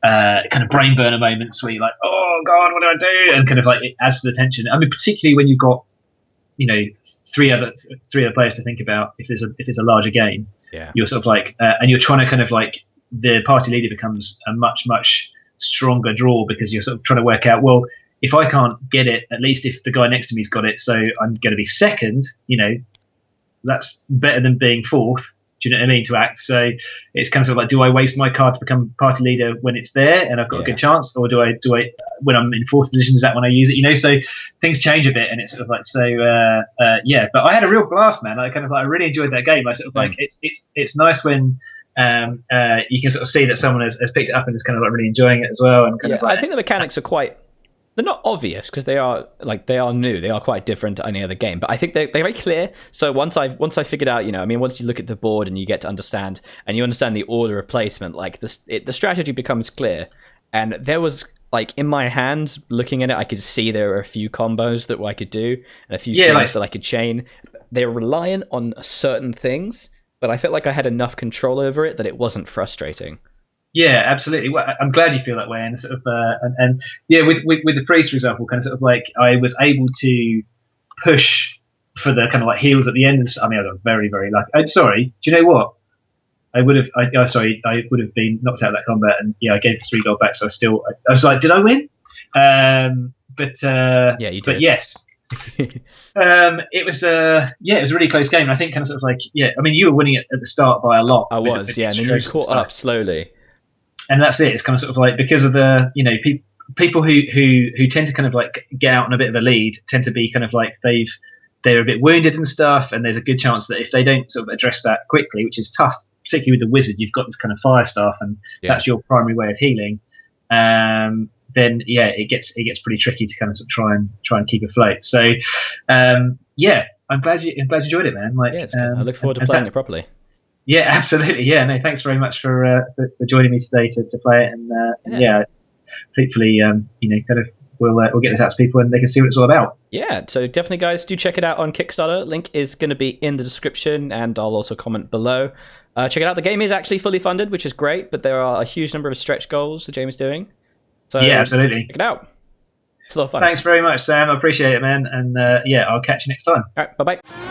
kind of brain burner moments where you're like, oh god, what do I do? And kind of it adds to the tension. I mean, particularly when you've got three other players to think about. If there's a larger game, you're sort of and you're trying to kind of the party leader becomes a much stronger draw because you're sort of trying to work out, well, if I can't get it, at least if the guy next to me's got it, so I'm going to be second. That's better than being fourth. Do you know what I mean? To act. So it's kind of do I waste my card to become party leader when it's there and I've got a good chance, or do I when I'm in fourth position? Is that when I use it? So things change a bit, and it's sort of yeah. But I had a real blast, man. I really enjoyed that game. I sort of it's nice when you can sort of see that someone has picked it up and is kind of really enjoying it as well. And I think the mechanics are they're not obvious because they are new. They are quite different to any other game, but I think they're very clear. So once I figured out, once you look at the board and you get to understand, and you understand the order of placement, the strategy becomes clear. And there was in my hand, looking at it, I could see there were a few combos that I could do and a few things that I could chain. They're reliant on certain things, but I felt like I had enough control over it that it wasn't frustrating. Yeah, absolutely. Well, I'm glad you feel that way, and sort of, and yeah, with the priest, for example, kind of sort of I was able to push for the kind of heals at the end. I mean, I got very, very lucky. Sorry, do you know what? I would have been knocked out of that combat, and I gave 3 gold back. So I was like, did I win? But yeah, you did. But yes, It was it was a really close game. I think kind of sort of like I mean, you were winning it at the start by a lot. I was, yeah, and then you caught up slowly. And that's it. It's kind of sort of like because of the people who tend to kind of like get out on a bit of a lead tend to be kind of like they're a bit wounded and stuff, and there's a good chance that if they don't sort of address that quickly, which is tough, particularly with the wizard, you've got this kind of fire staff, and that's your primary way of healing. Then it gets pretty tricky to kind of, sort of try and keep afloat. So I'm glad you enjoyed it, man. Like, I look forward to playing it properly. Yeah, absolutely. Yeah, no, thanks very much for joining me today to play it, and hopefully kind of we'll get this out to people and they can see what it's all about. Yeah, so definitely, guys, do check it out on Kickstarter. Link is going to be in the description, and I'll also comment below. Check it out. The game is actually fully funded, which is great, but there are a huge number of stretch goals that Jamie's doing. So yeah, absolutely. Check it out. It's a lot of fun. Thanks very much, Sam. I appreciate it, man. And I'll catch you next time. All right, bye-bye.